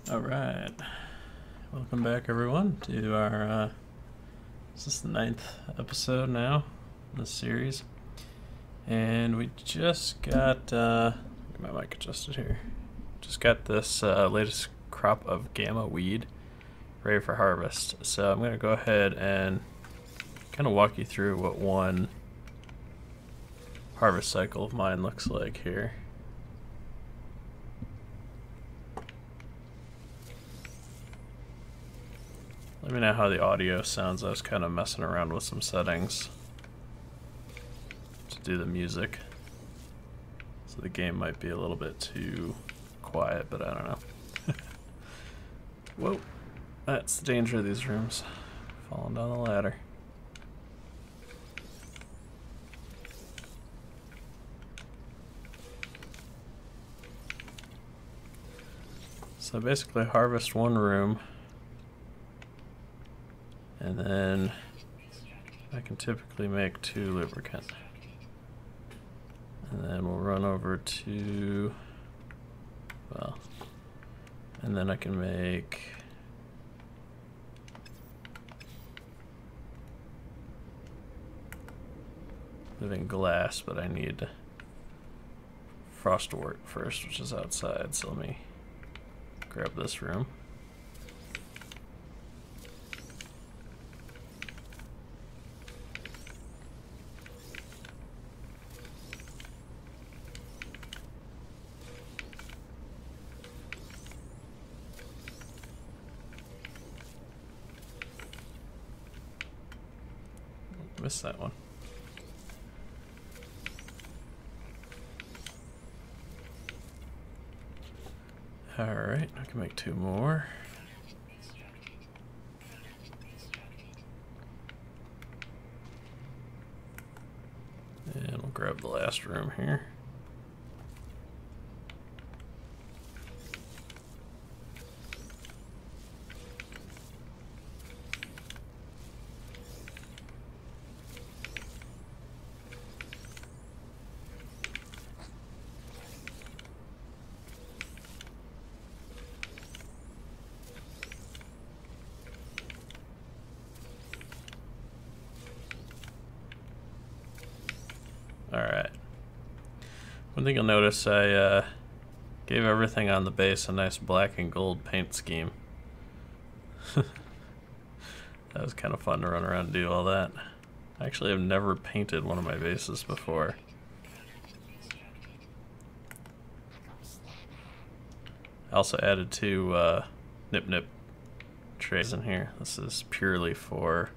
Alright, welcome back everyone to our, this is the 9th episode now in this series, and we just got, get my mic adjusted here, just got this latest crop of gamma weed ready for harvest. So I'm going to go ahead and kind of walk you through what one harvest cycle of mine looks like here. Let me know how the audio sounds. I was kind of messing around with some settings to do the music. So the game might be a little bit too quiet, but I don't know. Whoa, that's the danger of these rooms. Falling down the ladder. So basically harvest one room. And then I can typically make 2 lubricant. And then we'll run over to, well, and then I can make living glass, but I need frostwort first, which is outside. So let me grab this room. Missed that one. Alright, I can make 2 more. And we'll grab the last room here. Alright. One thing you'll notice, I gave everything on the base a nice black and gold paint scheme. That was kind of fun to run around and do all that. I actually have never painted one of my bases before. I also added 2 nip-nip trays in here. This is purely for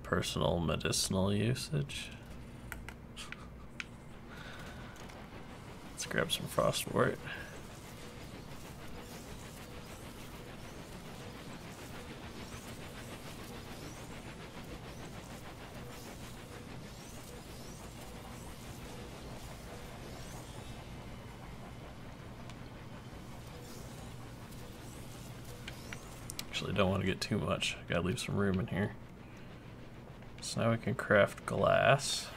personal medicinal usage. Let's grab some frostwort. Actually, don't want to get too much. I gotta leave some room in here. So now we can craft glass.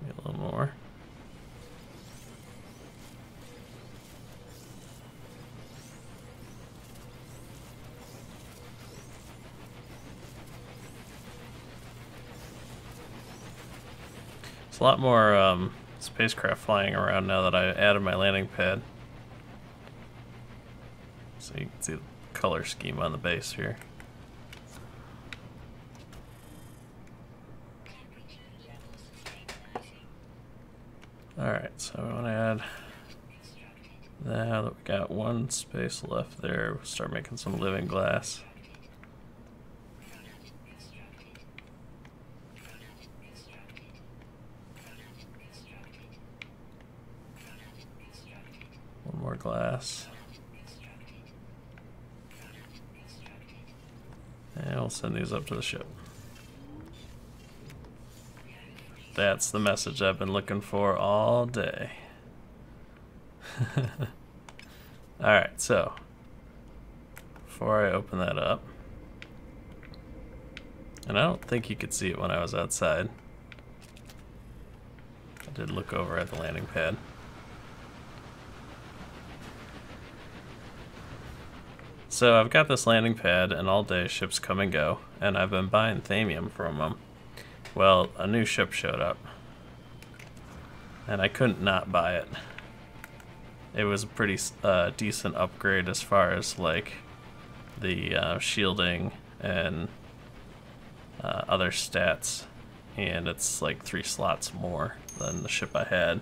A little more. There's a lot more spacecraft flying around now that I added my landing pad. So you can see the color scheme on the base here. Alright, so we want to add, now that we got 1 space left there, we'll start making some living glass. One more glass. And we'll send these up to the ship. That's the message I've been looking for all day. Alright, so before I open that up, and I don't think you could see it when I was outside, did look over at the landing pad. So I've got this landing pad, and all day ships come and go, and I've been buying thamium from them. Well, a new ship showed up, and I couldn't not buy it. It was a pretty decent upgrade as far as like the shielding and other stats, and it's like 3 slots more than the ship I had.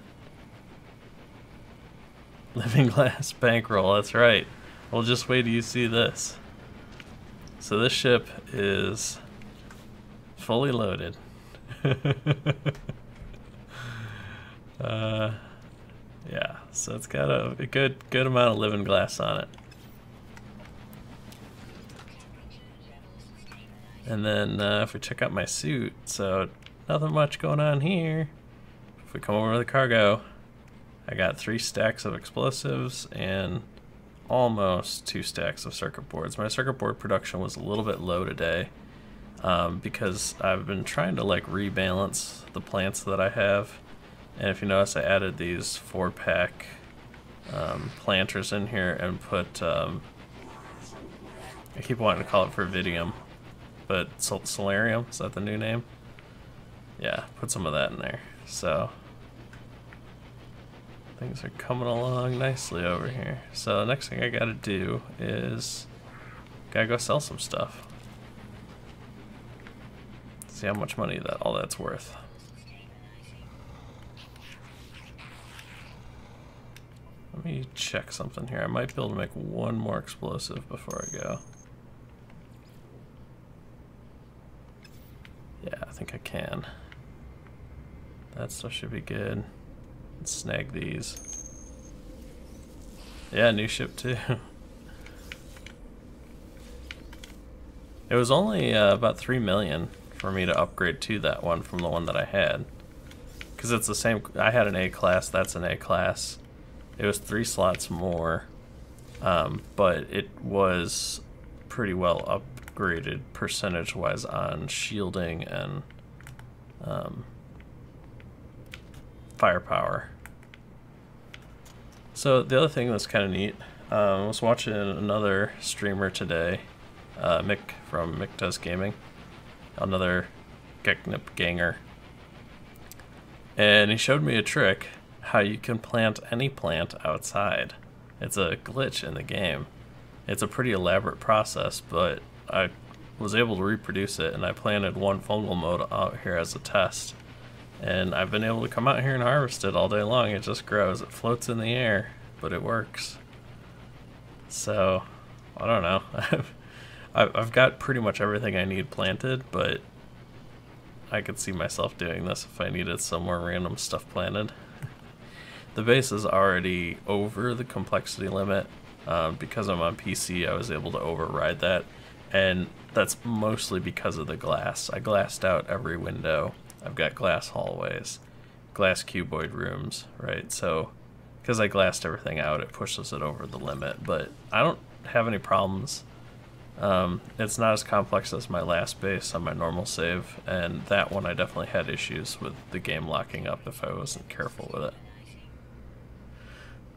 Living glass bankroll, that's right. Well, just wait till you see this. So this ship is fully loaded. Yeah, so it's got a good amount of living glass on it. And then if we check out my suit, so nothing much going on here. If we come over to the cargo, I got 3 stacks of explosives and almost 2 stacks of circuit boards. My circuit board production was a little bit low today because I've been trying to like rebalance the plants that I have. And if you notice, I added these 4-pack planters in here and put, I keep wanting to call it Vervidium, but Solarium, is that the new name? Yeah, put some of that in there. So things are coming along nicely over here. So the next thing I gotta do is gotta go sell some stuff. See how much money all that's worth. Let me check something here. I might be able to make 1 more explosive before I go. Yeah, I think I can. That stuff should be good. Let's snag these. Yeah, new ship too. It was only about 3 million for me to upgrade to that one from the one that I had. Because it's the same, I had an A class, that's an A class. It was 3 slots more, but it was pretty well upgraded percentage-wise on shielding and firepower. So the other thing that's kind of neat, I was watching another streamer today, Mick from Mick Does Gaming, another Geknip ganger, and he showed me a trick how you can plant any plant outside. It's a glitch in the game. It's a pretty elaborate process, but I was able to reproduce it, and I planted 1 fungal mold out here as a test. And I've been able to come out here and harvest it all day long. It just grows. It floats in the air, but it works. So, I don't know. I've got pretty much everything I need planted, but I could see myself doing this if I needed some more random stuff planted. The base is already over the complexity limit. Because I'm on PC, I was able to override that, and that's mostly because of the glass. I glassed out every window. I've got glass hallways, glass cuboid rooms, right? So, because I glassed everything out, it pushes it over the limit, but I don't have any problems. It's not as complex as my last base on my normal save, and that one I definitely had issues with the game locking up if I wasn't careful with it.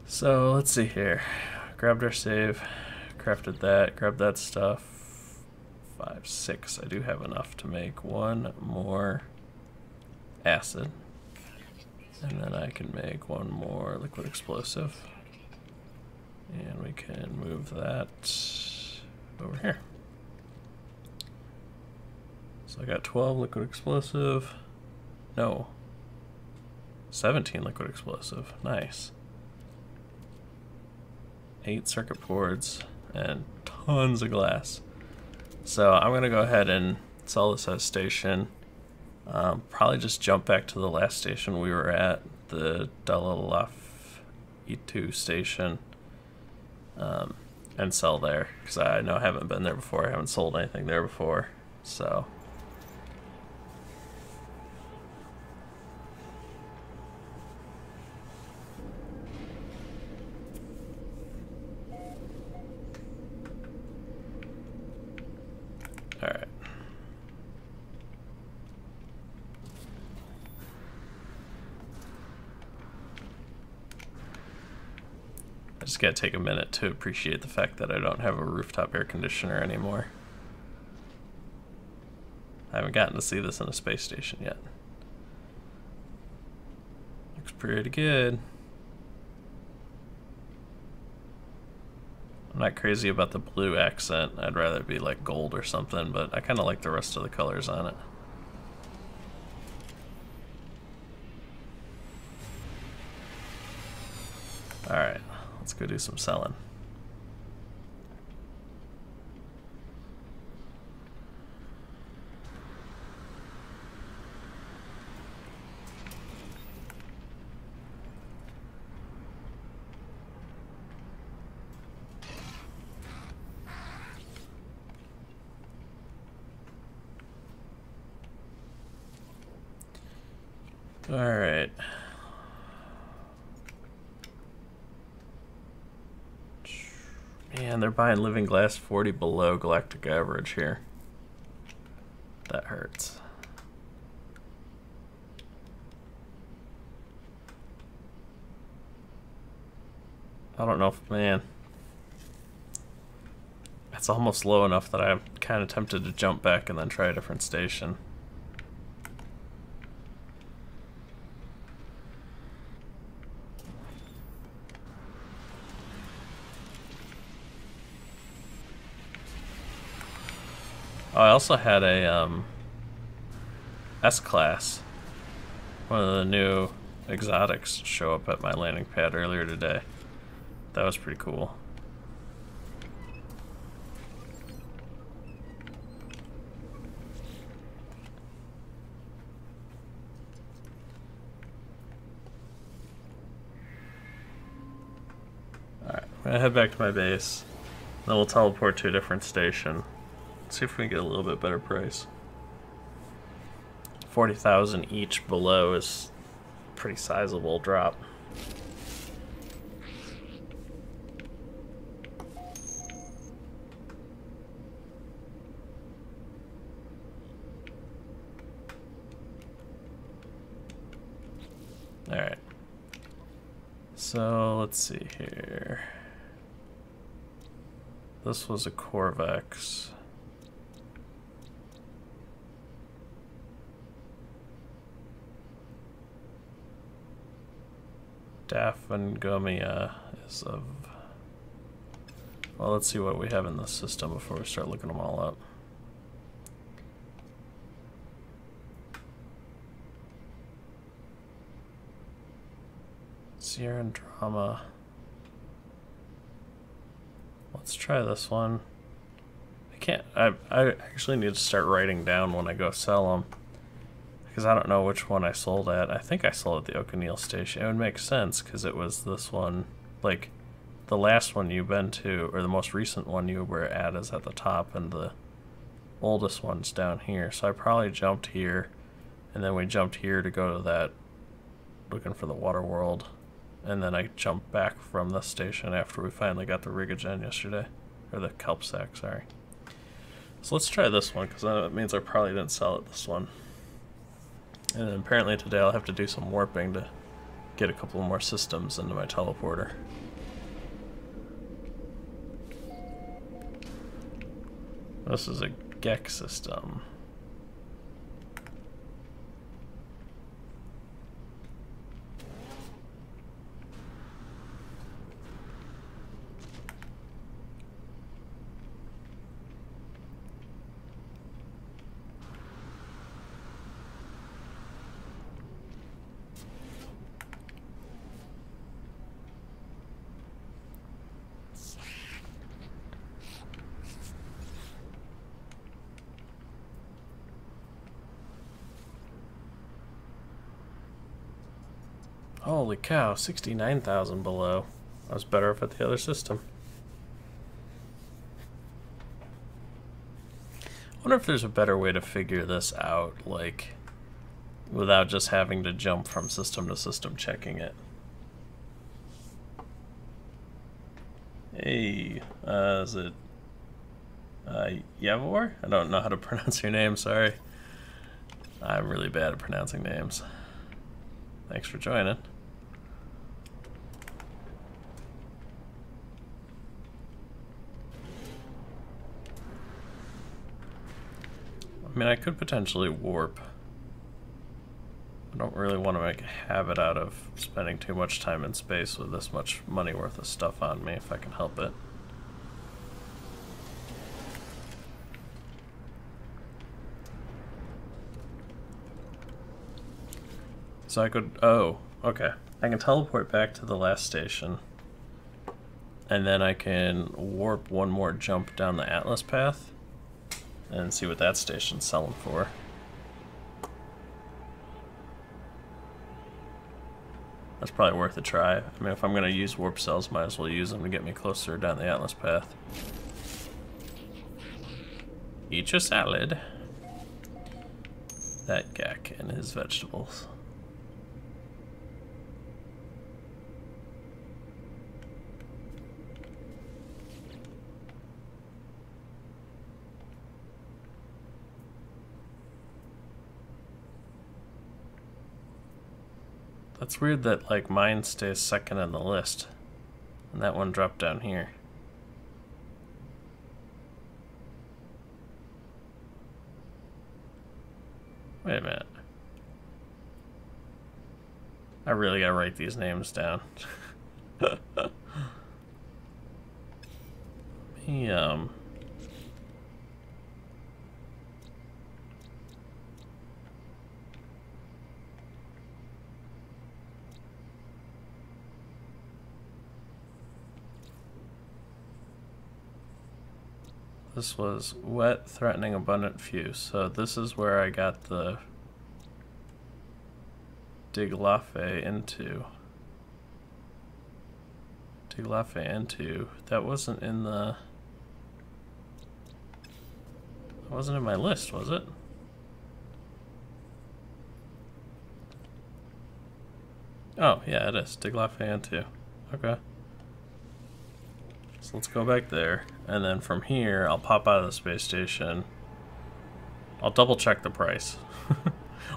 So let's see here. Grabbed our save, crafted that, grabbed that stuff. 5, 6. I do have enough to make 1 more acid. And then I can make 1 more liquid explosive. And we can move that over here. So I got 12 liquid explosive. No. 17 liquid explosive. Nice. 8 circuit boards and tons of glass. So I'm gonna go ahead and sell this at station. Probably just jump back to the last station we were at, the Dalalaf E2 station, and sell there, because I know I haven't been there before. I haven't sold anything there before, so. Alright. just gotta take a minute to appreciate the fact that I don't have a rooftop air conditioner anymore. I haven't gotten to see this in a space station yet. Looks pretty good. I'm not crazy about the blue accent. I'd rather it be like gold or something, but I kind of like the rest of the colors on it. Alright, let's go do some selling. Alright. Man, they're buying living glass 40 below galactic average here. That hurts. I don't know if, man. It's almost low enough that I'm kind of tempted to jump back and then try a different station. Oh, I also had a S-Class, one of the new exotics, show up at my landing pad earlier today. That was pretty cool. Alright, I'm gonna head back to my base. Then we'll teleport to a different station. See if we can get a little bit better price. 40,000 each below is a pretty sizable drop. Alright. So let's see here. This was a Corvex. Daphangomia is of... Well, let's see what we have in the system before we start looking them all up. Sierra and Drama. Let's try this one. I actually need to start writing down when I go sell them, because I don't know which one I sold at. I think I sold at the O'Neill station. It would make sense because it was this one. Like, the last one you've been to, or the most recent one you were at, is at the top, and the oldest one's down here. So I probably jumped here, and then we jumped here to go to that, looking for the Water World. And then I jumped back from this station after we finally got the Rigogen yesterday. Or the Kelp Sack, sorry. So let's try this one, because that means I probably didn't sell at this one. And then apparently today I'll have to do some warping to get a couple more systems into my teleporter. This is a Gek system. Holy cow, 69,000 below. I was better off at the other system. I wonder if there's a better way to figure this out, like, without just having to jump from system to system checking it. Hey, is it Yavor? I don't know how to pronounce your name, sorry. I'm really bad at pronouncing names. Thanks for joining. I mean, I could potentially warp. I don't really want to make a habit out of spending too much time in space with this much money worth of stuff on me, if I can help it. So I could, oh, okay. I can teleport back to the last station, and then I can warp one more jump down the Atlas path and see what that station's selling for. That's probably worth a try. I mean, if I'm going to use warp cells, might as well use them to get me closer down the Atlas path. Eat your salad. That Gak and his vegetables. That's weird that, like, mine stays second on the list, and that one dropped down here. Wait a minute. I really gotta write these names down. Me, this was wet, threatening, abundant, few. So this is where I got the Diglafe into. That wasn't in the... That wasn't in my list, was it? Oh, yeah, it is. Diglafe into. Okay. So let's go back there, and then from here, I'll pop out of the space station. I'll double check the price.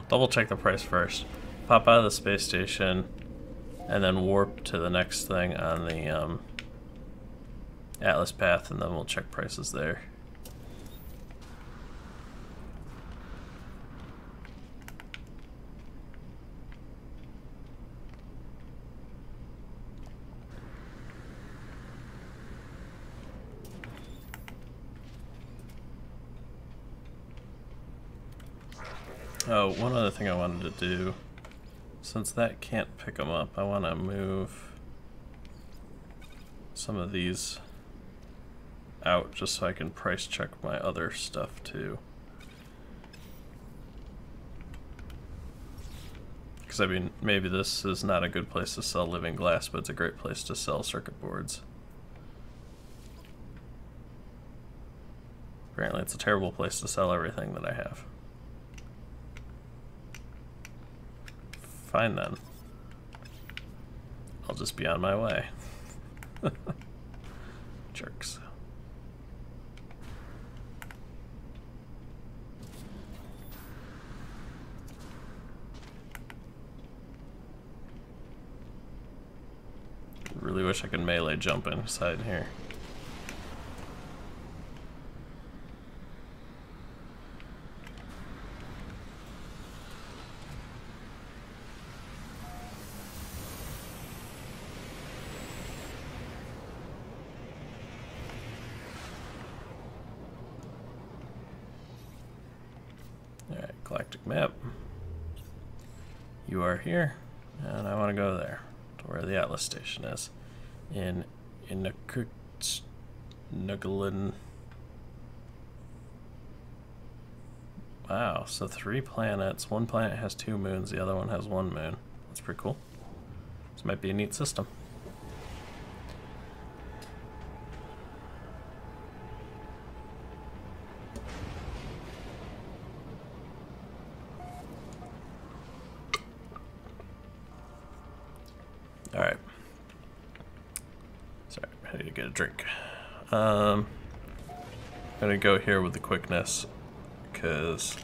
Double check the price first. Pop out of the space station, and then warp to the next thing on the Atlas path, and then we'll check prices there. Oh, one other thing I wanted to do, since that can't pick them up, I want to move some of these out just so I can price check my other stuff too. Because I mean, maybe this is not a good place to sell living glass, but it's a great place to sell circuit boards. Apparently it's a terrible place to sell everything that I have. Fine then. I'll just be on my way. Jerks. Really wish I could melee jump inside here. Alright, galactic map. You are here, and I want to go there, to where the Atlas station is. In Nuglin. Wow, so 3 planets. One planet has 2 moons, the other one has 1 moon. That's pretty cool. This might be a neat system. Alright. Sorry, I need to get a drink. I'm gonna go here with the quickness, because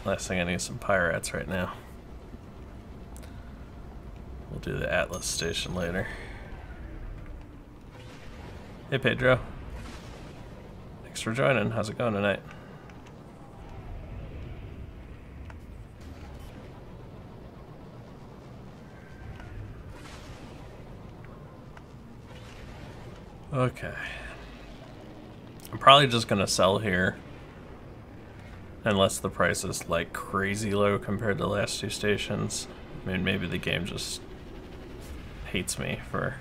last thing I need is some pirates right now. We'll do the Atlas station later. Hey Pedro. Thanks Thanks for joining. How's it going tonight? Okay. I'm probably just gonna sell here. Unless the price is like crazy low compared to the last 2 stations. I mean, maybe the game just hates me for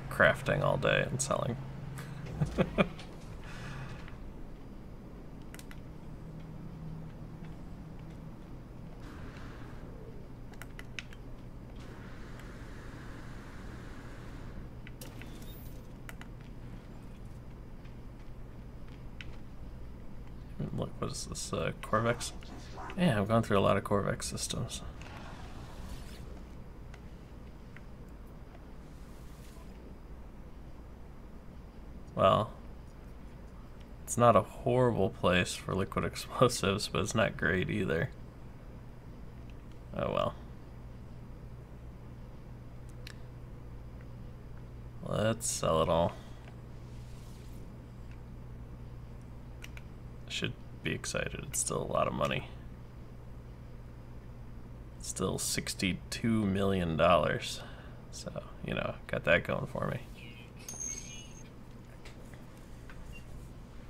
crafting all day and selling. Look, what is this, Corvex? Yeah, I've gone through a lot of Corvex systems. Well, it's not a horrible place for liquid explosives, but it's not great either. Oh well. Let's sell it all. Should be excited. It's still a lot of money. Still $62 million. So, you know, got that going for me.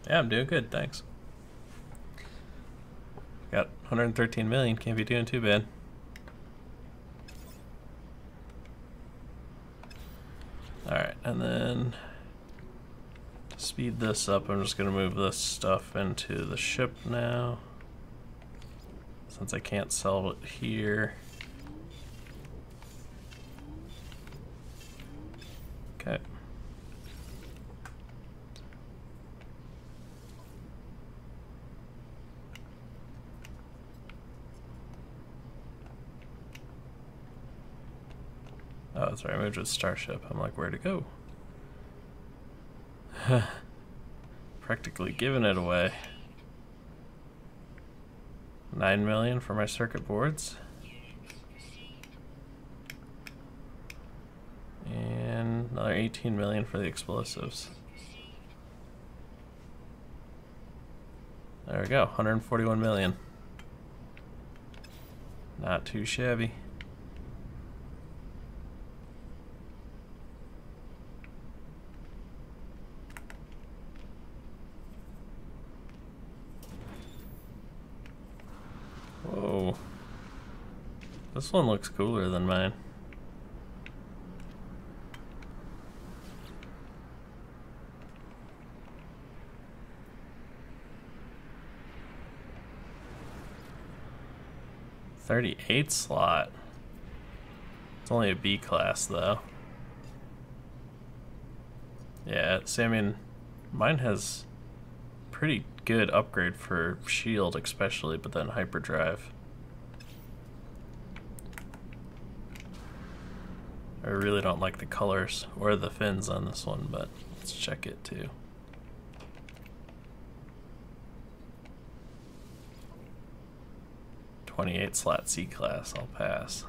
Yeah, I'm doing good, thanks. Got 113 million, can't be doing too bad. Alright, and then to speed this up, I'm just going to move this stuff into the ship now. Since I can't sell it here. Okay. Oh, that's right, I moved to Starship. I'm like, where to go? Practically giving it away. 9 million for my circuit boards. And another 18 million for the explosives. There we go, 141 million. Not too shabby. Whoa. This one looks cooler than mine. .38 slot. It's only a B class though. Yeah, see, I mean, mine has pretty good upgrade for shield especially, but then hyperdrive. I really don't like the colors or the fins on this one, but let's check it too. .28 slot C class, I'll pass.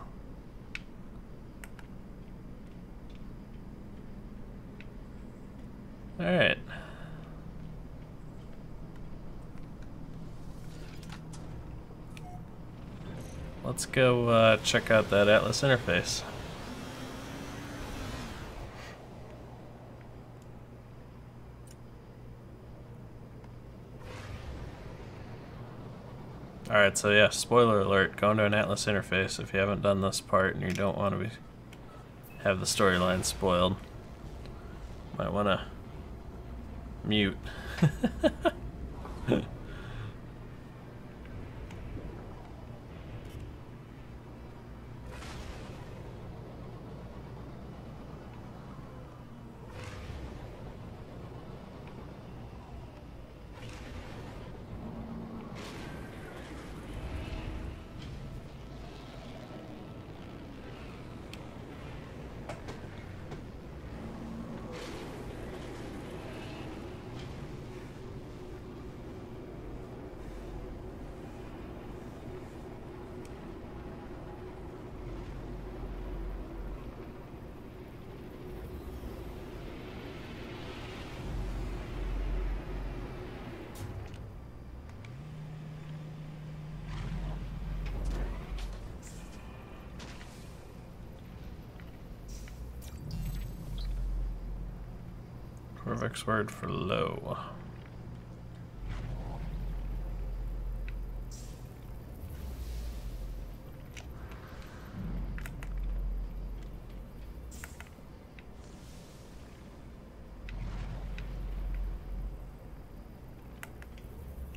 Alright. Let's go check out that Atlas interface. Alright, so yeah, spoiler alert, go into an Atlas interface if you haven't done this part and you don't want to have the storyline spoiled. Might want to mute. Corvex word for low.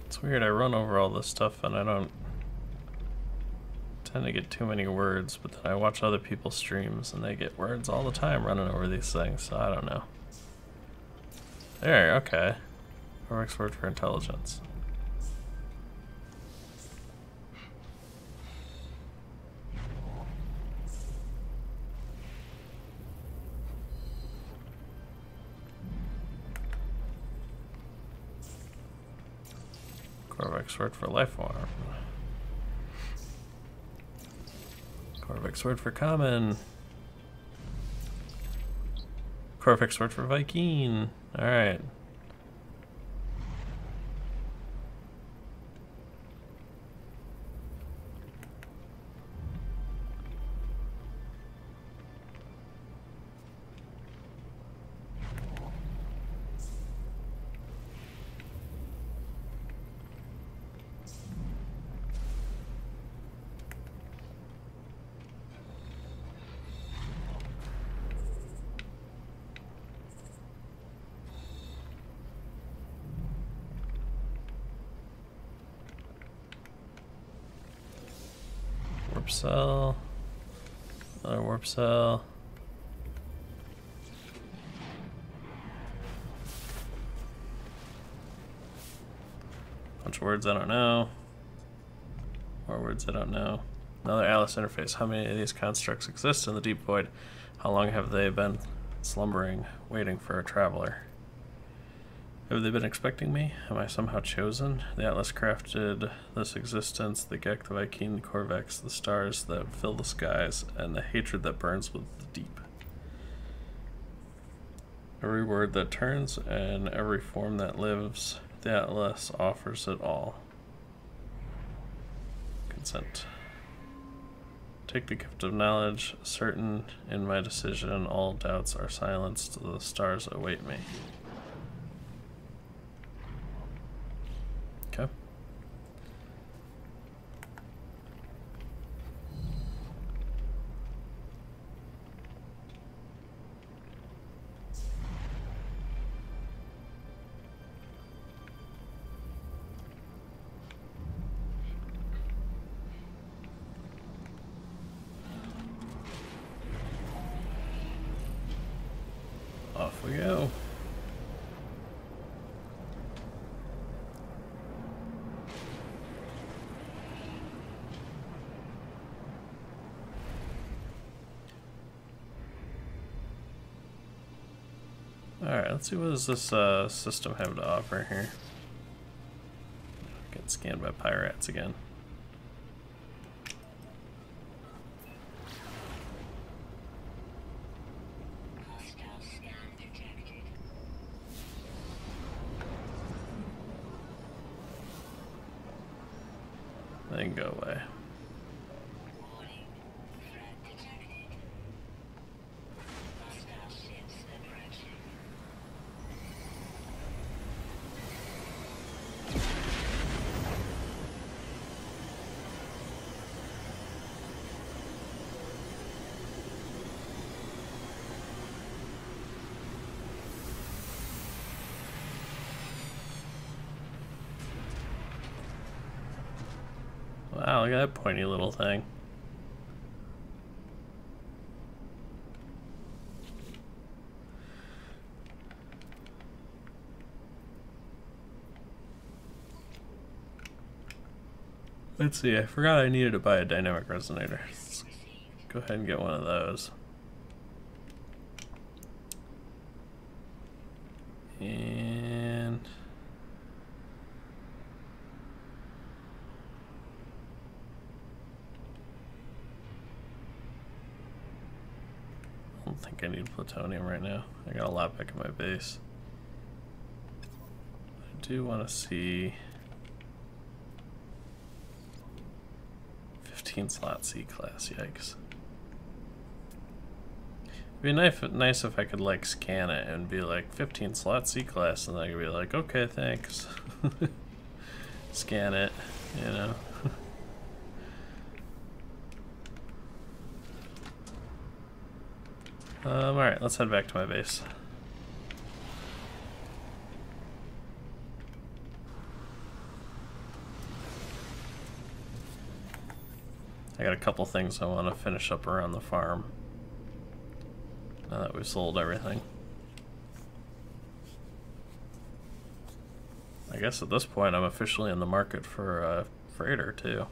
It's weird, I run over all this stuff and I don't tend to get too many words, but then I watch other people's streams and they get words all the time running over these things, so I don't know. There, okay. Corvex word for intelligence. Corvex word for life form. Corvex word for common. Corvex word for Viking. Alright. Warp cell. Another warp cell. Bunch of words I don't know. More words I don't know. Another Alice interface. How many of these constructs exist in the deep void? How long have they been slumbering, waiting for a traveler? Have they been expecting me? Am I somehow chosen? The Atlas crafted this existence, the Gek, the Viking, the Corvex, the stars that fill the skies, and the hatred that burns with the deep. Every word that turns and every form that lives, the Atlas offers it all. Consent. Take the gift of knowledge, certain in my decision, all doubts are silenced, the stars await me. Okay. Off we go. Alright, let's see what does this system have to offer here. Get scanned by pirates again. They can go away. Wow, look at that pointy little thing. Let's see, I forgot I needed to buy a dynamic resonator. Let's go ahead and get one of those. And I don't think I need plutonium right now. I got a lot back in my base. I do want to see 15 slot C class, yikes. be nice if I could like scan it and be like 15 slot C-class, and I could be like, okay, thanks. Scan it, you know. Alright, let's head back to my base. I got a couple things I want to finish up around the farm now that we've sold everything. I guess at this point I'm officially in the market for a freighter too.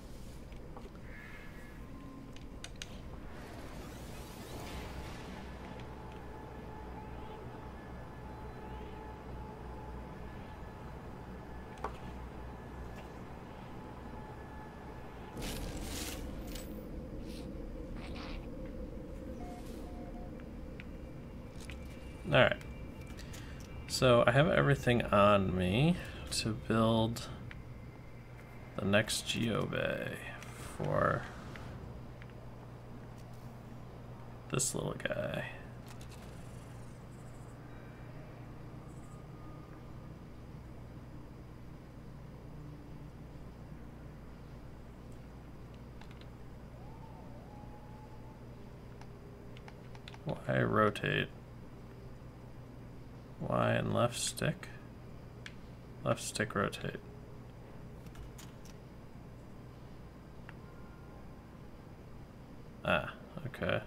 Alright, so I have everything on me to build the next geobay for this little guy. Why rotate? Y and left stick? Left stick rotate. Ah, okay.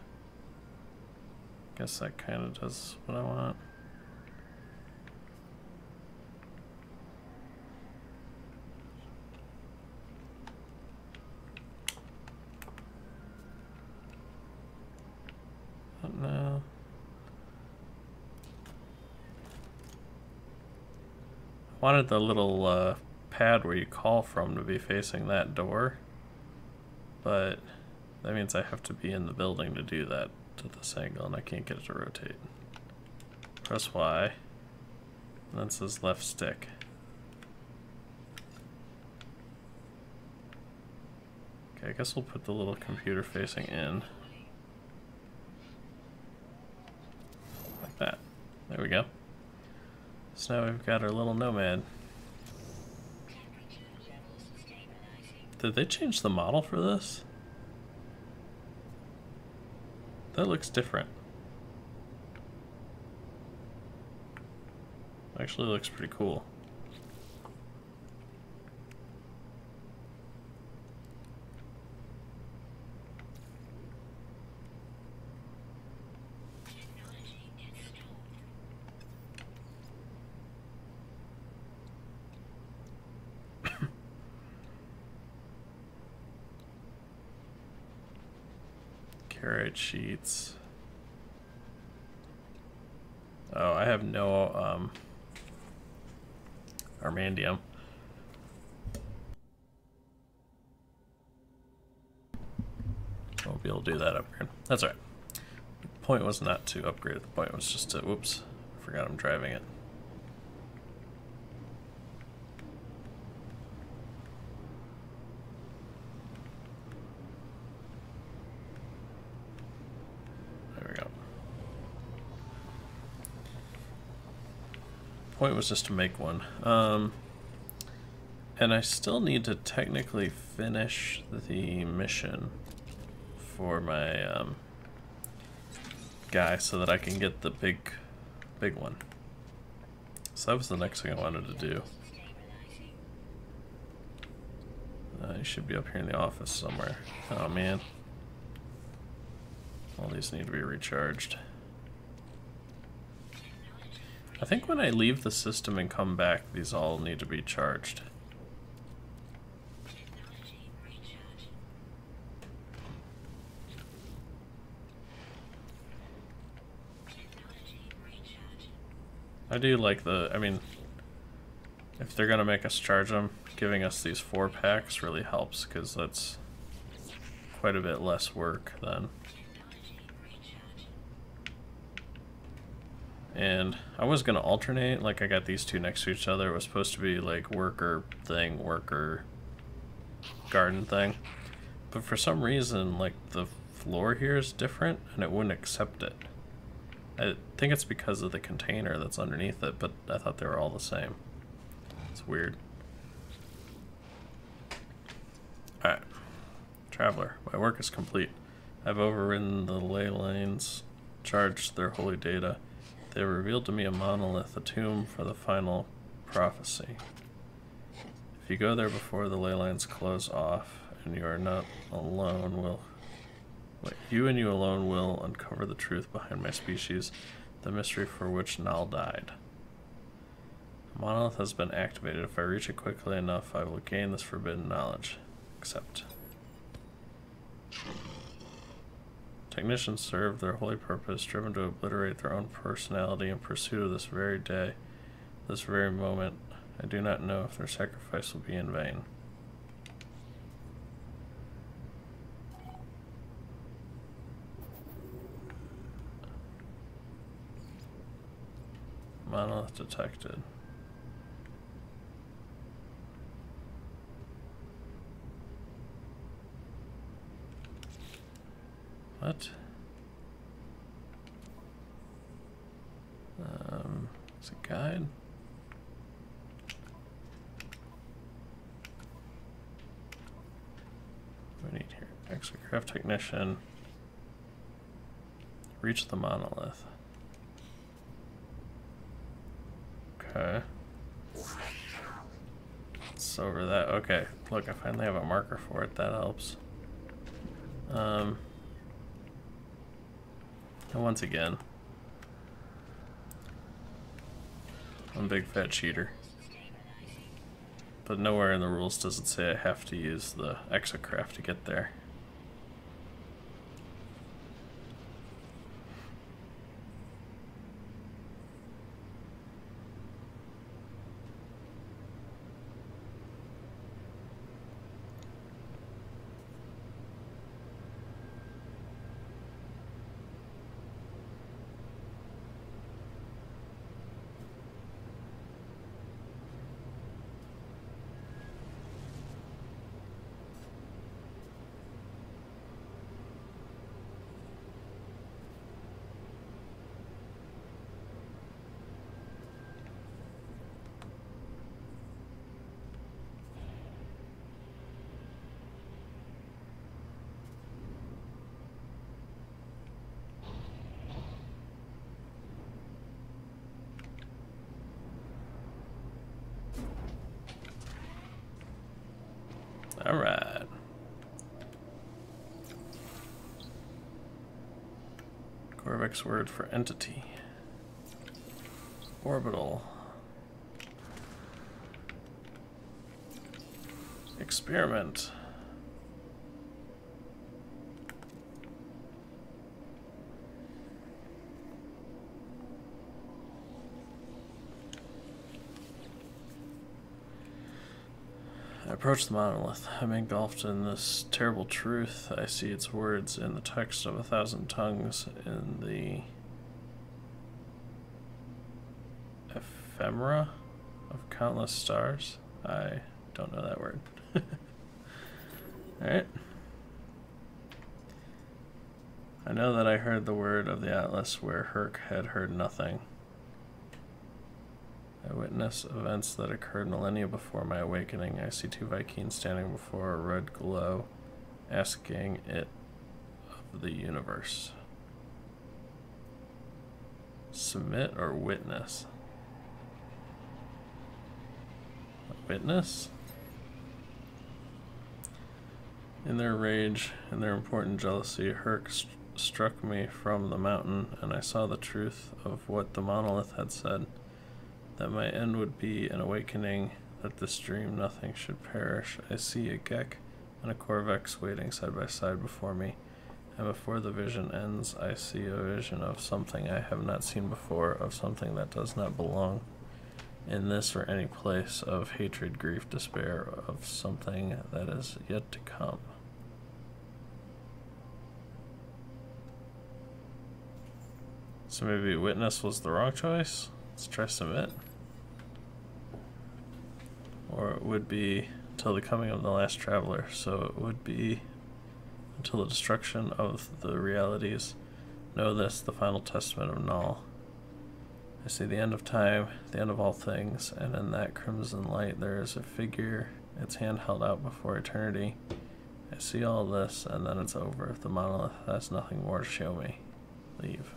Guess that kind of does what I want. But no. Wanted the little pad where you call from to be facing that door, but that means I have to be in the building to do that to this angle, and I can't get it to rotate. Press Y, and then it says left stick. Okay, I guess we'll put the little computer facing in. Like that. There we go. So now we've got our little nomad. Did they change the model for this? That looks different. Actually looks pretty cool. Carrot sheets. Oh, I have no Armandium. Won't be able to do that upgrade. That's alright. The point was not to upgrade it. The point was just to, whoops, I forgot I'm driving it. Point was just to make one. And I still need to technically finish the mission for my guy so that I can get the big one. So that was the next thing I wanted to do. He should be up here in the office somewhere. Oh man. All these need to be recharged. I think when I leave the system and come back, these all need to be charged. I do like I mean, if they're gonna make us charge them, giving us these 4 packs really helps, because that's quite a bit less work then. And I was gonna alternate, like I got these two next to each other. It was supposed to be like worker thing, worker garden thing. But for some reason, like the floor here is different and it wouldn't accept it. I think it's because of the container that's underneath it, but I thought they were all the same. It's weird. Alright. Traveler, my work is complete. I've overridden the ley lines, charged their holy data. They revealed to me a monolith, a tomb for the final prophecy. If you go there before the ley lines close off, and you are not alone, you alone will uncover the truth behind my species, the mystery for which Nal died. The monolith has been activated. If I reach it quickly enough, I will gain this forbidden knowledge. Accept. Technicians serve their holy purpose, driven to obliterate their own personality in pursuit of this very day, this very moment. I do not know if their sacrifice will be in vain. Monolith detected. What? It's a guide. What do we need here? Exocraft technician. Reach the monolith. Okay. It's over that. Okay, look, I finally have a marker for it. That helps. And once again, I'm a big fat cheater. But nowhere in the rules does it say I have to use the exocraft to get there. All right. Corvex word for entity. Orbital. Experiment. I approach the monolith. I'm engulfed in this terrible truth. I see its words in the text of 1,000 tongues, in the ephemera of countless stars. I don't know that word. Alright. I know that I heard the word of the Atlas where Herc had heard nothing. I witness events that occurred millennia before my awakening. I see two Vikings standing before a red glow, asking it of the universe. Submit or witness? Witness? In their rage, in their important jealousy, Herc struck me from the mountain, and I saw the truth of what the monolith had said. That my end would be an awakening, that this dream nothing should perish. I see a Gek and a Corvex waiting side by side before me, and before the vision ends, I see a vision of something I have not seen before, of something that does not belong in this or any place, of hatred, grief, despair, of something that is yet to come. So maybe witness was the wrong choice? Let's try submit. Or it would be until the coming of the last traveler, so it would be until the destruction of the realities Know this, the final testament of Null. I see the end of time, the end of all things, and in that crimson light there is a figure, its hand held out before eternity. I see all this, and then it's over. The monolith has nothing more to show me. Leave.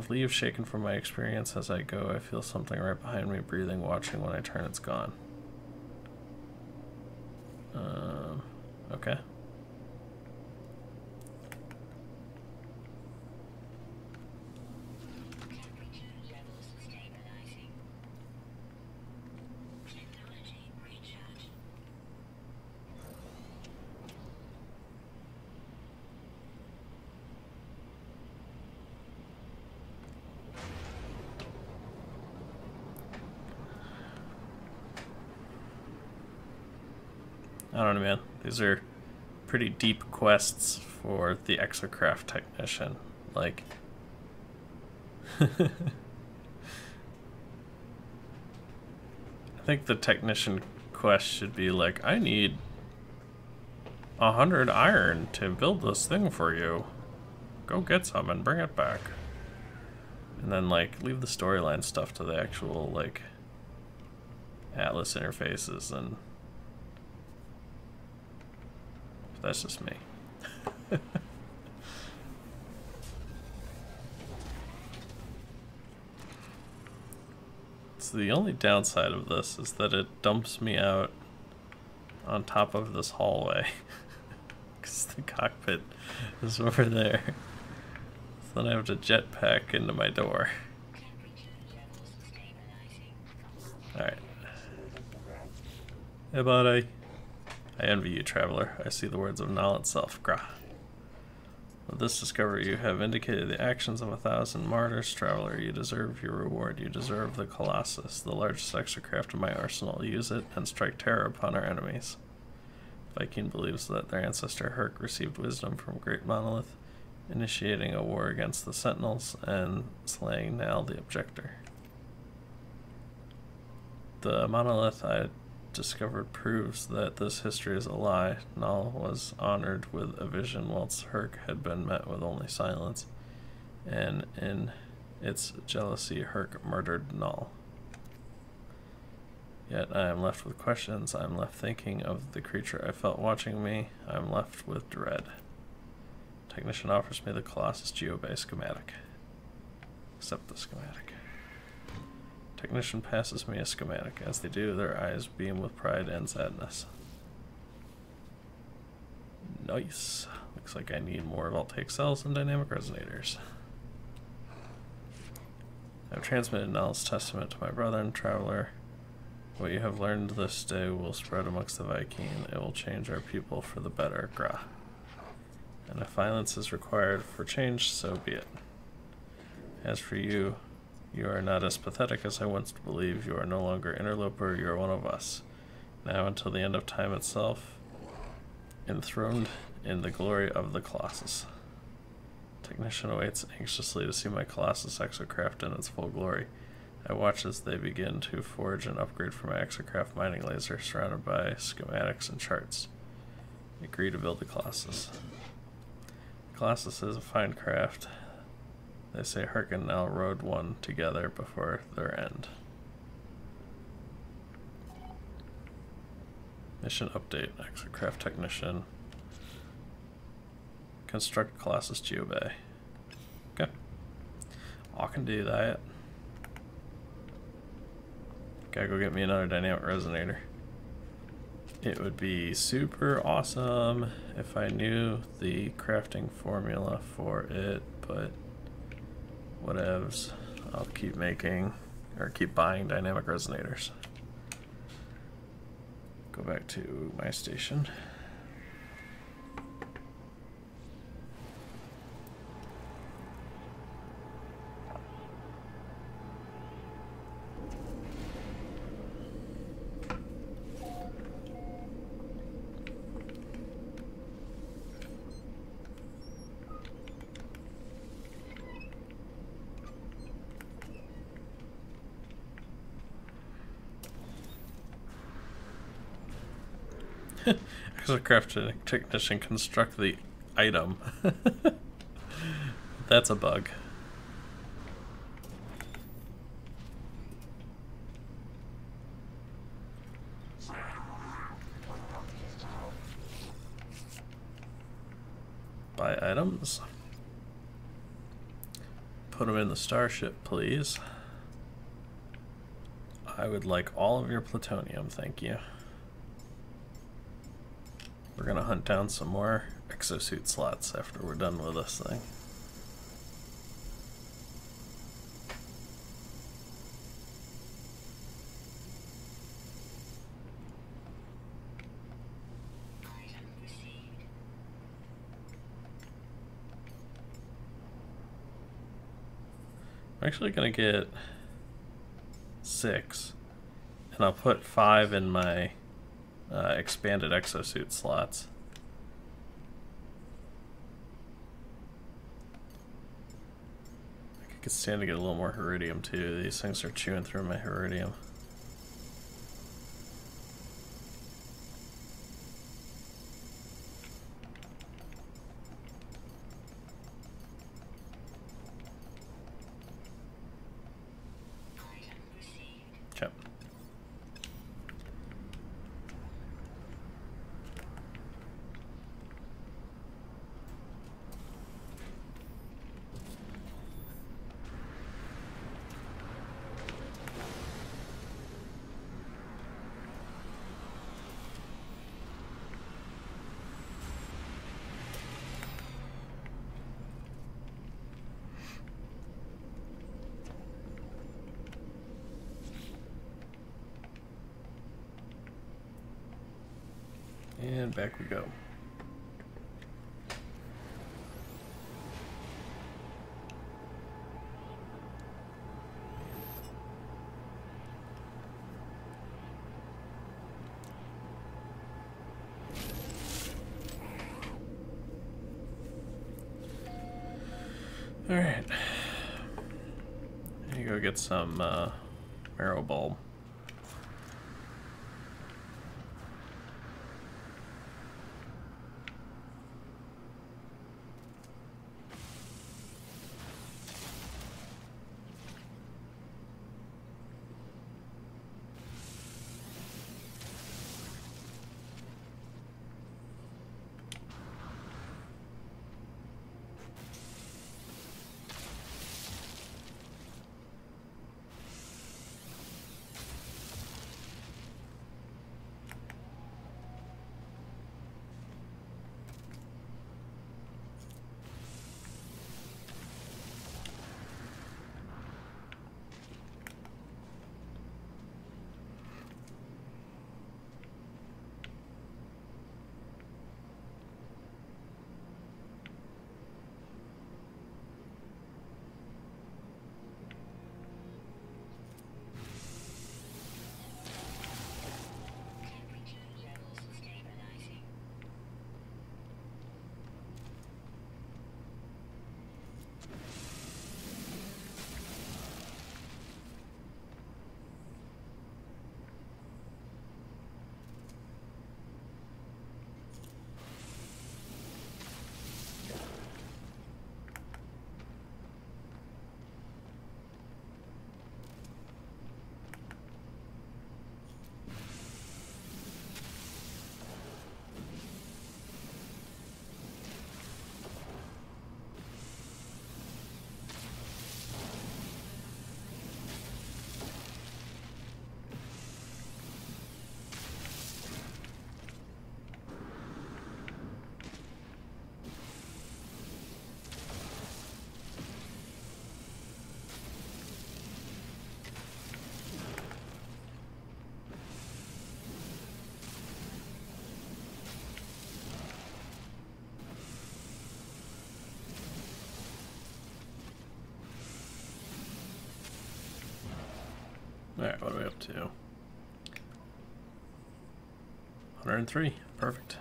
Leave, shaken from my experience as I go. I feel something right behind me, breathing, watching. When I turn, it's gone. Okay. I don't know, man. These are pretty deep quests for the exocraft technician. Like, I think the technician quest should be like, I need 100 iron to build this thing for you. Go get some and bring it back. And then, like, leave the storyline stuff to the actual, like, Atlas interfaces and... That's just me. So the only downside of this is that it dumps me out on top of this hallway. Because the cockpit is over there. So then I have to jetpack into my door. Alright. Hey, buddy. I envy you, traveler. I see the words of Null itself. Grah. With this discovery, you have indicated the actions of 1,000 martyrs, traveler. You deserve your reward. You deserve the Colossus, the largest exocraft in my arsenal. Use it and strike terror upon our enemies. Viking believes that their ancestor Herc received wisdom from Great Monolith, initiating a war against the Sentinels and slaying Nal the Objector. The monolith I discovered proves that this history is a lie. Null was honored with a vision, whilst Herc had been met with only silence, and in its jealousy Herc murdered Null. Yet I am left with questions. I am left thinking of the creature I felt watching me. I am left with dread. Technician offers me the Colossus Geobay schematic. Accept the schematic. Technician passes me a schematic. As they do, their eyes beam with pride and sadness. Nice. Looks like I need more voltaic cells and dynamic resonators. I've transmitted Null's testament to my brethren, traveler. What you have learned this day will spread amongst the Viking. It will change our people for the better. Grah. And if violence is required for change, so be it. As for you, you are not as pathetic as I once believed. You are no longer interloper, you are one of us. Now until the end of time itself, enthroned in the glory of the Colossus. Technician awaits anxiously to see my Colossus exocraft in its full glory. I watch as they begin to forge and upgrade for my exocraft mining laser, surrounded by schematics and charts. Agree to build the Colossus. Colossus is a fine craft. They say Herc and Null rode one together before their end. Mission update. Exocraft technician. Construct Colossus Geobay. Okay. I can do that. Gotta go get me another dynamic resonator. It would be super awesome if I knew the crafting formula for it, but whatevs. I'll keep making, or keep buying dynamic resonators. Go back to my station. Exocraft technician construct the item. that's a bug. Buy items. Put them in the starship, please. I would like all of your plutonium, thank you. We're gonna hunt down some more exosuit slots after we're done with this thing. I'm actually gonna get 6, and I'll put 5 in my expanded exosuit slots. I could stand to get a little more iridium too. These things are chewing through my iridium. Okay. And back we go. All right. Here you go get some marrow bulb. Alright, what are we up to? 103. Perfect.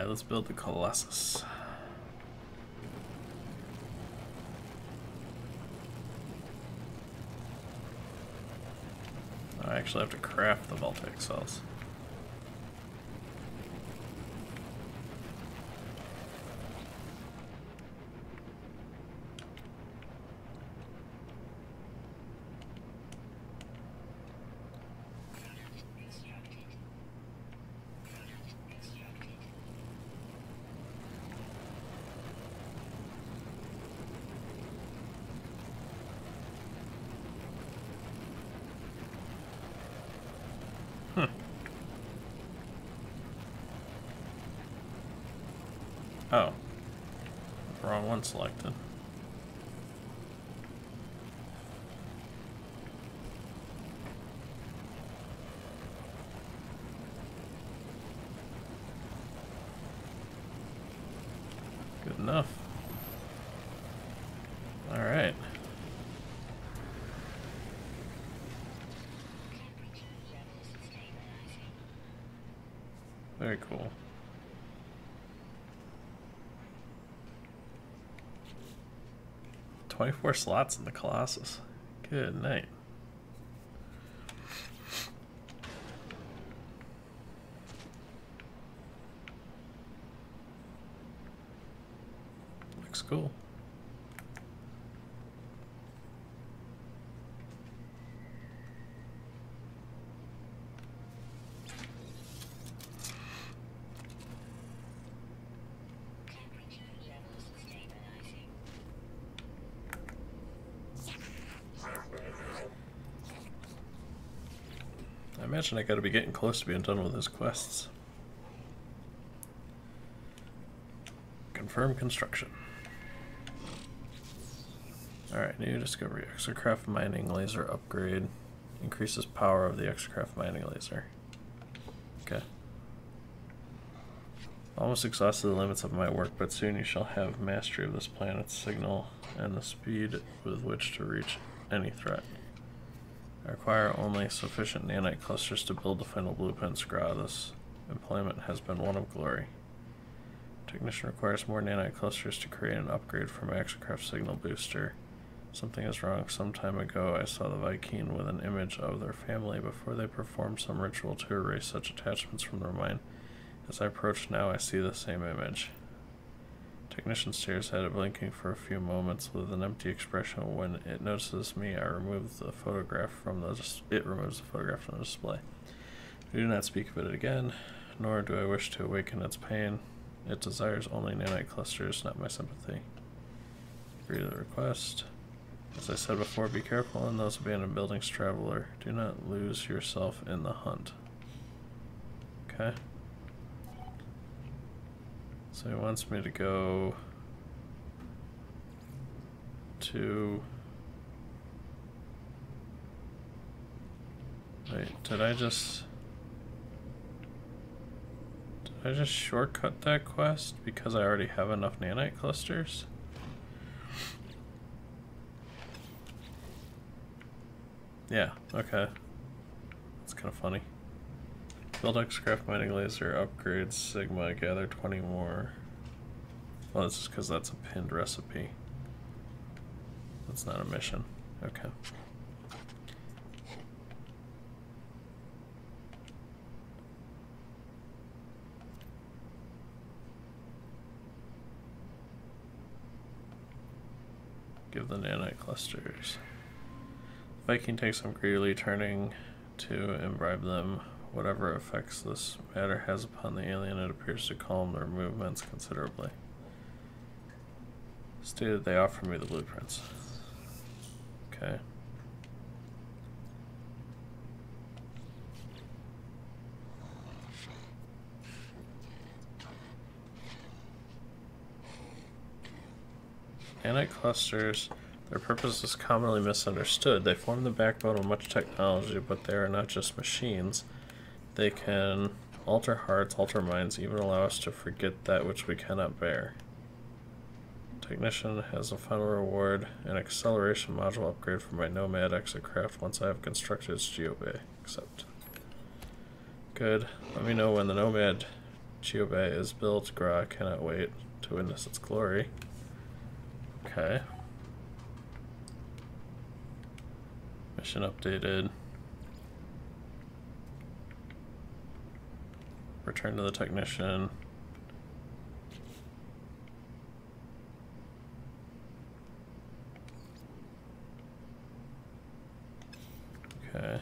Alright, let's build the Colossus. I actually have to craft the voltaic cells. Oh. Wrong one selected. Good enough. Alright. Very cool. "24 slots in the Colossus. Good night." Looks cool. I imagine I gotta be getting close to being done with his quests. Confirm construction. Alright, new discovery. Exocraft mining laser upgrade. Increases power of the exocraft mining laser. Okay. Almost exhausted the limits of my work, but soon you shall have mastery of this planet's signal and the speed with which to reach any threat. I require only sufficient nanite clusters to build the final blueprint. Scra. This employment has been one of glory. Technician requires more nanite clusters to create an upgrade for my exocraft signal booster. Something is wrong. Some time ago I saw the Viking with an image of their family before they performed some ritual to erase such attachments from their mind. As I approach now, I see the same image. Technician stares at it, blinking for a few moments with an empty expression. When it notices me, it removes the photograph from the display. I do not speak of it again, nor do I wish to awaken its pain. It desires only nanite clusters, not my sympathy. Agree to the request. As I said before, be careful in those abandoned buildings, traveler. Do not lose yourself in the hunt. Okay. So he wants me to go to... Wait, did I just shortcut that quest because I already have enough nanite clusters? Yeah, okay. That's kind of funny. Build exocraft mining laser, upgrade Sigma, gather 20 more. Well, that's just because that's a pinned recipe. That's not a mission. Okay. Give the nanite clusters. Viking takes them greedily, turning to imbibe them. Whatever effects this matter has upon the alien, it appears to calm their movements considerably. Stated they offer me the blueprints. Okay. Nanite clusters, their purpose is commonly misunderstood. They form the backbone of much technology, but they are not just machines. They can alter hearts, alter minds, even allow us to forget that which we cannot bear. Technician has a final reward, an acceleration module upgrade for my Nomad exocraft once I have constructed its geobay. Accept. Good. Let me know when the Nomad Geobay is built. Gra cannot wait to witness its glory. Okay. Mission updated. Return to the technician. Okay.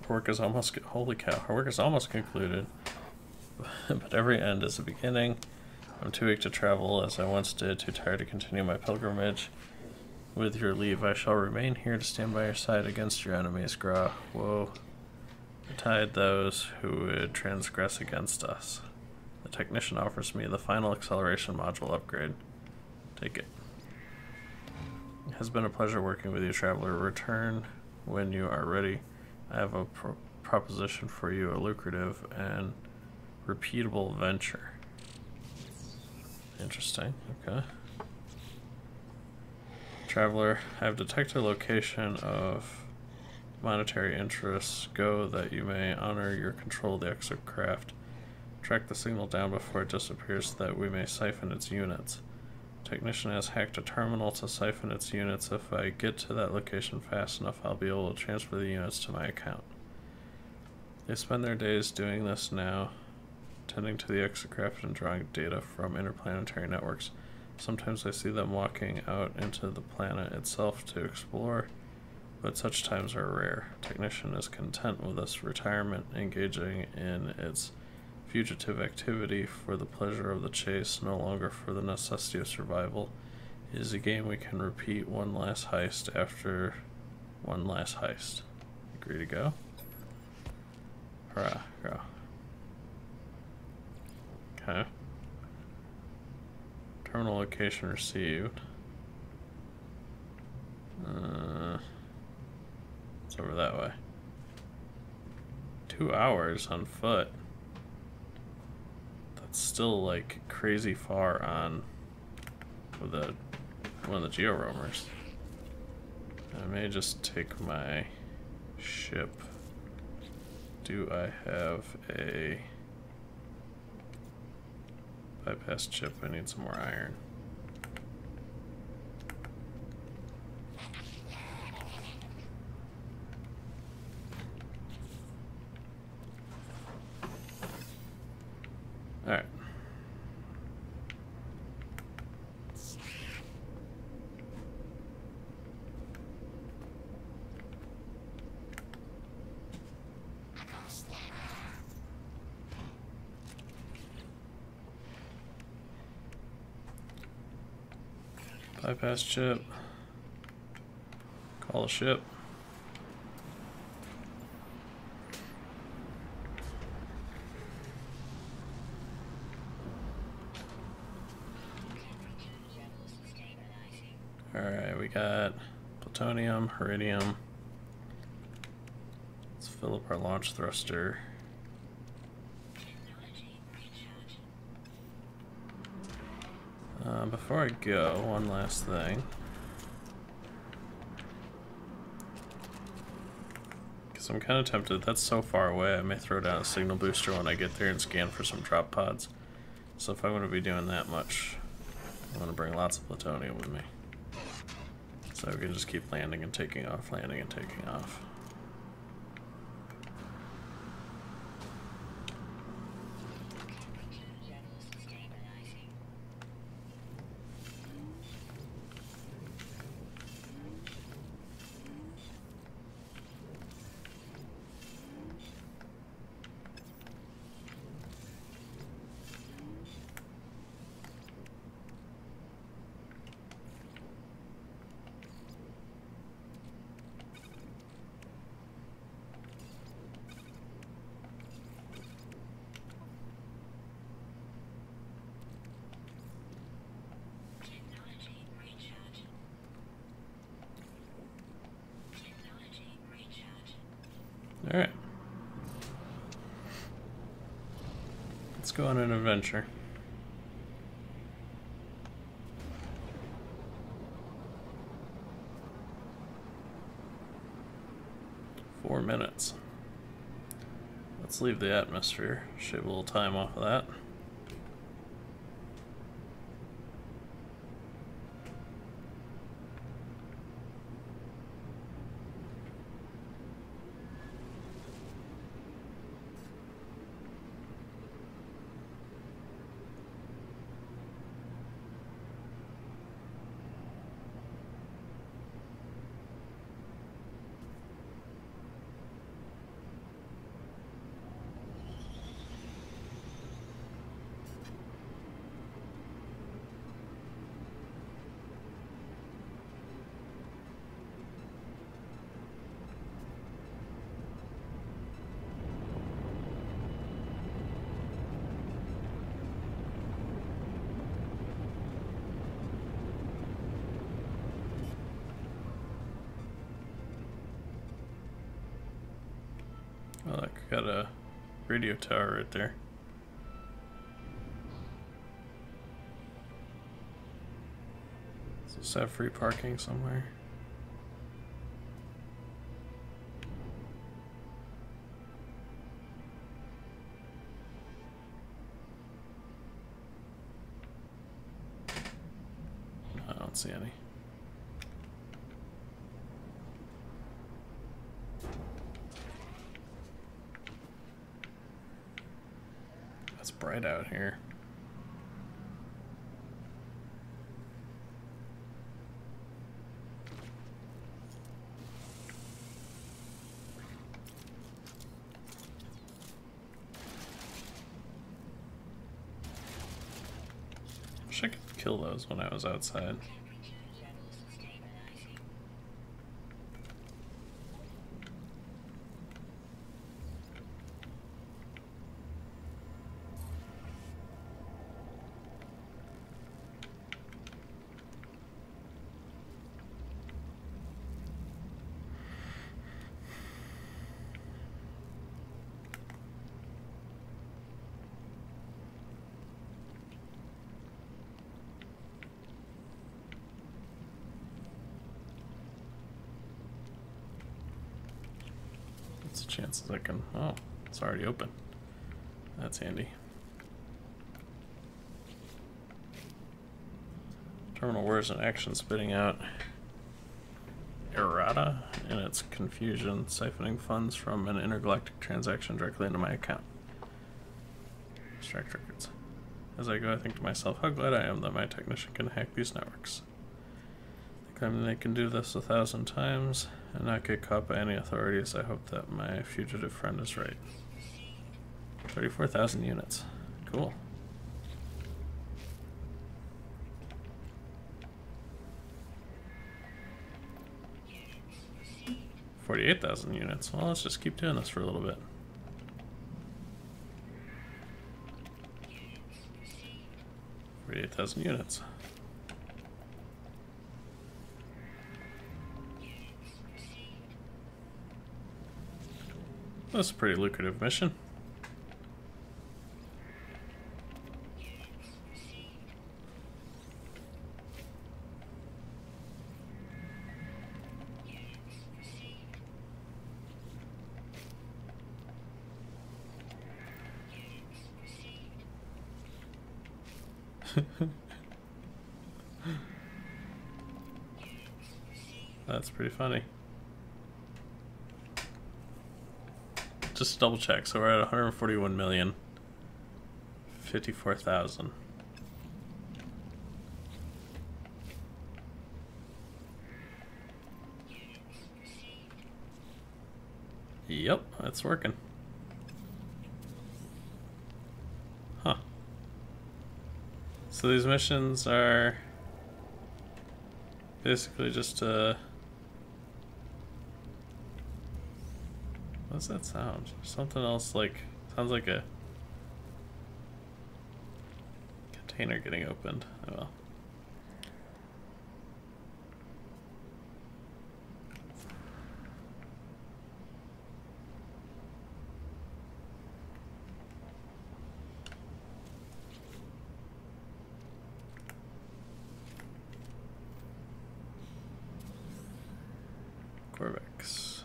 Work is almost, holy cow, our work is almost concluded. But every end is a beginning. I'm too weak to travel as I once did, too tired to continue my pilgrimage. With your leave, I shall remain here to stand by your side against your enemies, Gra. Woe betide those who would transgress against us. The technician offers me the final acceleration module upgrade. Take it. It has been a pleasure working with you, traveler. Return when you are ready. I have a proposition for you, a lucrative and repeatable venture. Interesting, okay. Traveler, I have detected a location of monetary interests. Go that you may honor your control of the exocraft. Track the signal down before it disappears so that we may siphon its units. Technician has hacked a terminal to siphon its units. If I get to that location fast enough, I'll be able to transfer the units to my account. They spend their days doing this now, tending to the exocraft and drawing data from interplanetary networks. Sometimes I see them walking out into the planet itself to explore, but such times are rare. Technician is content with this retirement, engaging in its fugitive activity for the pleasure of the chase, no longer for the necessity of survival. It is a game we can repeat one last heist after one last heist. Agree to go? Hurrah, go. Okay. Terminal location received. It's over that way. 2 hours on foot. That's still like crazy far on with one of the geo roamers. I may just take my ship. Do I have a bypass chip? I need some more iron. Alright. Bypass chip. Call a ship. Alright, we got plutonium, iridium. Let's fill up our launch thruster. Before I go, one last thing. Because I'm kind of tempted, that's so far away, I may throw down a signal booster when I get there and scan for some drop pods. So if I'm going to be doing that much, I'm going to bring lots of plutonium with me. So we can just keep landing and taking off, landing and taking off. Alright. Let's go on an adventure. let's leave the atmosphere. Shave a little time off of that. Oh, look, got a radio tower right there. Does this have free parking somewhere? No, I don't see any. It's bright out here. Wish I could kill those when I was outside. What's the chances I can... Oh, it's already open. That's handy. Terminal where is an action spitting out errata in its confusion, siphoning funds from an intergalactic transaction directly into my account. Extract records. As I go, I think to myself, how glad I am that my technician can hack these networks. They claim they can do this 1,000 times and not get caught by any authorities. I hope that my fugitive friend is right. 34,000 units. Cool. $48,000 units. Well, let's just keep doing this for a little bit. $48,000 units. That's a pretty lucrative mission. That's pretty funny. Just double check. So we're at 141 million. 54,000. Yep, that's working. Huh. So these missions are basically just what's that sound? Something else, like, sounds like a container getting opened. Oh well. Corvex.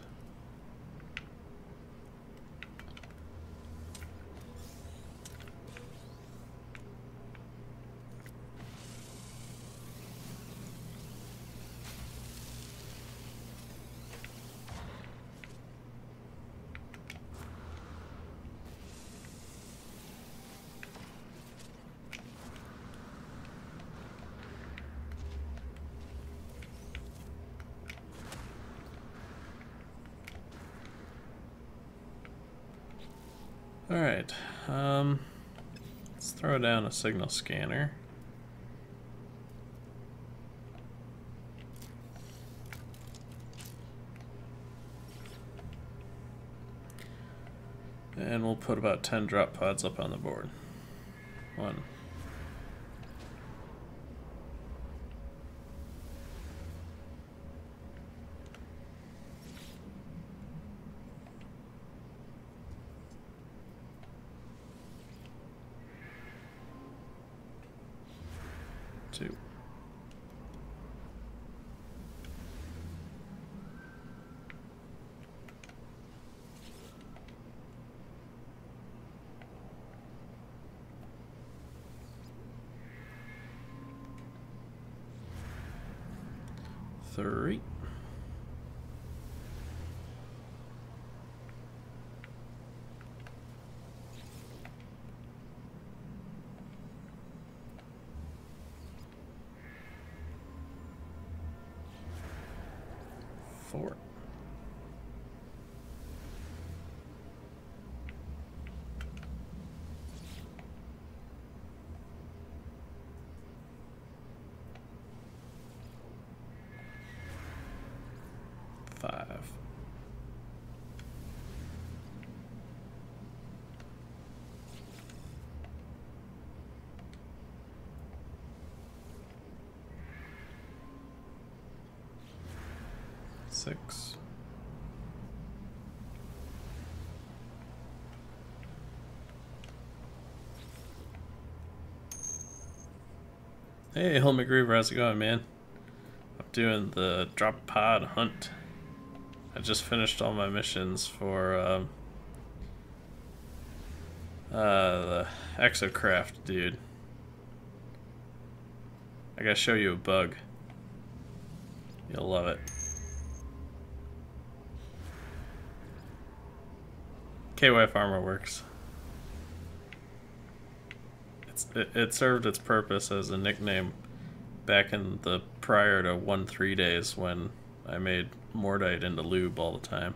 Alright, let's throw down a signal scanner. And we'll put about 10 drop pods up on the board. 1. 2. 3. 4. 5. 6. 'Hey, Hill McGreever, how's it going, man? I'm doing the drop pod hunt. I just finished all my missions for the exocraft dude. I gotta show you a bug. You'll love it. KYF armor works. It served its purpose as a nickname back in the prior to 1.3 days when I made Mordite into lube all the time.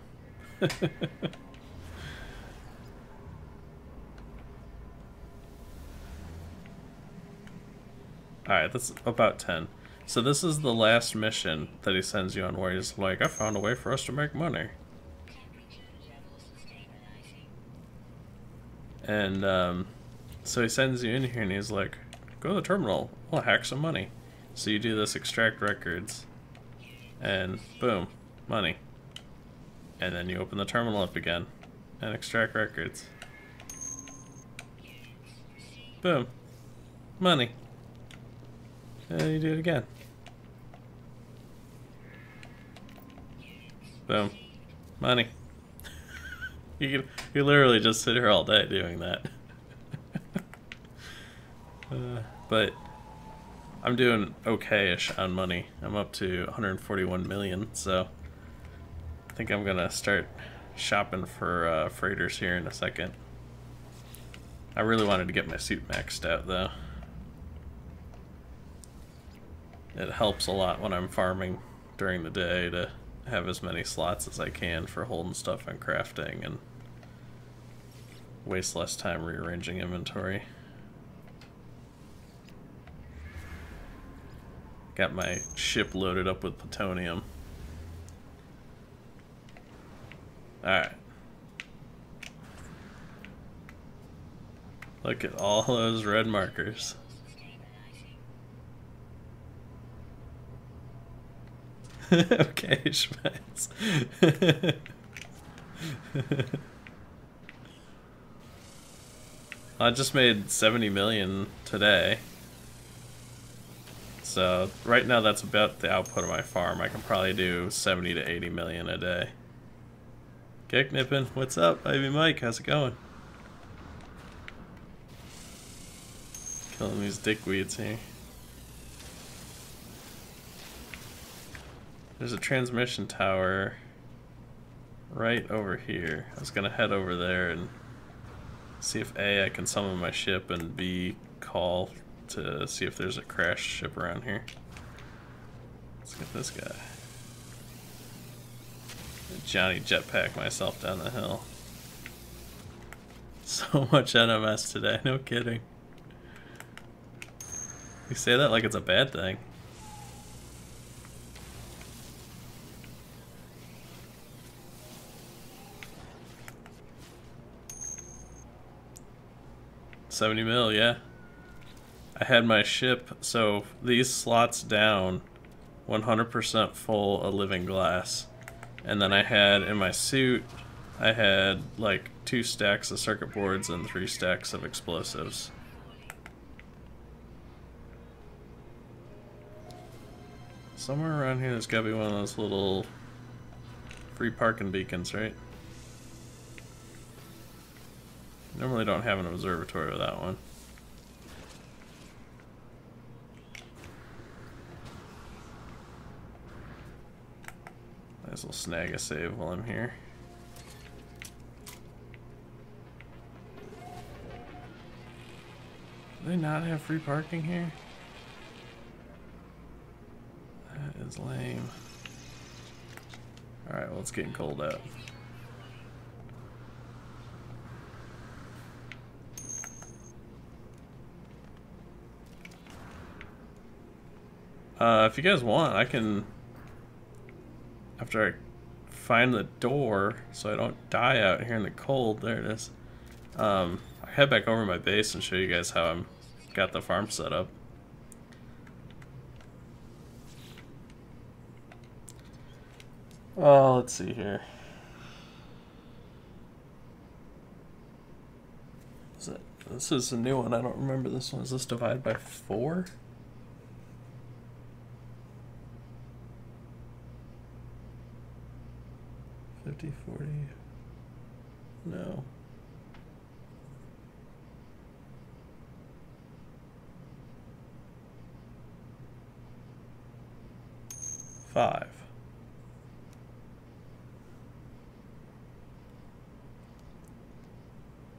Alright, that's about 10. So this is the last mission that he sends you on where he's like, I found a way for us to make money. And so he sends you in here and he's like, go to the terminal, we'll hack some money. So you do this extract records and boom, money. And then you open the terminal up again and extract records. Boom, money. And then you do it again. Boom, money. You literally just sit here all day doing that. But I'm doing okay-ish on money. I'm up to 141 million, so I think I'm gonna start shopping for freighters here in a second. I really wanted to get my suit maxed out, though. It helps a lot when I'm farming during the day to have as many slots as I can for holding stuff and crafting and waste less time rearranging inventory. Got my ship loaded up with plutonium. Alright. Look at all those red markers. Okay, Schmitz. I just made 70 million today. So right now that's about the output of my farm. I can probably do 70 to 80 million a day. Kick Nippin', what's up, baby Mike? How's it going? Killing these dickweeds here. There's a transmission tower right over here. I was gonna head over there and see if A, I can summon my ship, and B, call to see if there's a crashed ship around here. Let's get this guy. Johnny jetpack myself down the hill. So much NMS today, no kidding. You say that like it's a bad thing. $70 mil, yeah. I had my ship, so these slots down, 100% full of living glass. And then I had, in my suit, I had like 2 stacks of circuit boards and 3 stacks of explosives. Somewhere around here there's gotta be one of those little free parking beacons, right? Normally don't have an observatory with that one. Might as well snag a save while I'm here. Do they not have free parking here? That is lame. Alright, well it's getting cold out. If you guys want, I can, after I find the door so I don't die out here in the cold, there it is, I head back over to my base and show you guys how I'm got the farm set up. Oh, let's see here. This is a new one, I don't remember this one. Is this divided by 4? $50, $40, no. $5.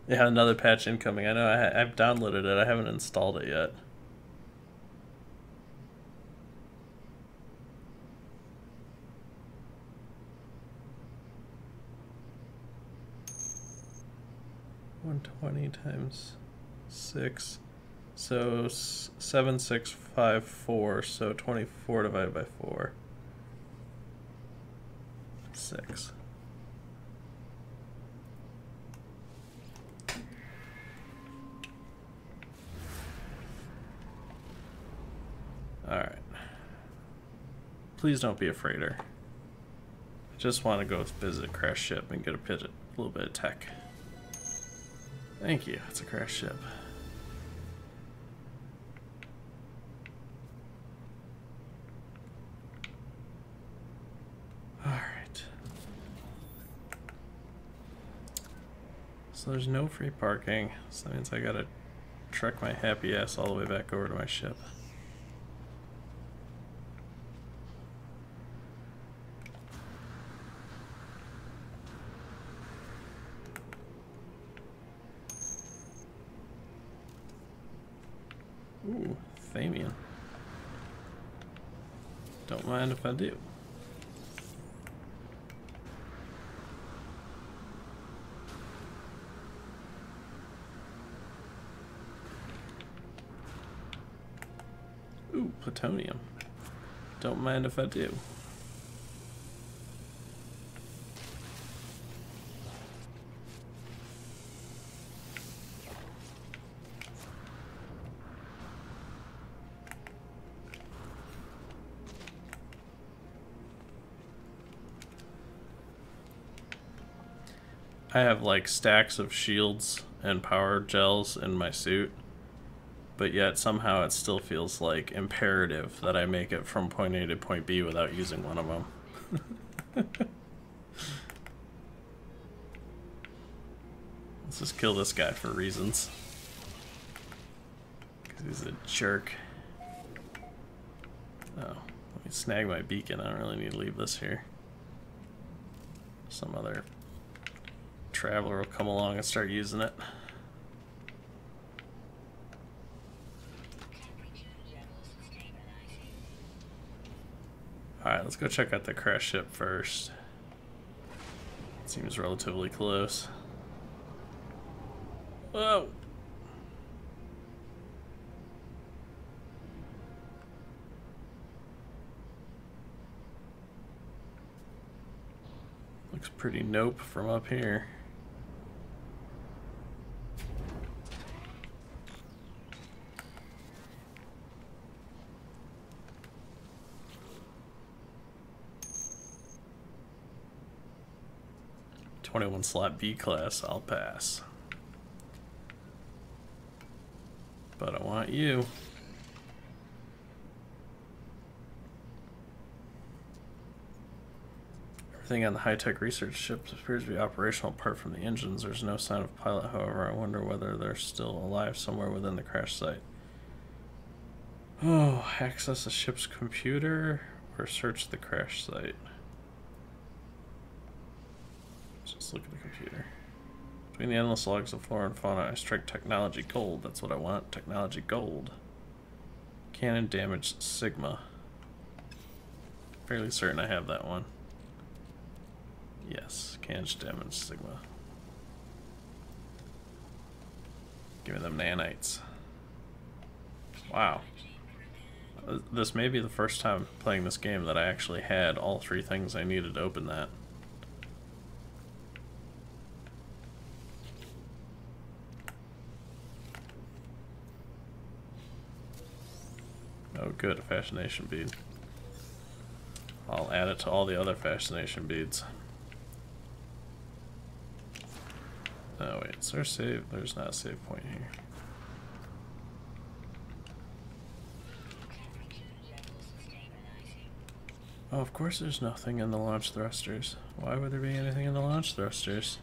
Yeah, another patch incoming. I know I've downloaded it, I haven't installed it yet. $120 times 6, so 7654, so 24 divided by 4. 6. Alright. Please don't be a freighter. I just want to go visit a crash ship and get a little bit of tech. Thank you, it's a crash ship. Alright. So there's no free parking, so that means I gotta trek my happy ass all the way back over to my ship. Ooh, Famian. Don't mind if I do. Ooh, plutonium. Don't mind if I do. I have like stacks of shields and power gels in my suit, but yet somehow it still feels like imperative that I make it from point A to point B without using one of them. Let's just kill this guy for reasons. Because he's a jerk. Oh, let me snag my beacon. I don't really need to leave this here. Some other traveler will come along and start using it. Alright, let's go check out the crash ship first. Seems relatively close. Whoa! Looks pretty nope from up here. '21 slot B class, I'll pass. But I want you. Everything on the high-tech research ship appears to be operational apart from the engines. There's no sign of pilot, however. I wonder whether they're still alive somewhere within the crash site. Oh, access the ship's computer or search the crash site. Let's just look at the computer. Between the endless logs of flora and fauna, I strike technology gold. That's what I want. Technology gold. Cannon damage Sigma. Fairly certain I have that one. Yes, cannon damage Sigma. Give me them nanites. Wow. This may be the first time playing this game that I actually had all three things I needed to open that. Oh good, a fascination bead. I'll add it to all the other fascination beads. Oh wait, is there a save? There's not a save point here. Oh, of course there's nothing in the launch thrusters. Why would there be anything in the launch thrusters?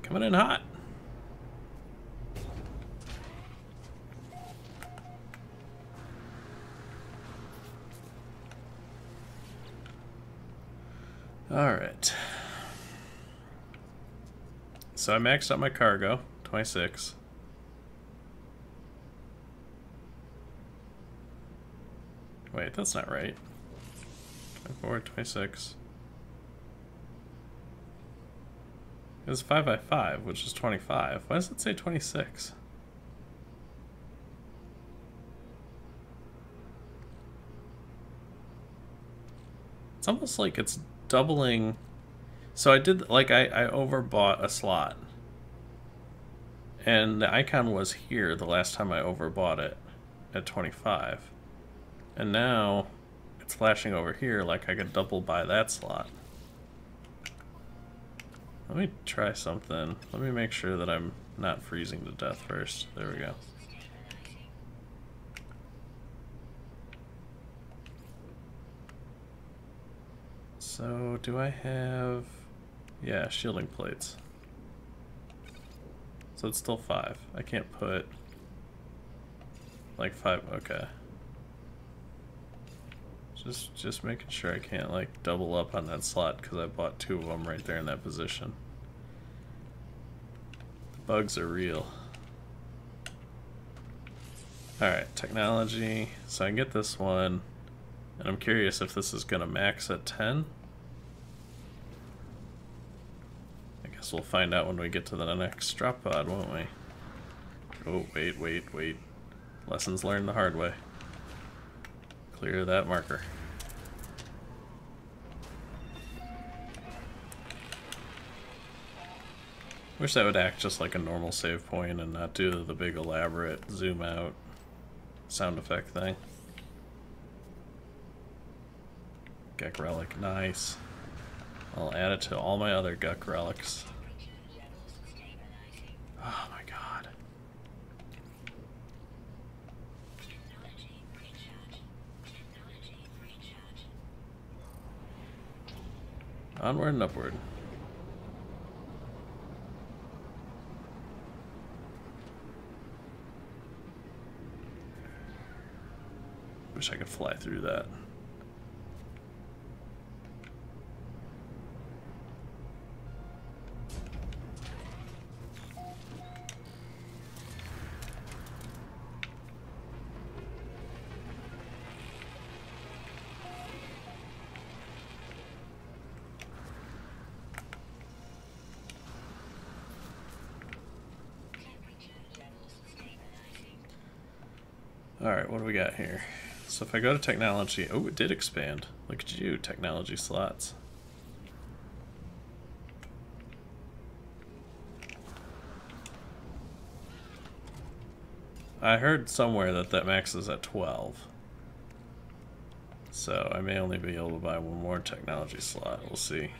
Coming in hot. Alright. So I maxed out my cargo, 26. Wait, that's not right. 24, 26. It was 5x5, which is 25. Why does it say 26? It's almost like it's doubling. So I did, like, I overbought a slot. And the icon was here the last time I overbought it at 25. And now it's flashing over here like I could double buy that slot. Let me try something. Let me make sure that I'm not freezing to death first. There we go. So, do I have... Yeah, shielding plates. So it's still 5. I can't put... like 5... Okay. Just making sure I can't, like, double up on that slot, because I bought 2 of them right there in that position. The bugs are real. Alright, technology. So I can get this one. And I'm curious if this is going to max at 10. I guess we'll find out when we get to the next drop pod, won't we? Oh, wait. Lessons learned the hard way. Clear that marker. Wish that would act just like a normal save point and not do the big elaborate zoom out sound effect thing. Gek relic, nice. I'll add it to all my other Gek relics. Oh my god. Onward and upward. Wish I could fly through that. Alright, what do we got here? So if I go to technology, oh, it did expand. Look at you, technology slots. I heard somewhere that that maxes at 12. So I may only be able to buy one more technology slot. We'll see.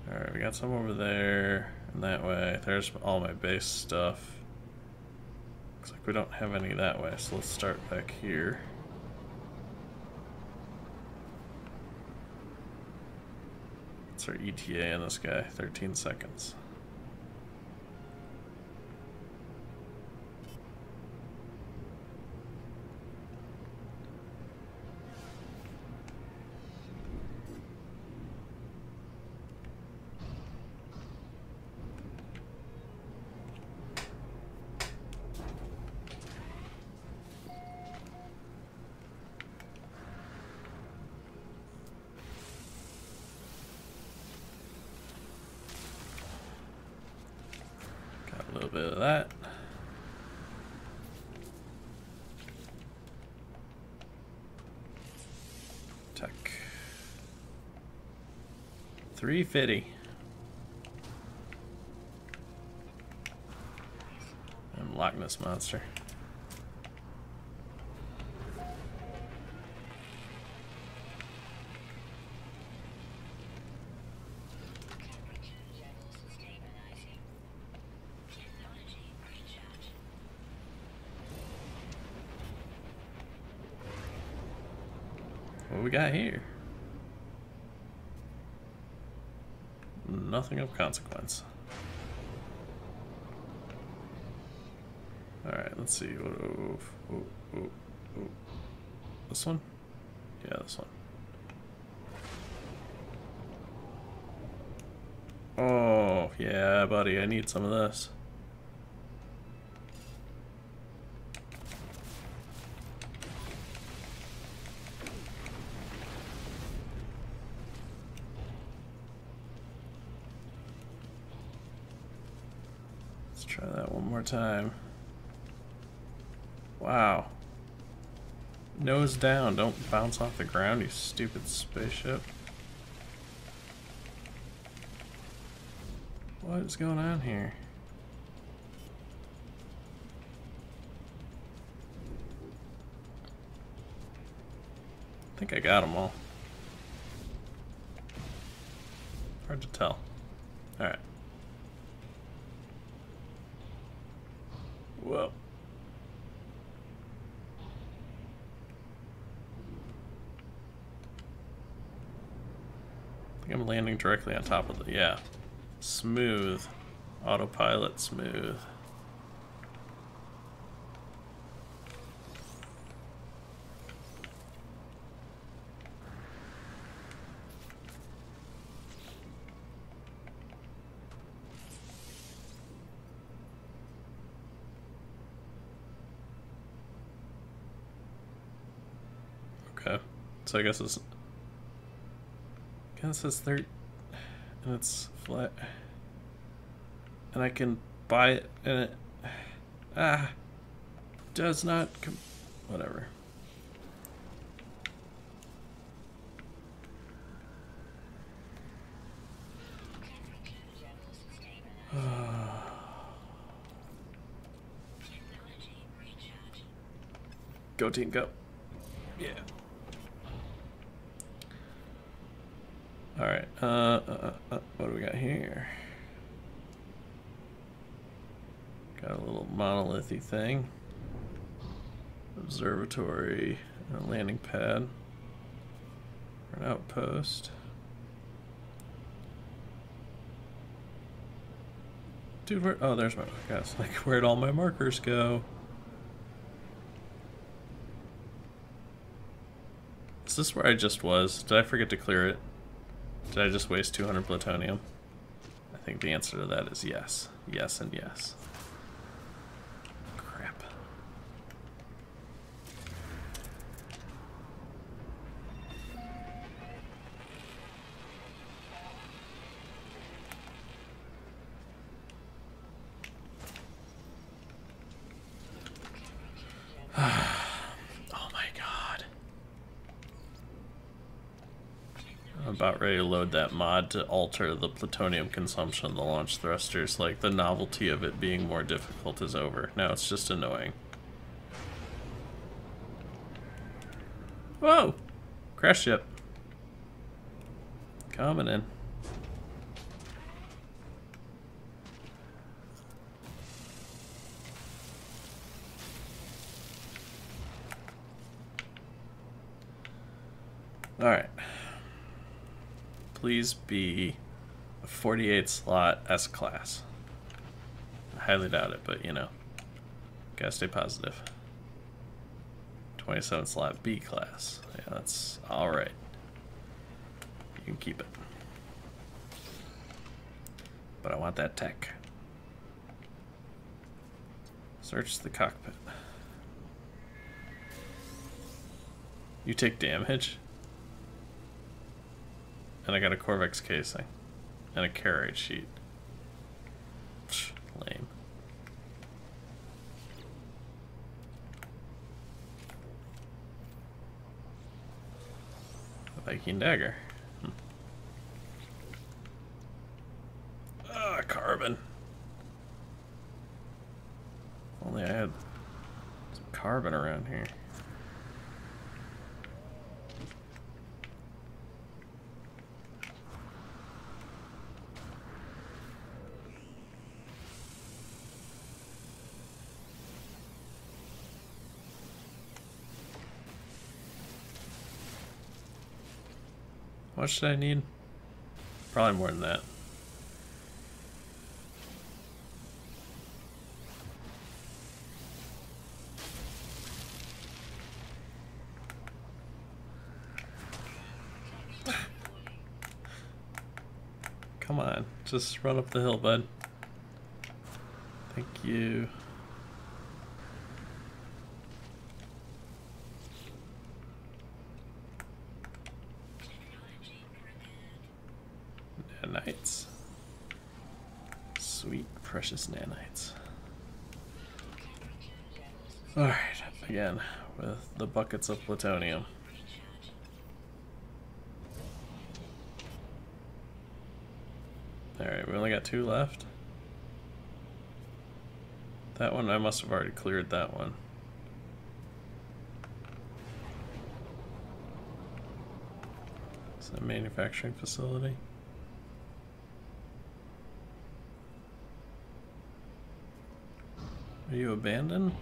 Alright, we got some over there and that way. There's all my base stuff. Looks like we don't have any that way, so let's start back here. What's our ETA in this guy? 13 seconds. A little bit of that. Tech. 350. I'm Loch Ness Monster. What we got here? Nothing of consequence. Alright, let's see. This one? Yeah, this one. Oh, yeah, buddy, I need some of this. Let's try that one more time. Wow. Nose down, don't bounce off the ground, you stupid spaceship. What is going on here? I think I got them all. Hard to tell. Alright. Whoa. I think I'm landing directly on top of the, yeah. Smooth. Autopilot smooth. Okay. So I guess it's third and it's flat. And I can buy it and it does not whatever. Go team, go. Yeah. Alright, what do we got here? Got a little monolithy thing. Observatory, a landing pad, an outpost. Dude, where? Oh, there's my guys. Like, where'd all my markers go? Is this where I just was? Did I forget to clear it? Did I just waste 200 plutonium? I think the answer to that is yes. Yes and yes. Crap. about ready to load that mod to alter the plutonium consumption of the launch thrusters. Like, the novelty of it being more difficult is over. Now it's just annoying. Whoa! Crash ship. Coming in. Alright. Please be a 48 slot S-Class. I highly doubt it, but you know. Gotta stay positive. 27 slot B-Class. Yeah, that's alright. You can keep it. But I want that tech. Search the cockpit. You take damage? And I got a Corvex casing. And a carriage sheet. Psh, lame. A Viking dagger. Ah, carbon. If only I had some carbon around here. What should I need? Probably more than that. Come on, just run up the hill, bud. Thank you. Nanites. Sweet, precious nanites. Alright, again, with the buckets of plutonium. Alright, we only got 2 left. That one, I must have already cleared that one. Is that a manufacturing facility? Are you abandoned?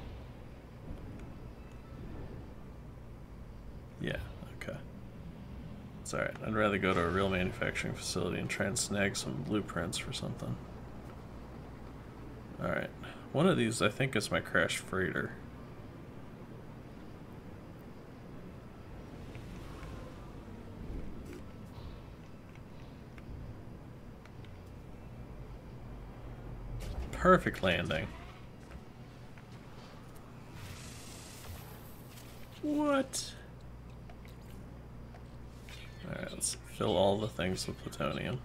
Yeah, okay. It's alright. I'd rather go to a real manufacturing facility and try and snag some blueprints for something. Alright. One of these, I think, is my crashed freighter. Perfect landing. What? Alright, let's fill all the things with plutonium.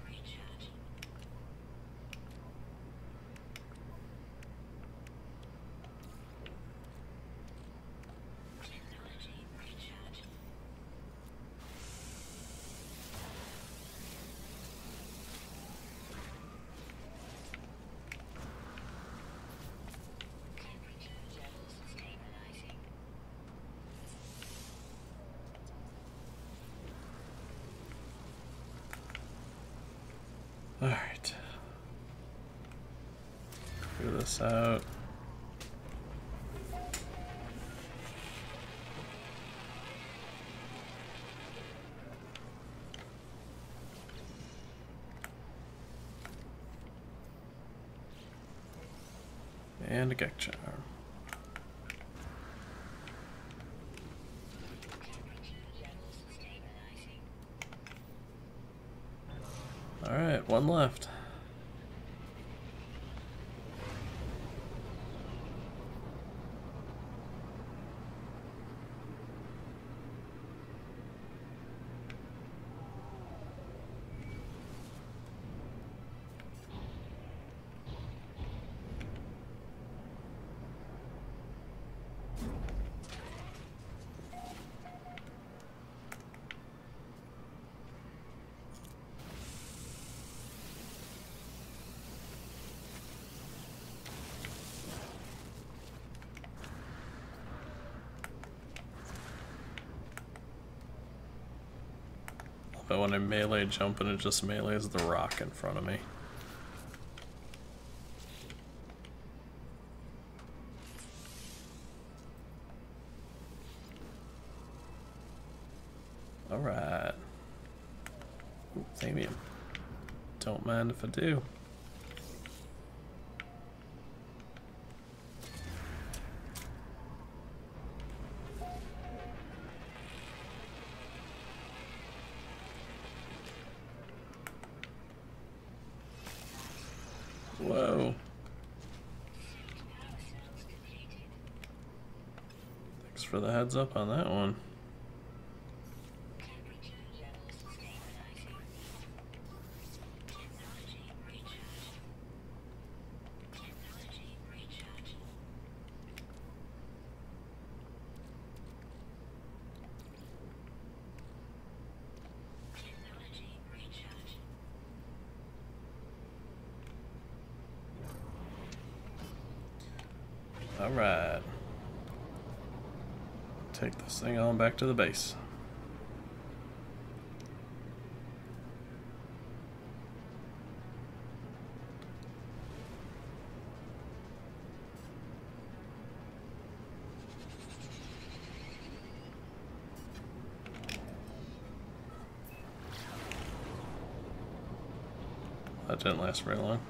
Alright. Figure this out. And a Gek charm. Alright, one left. but when I melee jump and it just melees the rock in front of me. Alright. Thamium. Don't mind if I do. Whoa. Thanks for the heads up on that one. Alright. Take this thing on back to the base. That didn't last very long.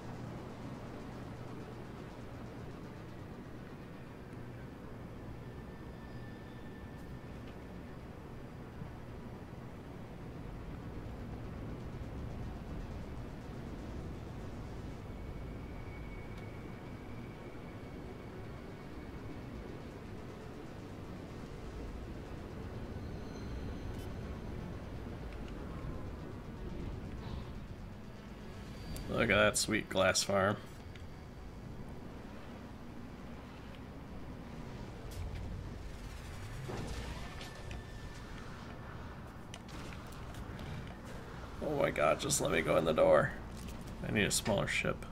Look at that sweet glass farm. Oh my god, just let me go in the door. I need a smaller ship.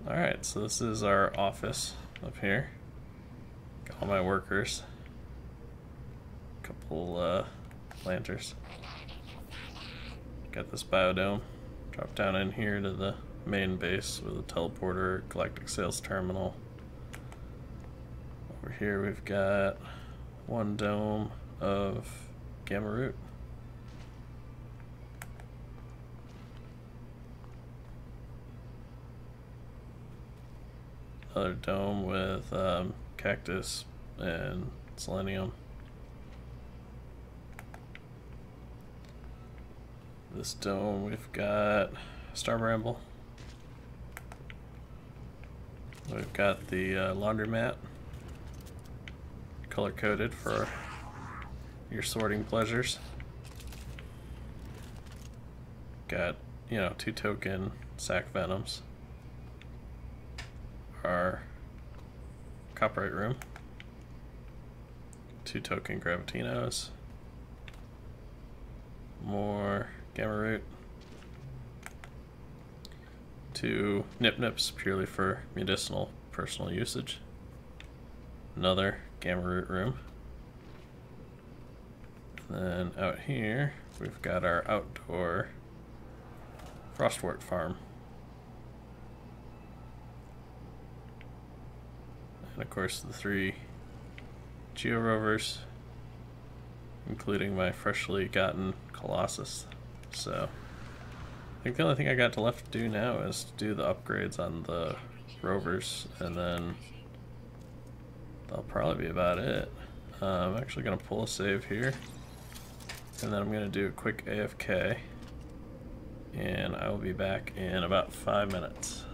Alright, so this is our office up here. Got all my workers. Couple planters. Got this biodome. Drop down in here to the main base with a teleporter, galactic sales terminal. Over here we've got one dome of gamma root. Another dome with cactus and selenium. This dome we've got star bramble. We've got the laundromat, color coded for your sorting pleasures. Got, 2 token sac venoms. Our copyright room, 2 token gravitinos, more gamma root, 2 nip nips purely for medicinal personal usage, another gamma root room, and then out here we've got our outdoor frostwort farm. And of course the 3 geo rovers, including my freshly gotten Colossus. So I think the only thing I got left to do now is to do the upgrades on the rovers, and then that'll probably be about it. I'm actually going to pull a save here, and then I'm going to do a quick AFK, and I will be back in about 5 minutes.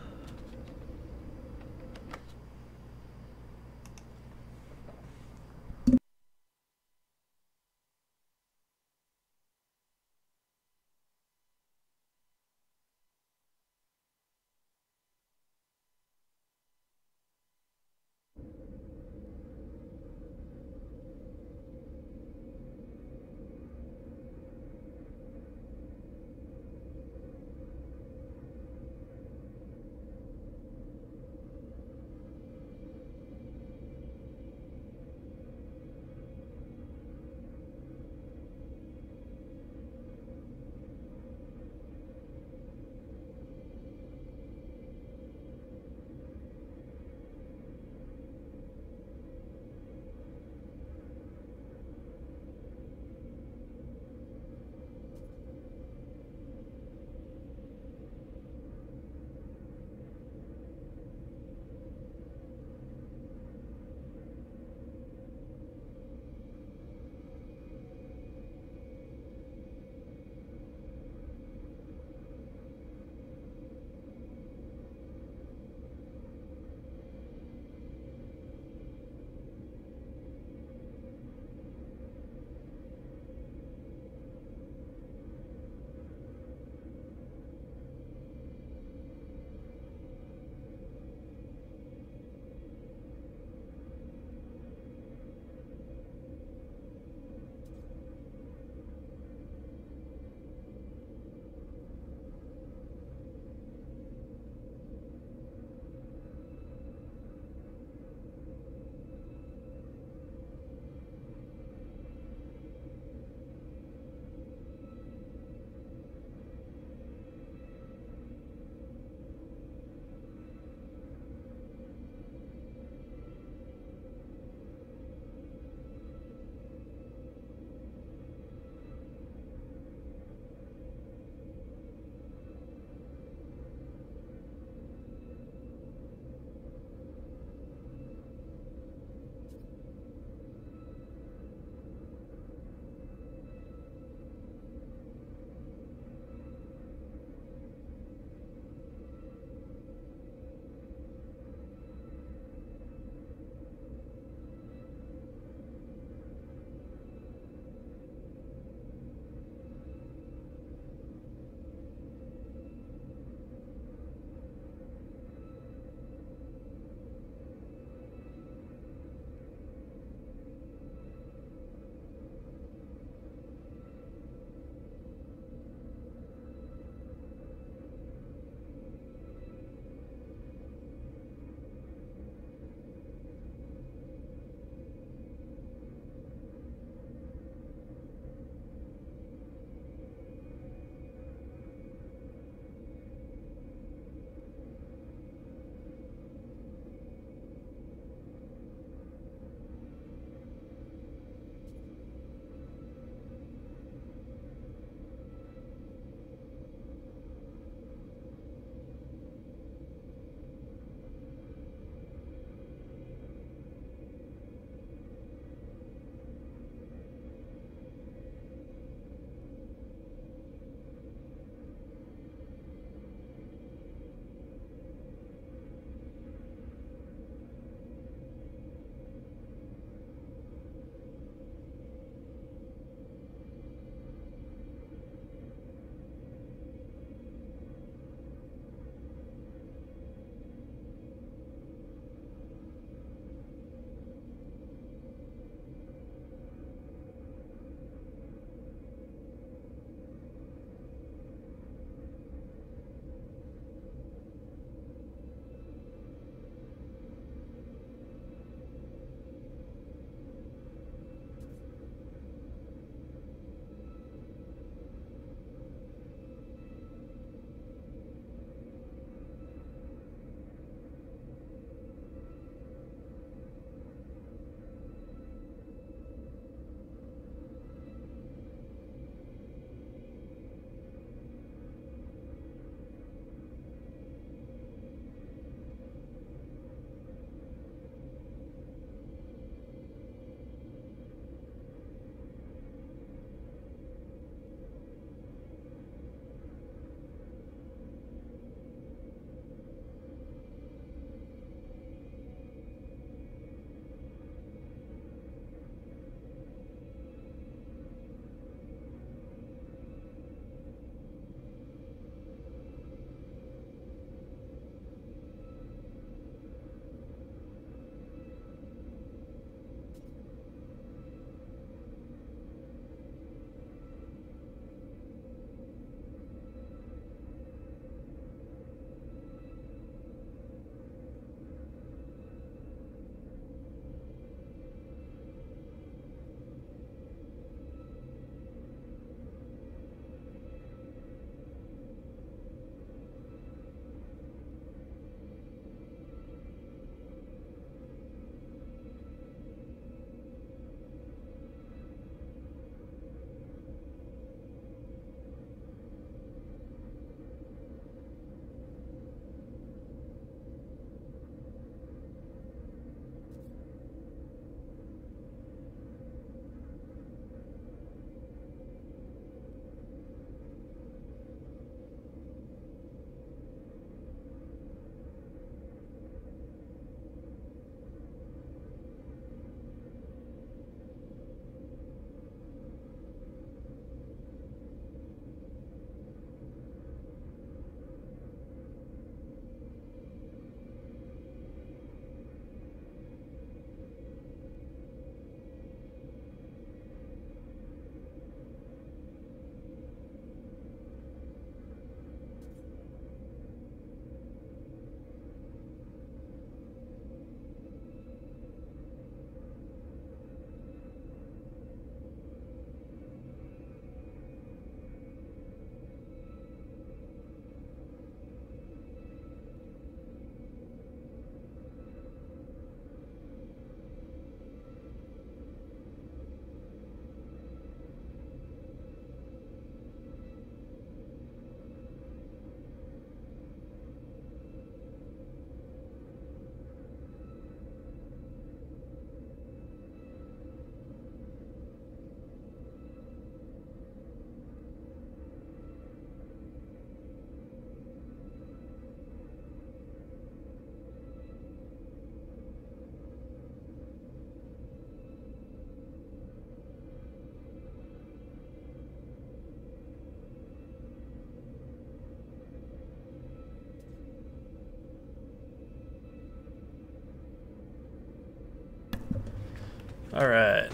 Alright,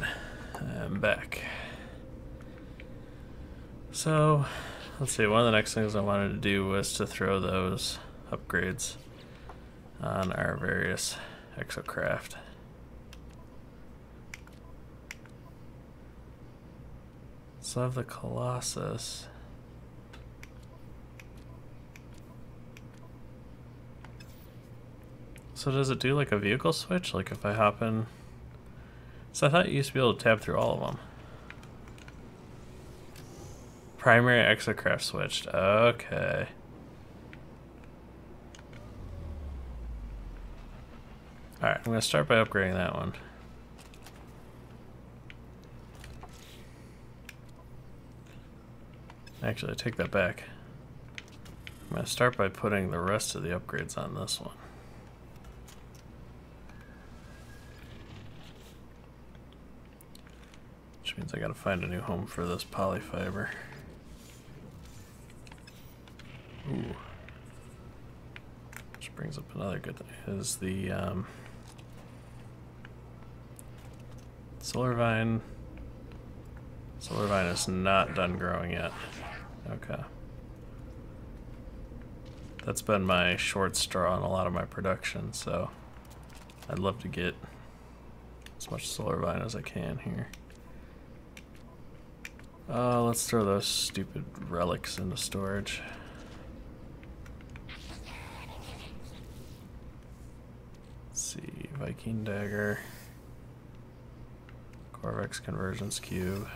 I'm back. So, let's see, one of the next things I wanted to do was to throw those upgrades on our various exocraft. So I have the Colossus. So does it do like a vehicle switch? Like if I hop in... So I thought you used to be able to tab through all of them. Primary exocraft switched. Okay. Alright, I'm going to start by upgrading that one. Actually, I take that back. I'm going to start by putting the rest of the upgrades on this one. Which means I gotta find a new home for this polyfiber. Ooh. Which brings up another good thing, is the solar vine. Solar vine is not done growing yet. Okay. That's been my short straw on a lot of my production, so I'd love to get as much solar vine as I can here. Let's throw those stupid relics into storage. Let's see, Viking dagger, Corvex convergence cube,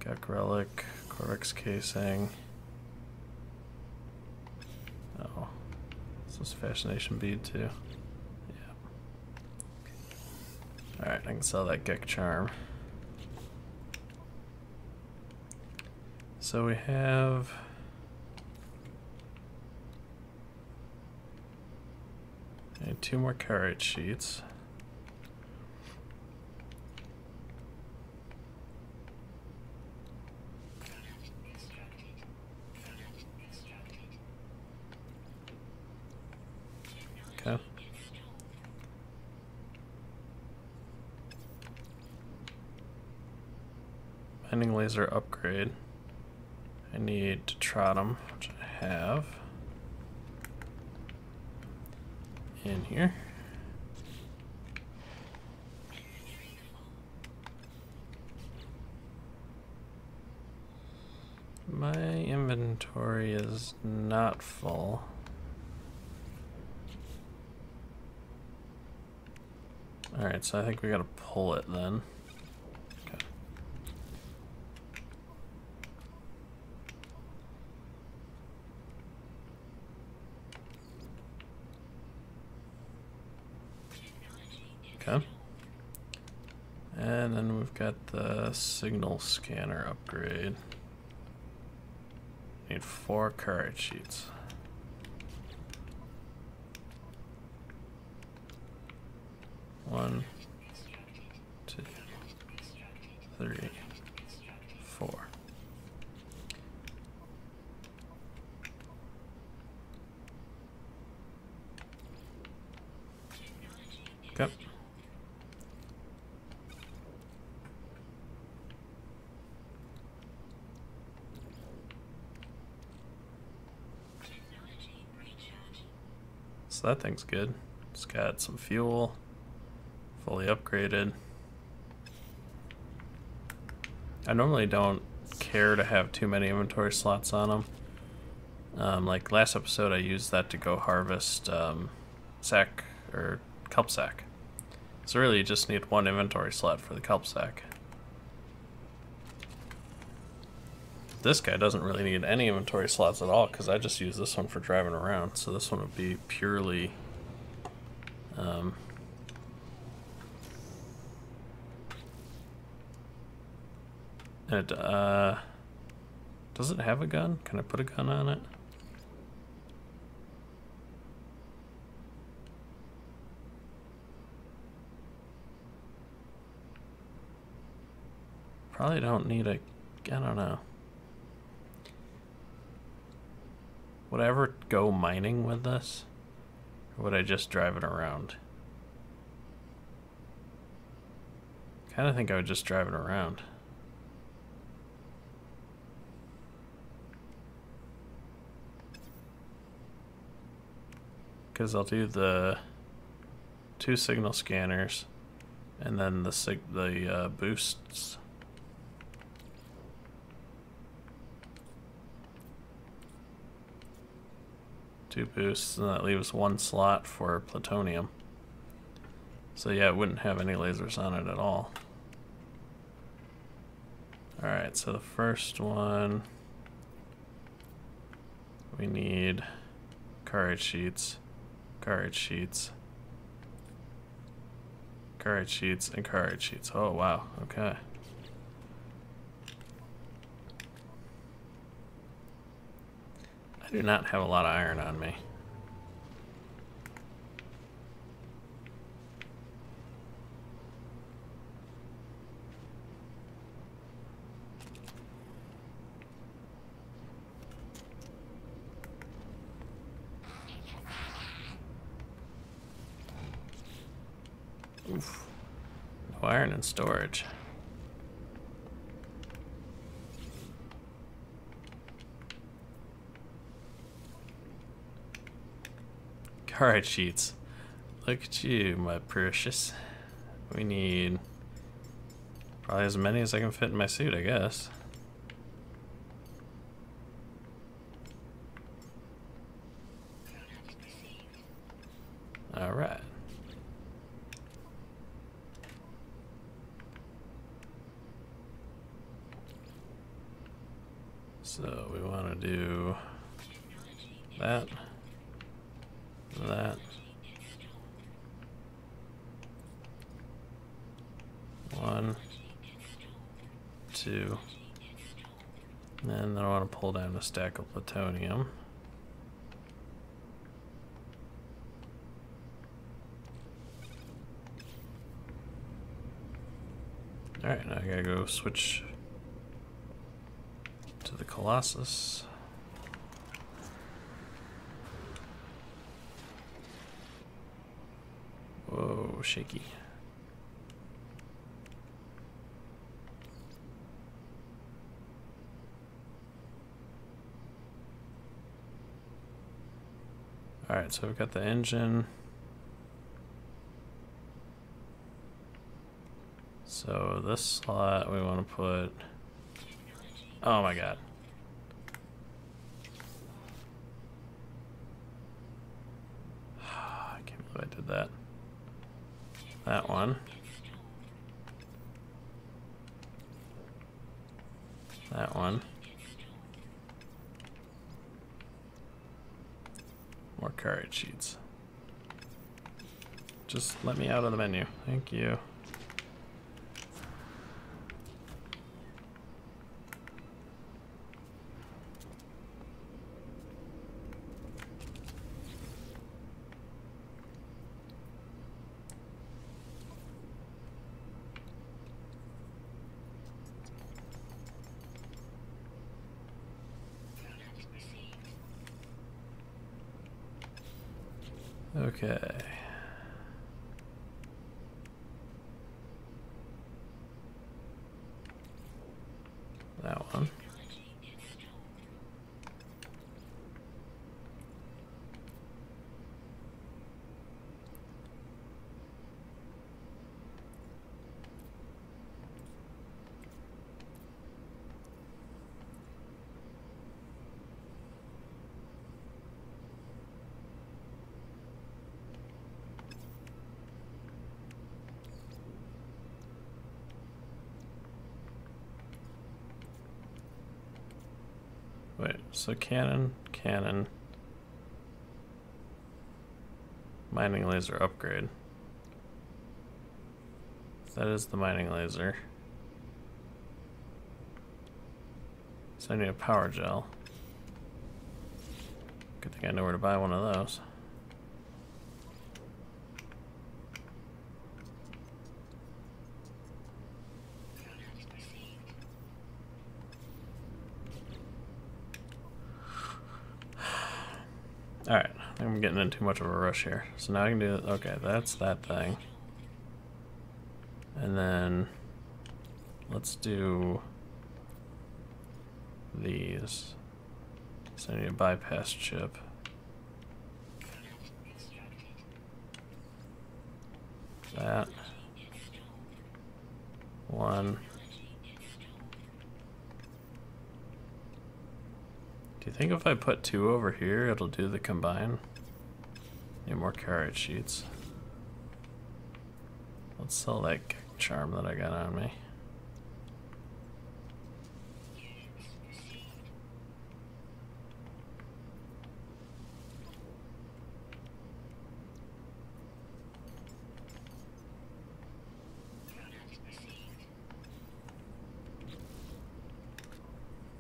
Gek relic, Corvex casing. Oh, this is fascination bead too. Alright, I can sell that Gek charm. So we have... I need 2 more carrot sheets. Okay. Mining laser upgrade. I need Tetratum, which I have in here. My inventory is not full. Alright, so I think we gotta pull it then. Okay. And then we've got the signal scanner upgrade. Need 4 card sheets. One, 2, 3, 4. Okay. So that thing's good. It's got some fuel, fully upgraded. I normally don't care to have too many inventory slots on them. Like last episode I used that to go harvest sack or kelp sack. So really you just need 1 inventory slot for the kelp sack. This guy doesn't really need any inventory slots at all because I just use this one for driving around. So this one would be purely and does it have a gun? Can I put a gun on it? Probably don't need a, I don't know. Would I ever go mining with this? Or would I just drive it around? Kind of think I would just drive it around. Because I'll do the 2 signal scanners and then the boosts. Two boosts, and that leaves 1 slot for plutonium. So yeah, it wouldn't have any lasers on it at all. Alright, so the first one, we need cartridge sheets, cartridge sheets, cartridge sheets, and cartridge sheets. Oh wow, okay. I do not have a lot of iron on me. Oof. No iron in storage. Alright, sheets. Look at you, my precious. We need probably as many as I can fit in my suit, I guess. Alright. So we want to do that. That. 1, 2, and then I want to pull down a stack of plutonium. Alright, now I gotta go switch to the Colossus. Whoa, shaky. Alright, so we've got the engine. So this slot we want to put... Oh my god. I can't believe I did that. That one. That one. More cartridge sheets. Just let me out of the menu. Thank you. Okay. That one. Wait, so cannon, cannon, mining laser upgrade. That is the mining laser. So I need a power gel. Good thing I know where to buy one of those. Alright, I'm getting in too much of a rush here. So now I can do, okay, that's that thing. And then let's do these. So I need a bypass chip. That. One. Do you think if I put 2 over here, it'll do the combine? Need more carrot sheets. Let's sell that charm that I got on me.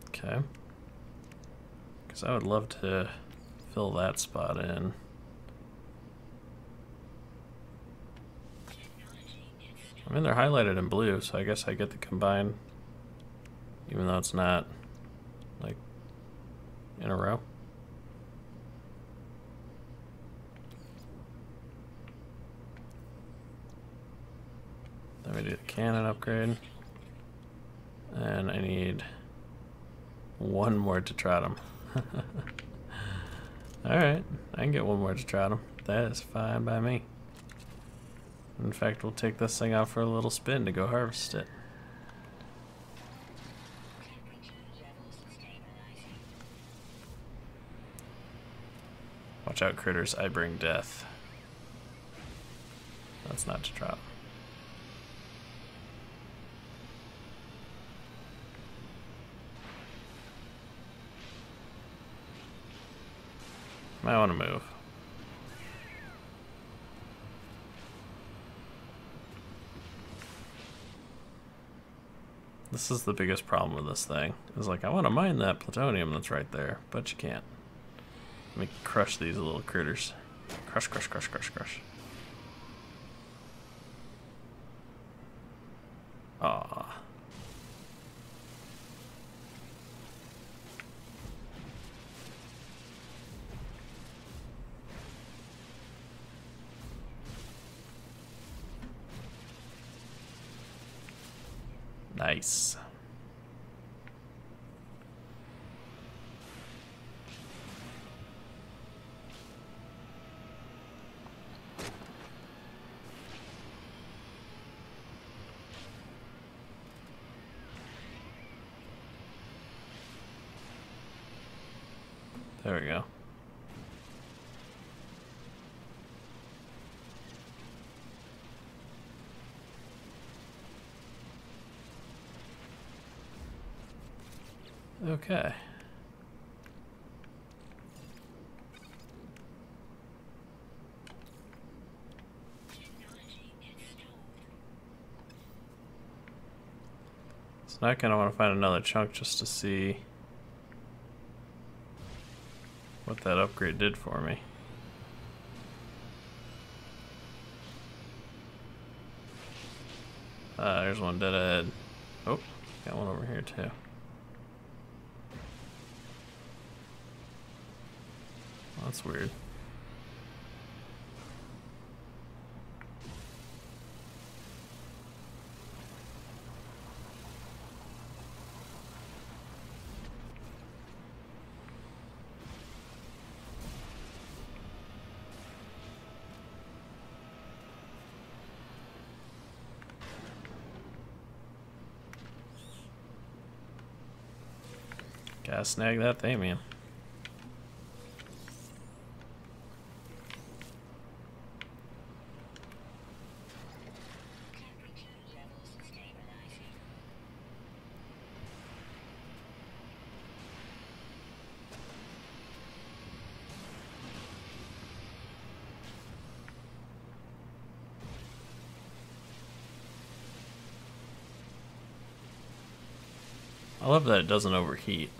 Okay. Because I would love to fill that spot in. I mean, they're highlighted in blue, so I guess I get the combine, even though it's not, like, in a row. Then we do the cannon upgrade. And I need 1 more Tetratum. Alright, I can get 1 more Tetratum. That is fine by me. In fact, we'll take this thing out for a little spin to go harvest it. Watch out, critters, I bring death. That's not Tetratum. Might want to move. This is the biggest problem with this thing. Is like, I want to mine that plutonium that's right there, but you can't. Let me crush these little critters. Crush, crush, crush, crush, crush. Aww. Nice. There we go. Okay. So now I kind of want to find another chunk just to see what that upgrade did for me. There's one dead ahead. Oh, got one over here too. That's weird. Gotta snag that Thamium. I love that it doesn't overheat.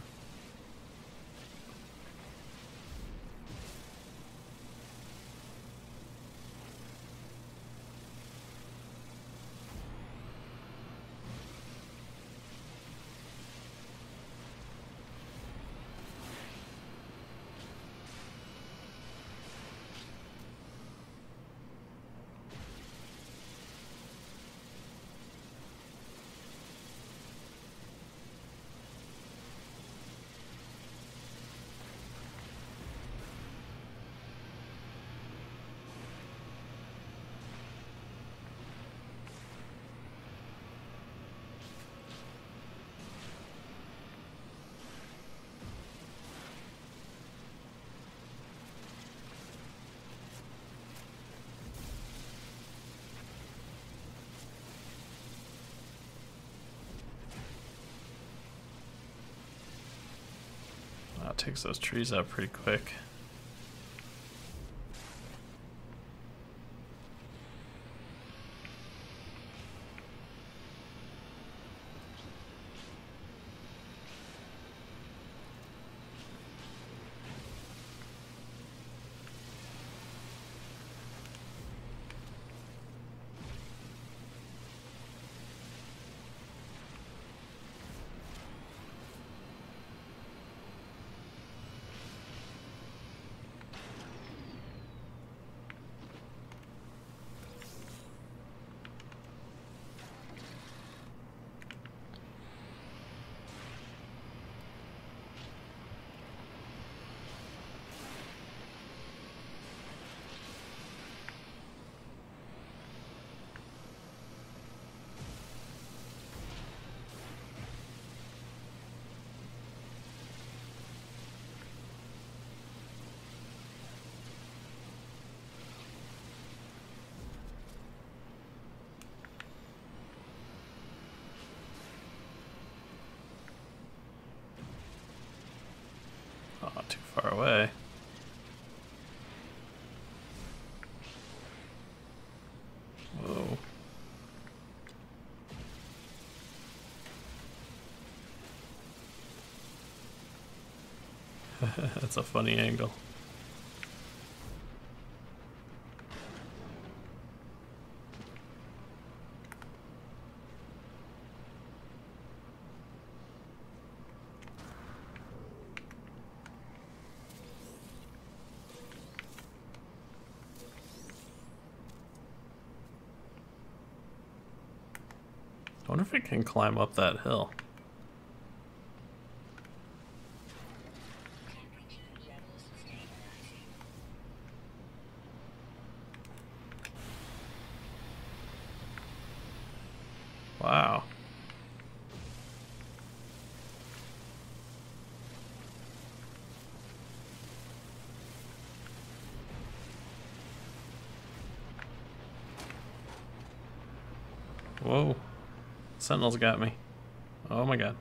it takes those trees out pretty quick. Oh, too far away. Whoa. That's a funny angle. I wonder if it can climb up that hill. Wow. Whoa. Sentinels got me. Oh my god.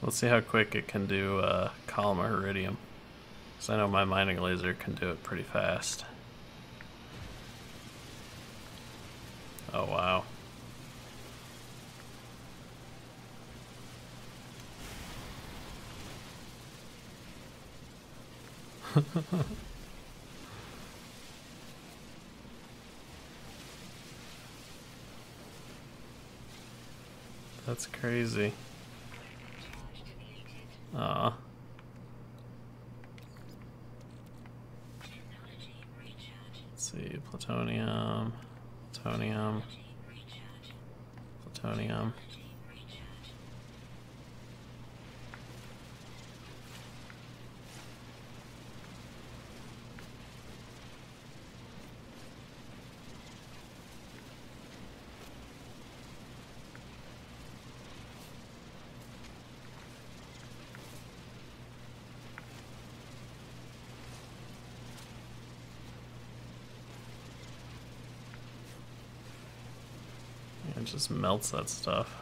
Let's see how quick it can do column of iridium. Because I know my mining laser can do it pretty fast. Oh wow. That's crazy. Aw. Let's see, plutonium, plutonium, plutonium. It just melts that stuff.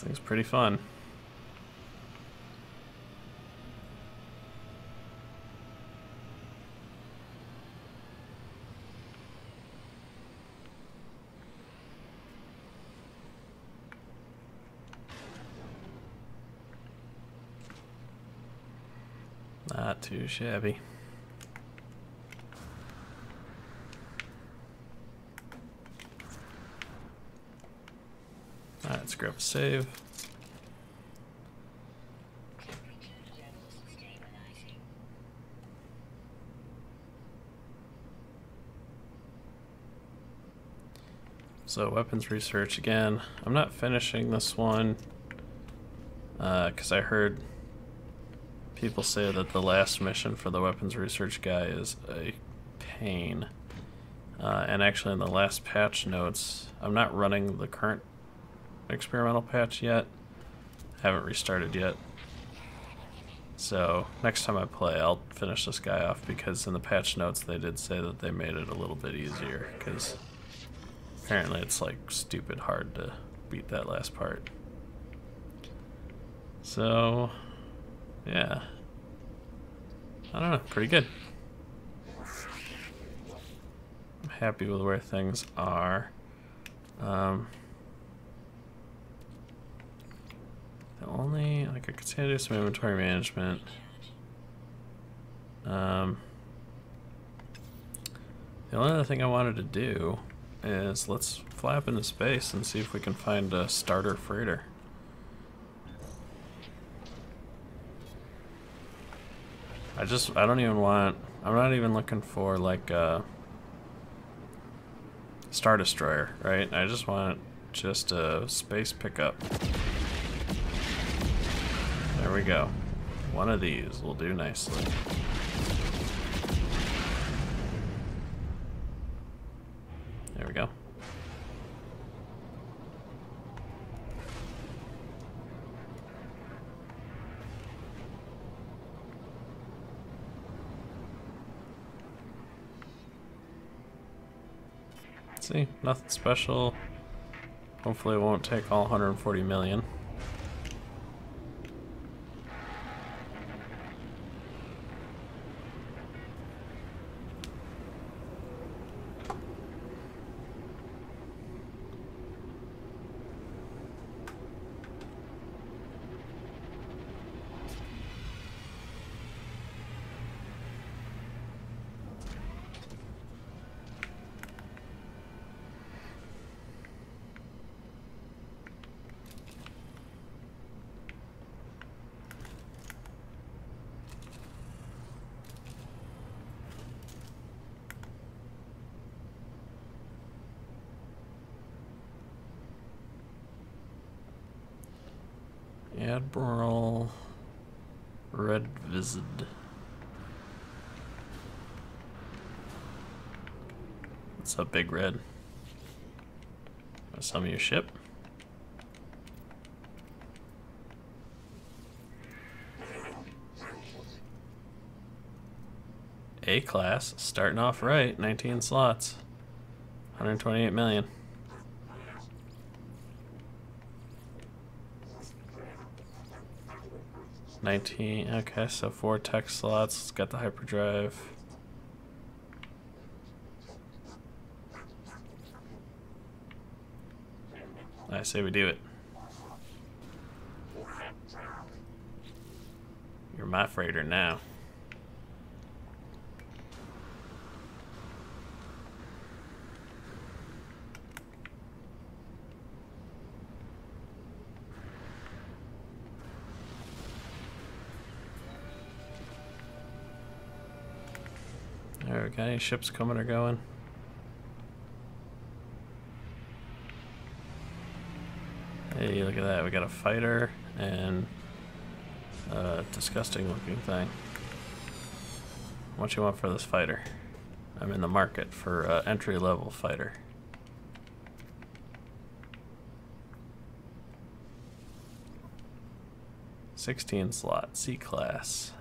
This thing's pretty fun. Not too shabby. Alright, let's grab a save. So weapons research again. I'm not finishing this one because I heard people say that the last mission for the weapons research guy is a pain. And actually in the last patch notes, I'm not running the current experimental patch yet. I haven't restarted yet. So next time I play, I'll finish this guy off because in the patch notes they did say that they made it a little bit easier because apparently it's like stupid hard to beat that last part. So yeah, I don't know, pretty good. I'm happy with where things are. The only, like, I could say I do some inventory management. The only other thing I wanted to do is let's fly up into space and see if we can find a starter freighter. I don't even want, I'm not even looking for like a Star Destroyer, right? I just want just a space pickup. There we go. One of these will do nicely. There we go. See, nothing special. Hopefully it won't take all 140 million. Admiral Red Vizard. What's up, Big Red? Want some of your ship? A class, starting off right, 19 slots, 128 million. Okay, so 4 tech slots. It's got the hyperdrive. I say we do it. You're my freighter now. Alright, got any ships coming or going? Hey, look at that. We got a fighter and a disgusting looking thing. What you want for this fighter? I'm in the market for entry level fighter. $16 slot, C class.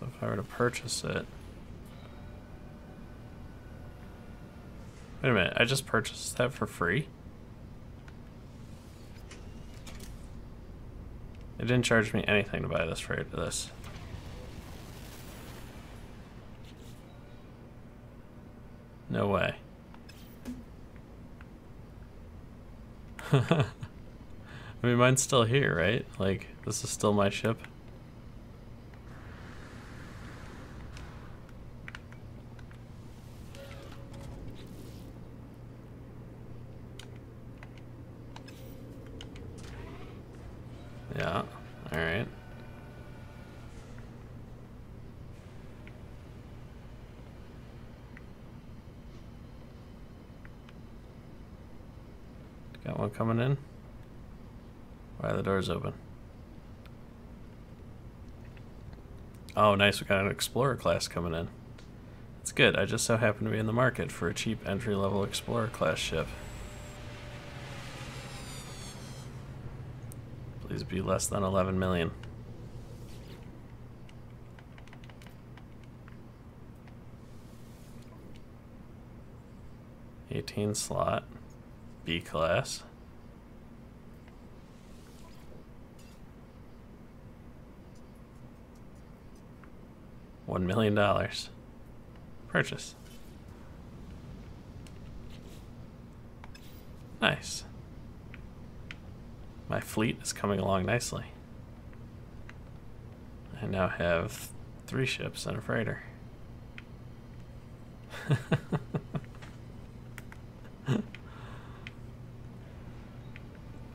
So if I were to purchase it... Wait a minute, I just purchased that for free? It didn't charge me anything to buy this freight to this. No way. I mean, mine's still here, right? Like, this is still my ship. Yeah, alright. Got one coming in. Why are the doors open? Oh, nice. We got an Explorer class coming in. It's good. I just so happen to be in the market for a cheap entry-level Explorer class ship. Please be less than 11 million. $18 slot. B class. $1 million. Purchase. Nice. My fleet is coming along nicely. I now have 3 ships and a freighter.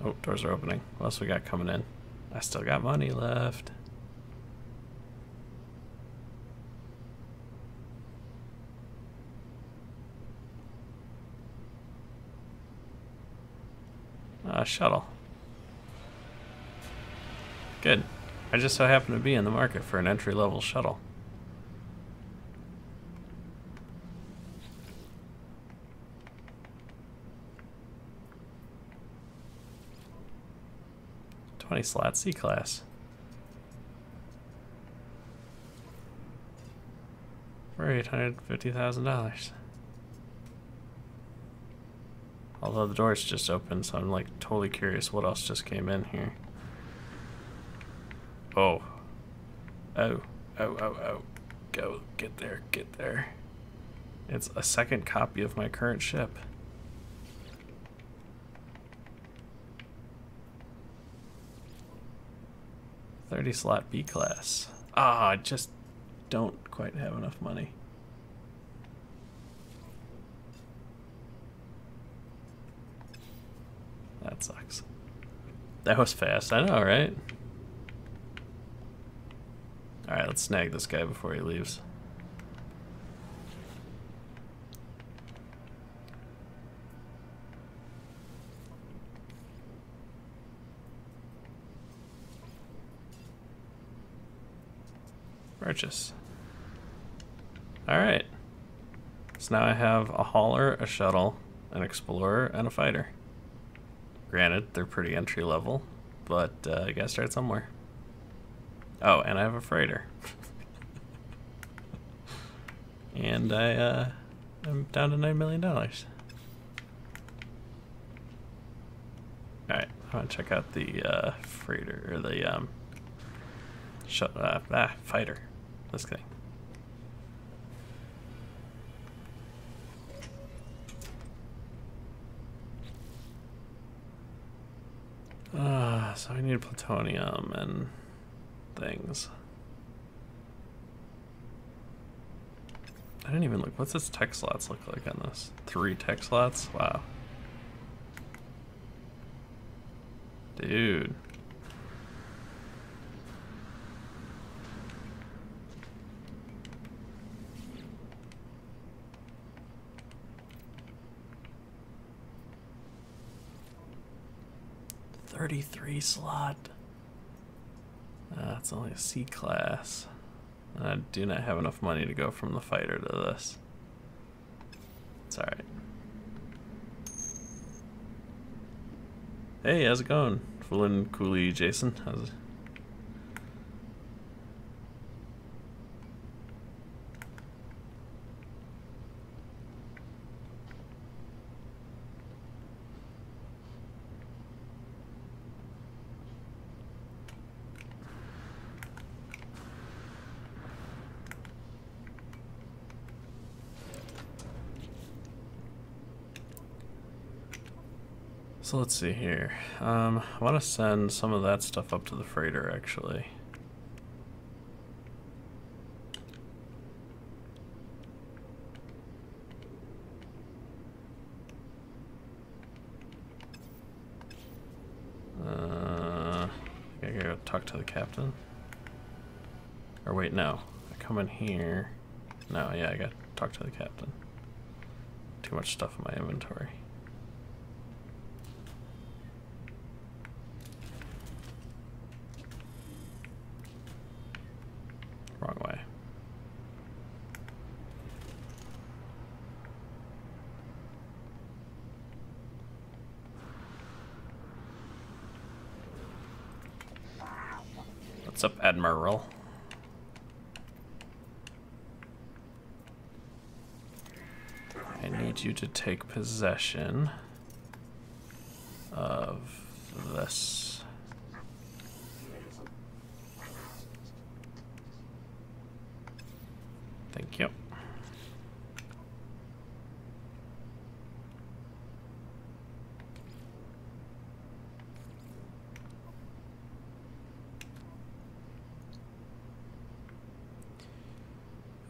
Oh, doors are opening. What else we got coming in? I still got money left. Shuttle. Good. I just so happen to be in the market for an entry-level shuttle. $20 slot C class. For $850,000. Although the doors just opened, so I'm like totally curious what else just came in here. Oh. Oh. Oh, oh, oh. Go. Get there. Get there. It's a second copy of my current ship. $30 slot B class. Ah, I just don't quite have enough money. That sucks. That was fast. I know, right? Alright, let's snag this guy before he leaves. Purchase. Alright. So now I have a hauler, a shuttle, an explorer, and a fighter. Granted, they're pretty entry level, but you gotta start somewhere. Oh, and I have a freighter. And I'm down to $9 million. Alright, I want to check out the freighter, or the fighter. This thing. So I need plutonium and things. I didn't even look. What's its tech slots look like on this? 3 tech slots? Wow. Dude. $33 slot. It's only a C class. And I do not have enough money to go from the fighter to this. It's alright. Hey, how's it going? Fooling Cooley Jason. How's it? So let's see here. I want to send some of that stuff up to the freighter, actually. I gotta go talk to the captain. Or wait, no. I come in here. No, yeah, I gotta talk to the captain. Too much stuff in my inventory. Wrong way. What's up, Admiral? I need you to take possession of this. Thank you.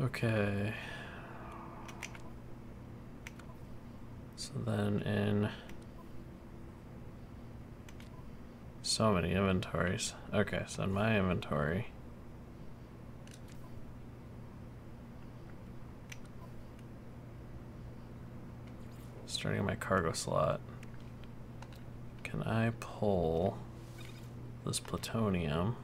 Okay. So then in so many inventories. Okay, so in my inventory, starting my cargo slot, can I pull this plutonium?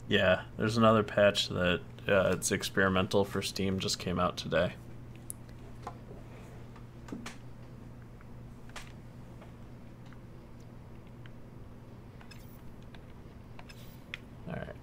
Yeah, there's another patch that it's experimental for Steam, just came out today. All right.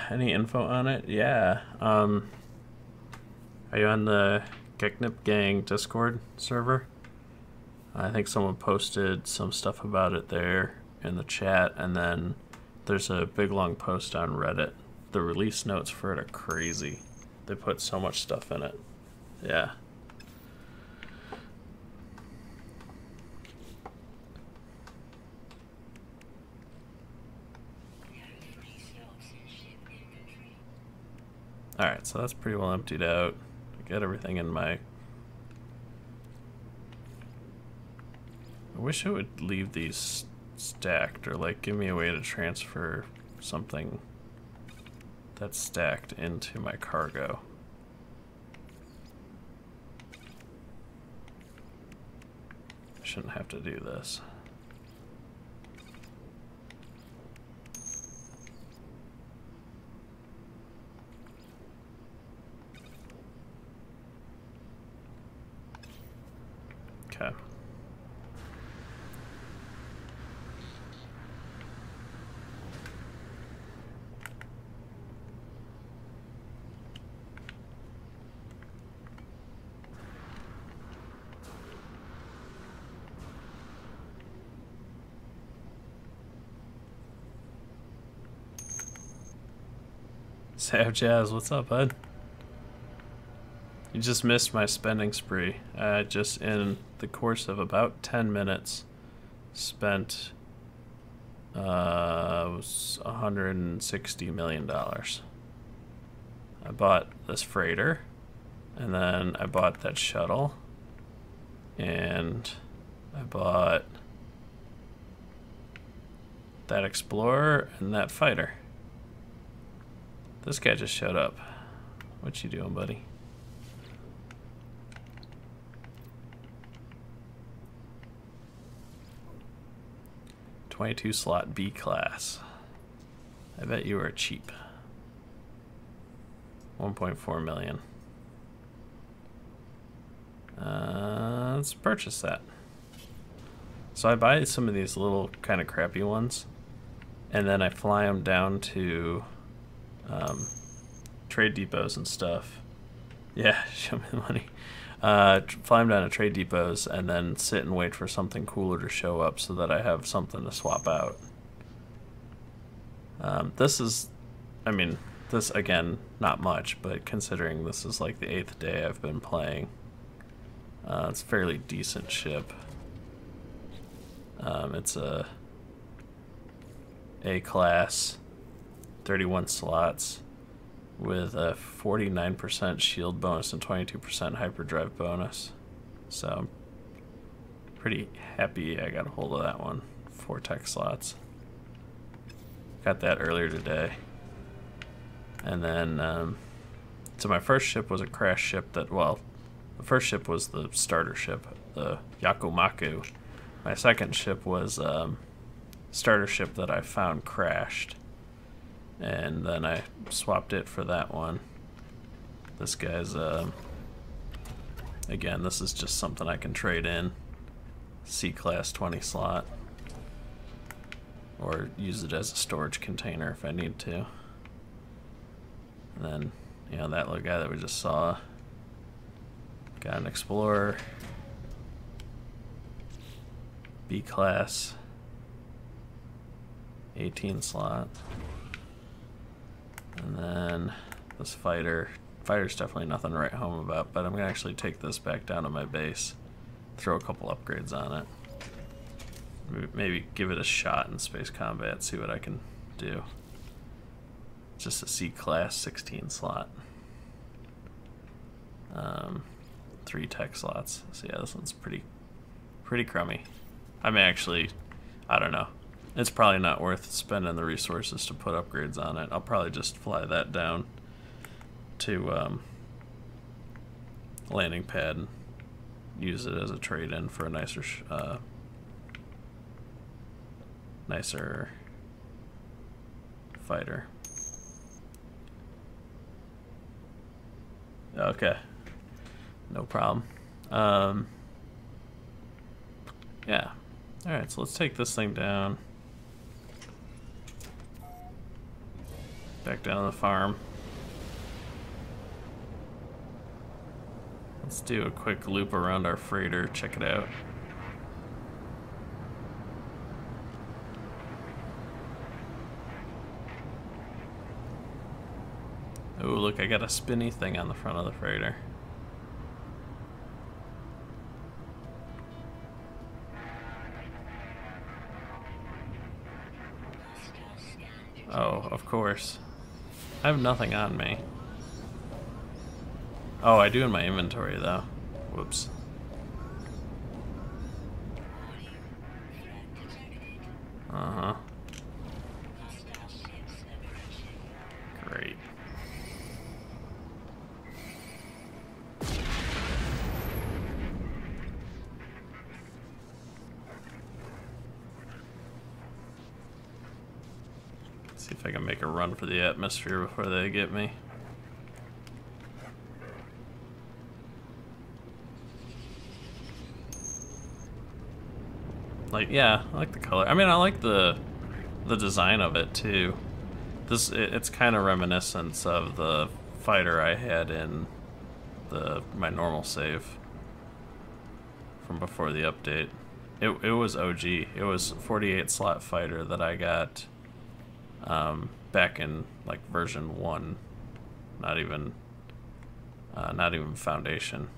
Any info on it? Yeah. Are you on the Geknip Gang Discord server? I think someone posted some stuff about it there in the chat, and then there's a big long post on Reddit. The release notes for it are crazy. They put so much stuff in it. Yeah. Alright, so that's pretty well emptied out. I got everything in my... I wish it would leave these stacked, or like give me a way to transfer something that's stacked into my cargo. I shouldn't have to do this. Okay. Sav Jazz, what's up, bud? You just missed my spending spree. I just, in the course of about 10 minutes, spent was $160 million. I bought this freighter, and then I bought that shuttle, and I bought that explorer and that fighter. This guy just showed up. What you doing, buddy? $22 slot B class. I bet you are cheap. 1.4 million. Let's purchase that. So I buy some of these little kind of crappy ones, and then I fly them down to trade depots and stuff. Yeah, show me the money. Fly them down to trade depots and then sit and wait for something cooler to show up so that I have something to swap out. This is, I mean, this again, not much, but considering this is like the 8th day I've been playing, it's a fairly decent ship. It's a A-class, 31 slots, with a 49% shield bonus and 22% hyperdrive bonus. So I'm pretty happy I got a hold of that one. 4 tech slots. Got that earlier today. And then, so my first ship was a crash ship that, well, the first ship was the starter ship, the Yakumaku. My second ship was starter ship that I found crashed. And then I swapped it for that one. This guy's, again, this is just something I can trade in. C-class 20 slot. Or use it as a storage container if I need to. And then, you know, that little guy that we just saw. Got an Explorer. B-class. 18 slot. And then this fighter. Fighter's definitely nothing to write home about, but I'm going to actually take this back down to my base. Throw a couple upgrades on it. Maybe give it a shot in space combat, see what I can do. Just a C-class 16 slot. 3 tech slots. So yeah, this one's pretty crummy. I may actually, I don't know. It's probably not worth spending the resources to put upgrades on it. I'll probably just fly that down to landing pad and use it as a trade-in for a nicer fighter. Okay, no problem. Yeah. All right, so let's take this thing down. Back down to the farm. Let's do a quick loop around our freighter, check it out. Oh, look, I got a spinny thing on the front of the freighter. Oh, of course. I have nothing on me. Oh, I do in my inventory, though. Whoops. Uh-huh. Great. See if I can make a run for the atmosphere before they get me. Like, yeah, I like the color. I mean, I like the design of it too. It's kind of reminiscent of the fighter I had in my normal save from before the update. It was OG. It was 48 slot fighter that I got back in like version 1. Not even Foundation.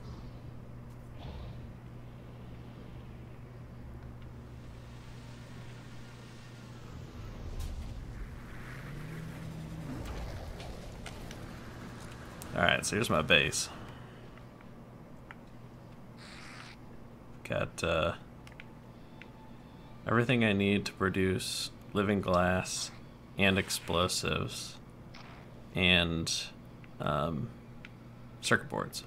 Alright, so here's my base. Got everything I need to produce living glass and explosives and circuit boards.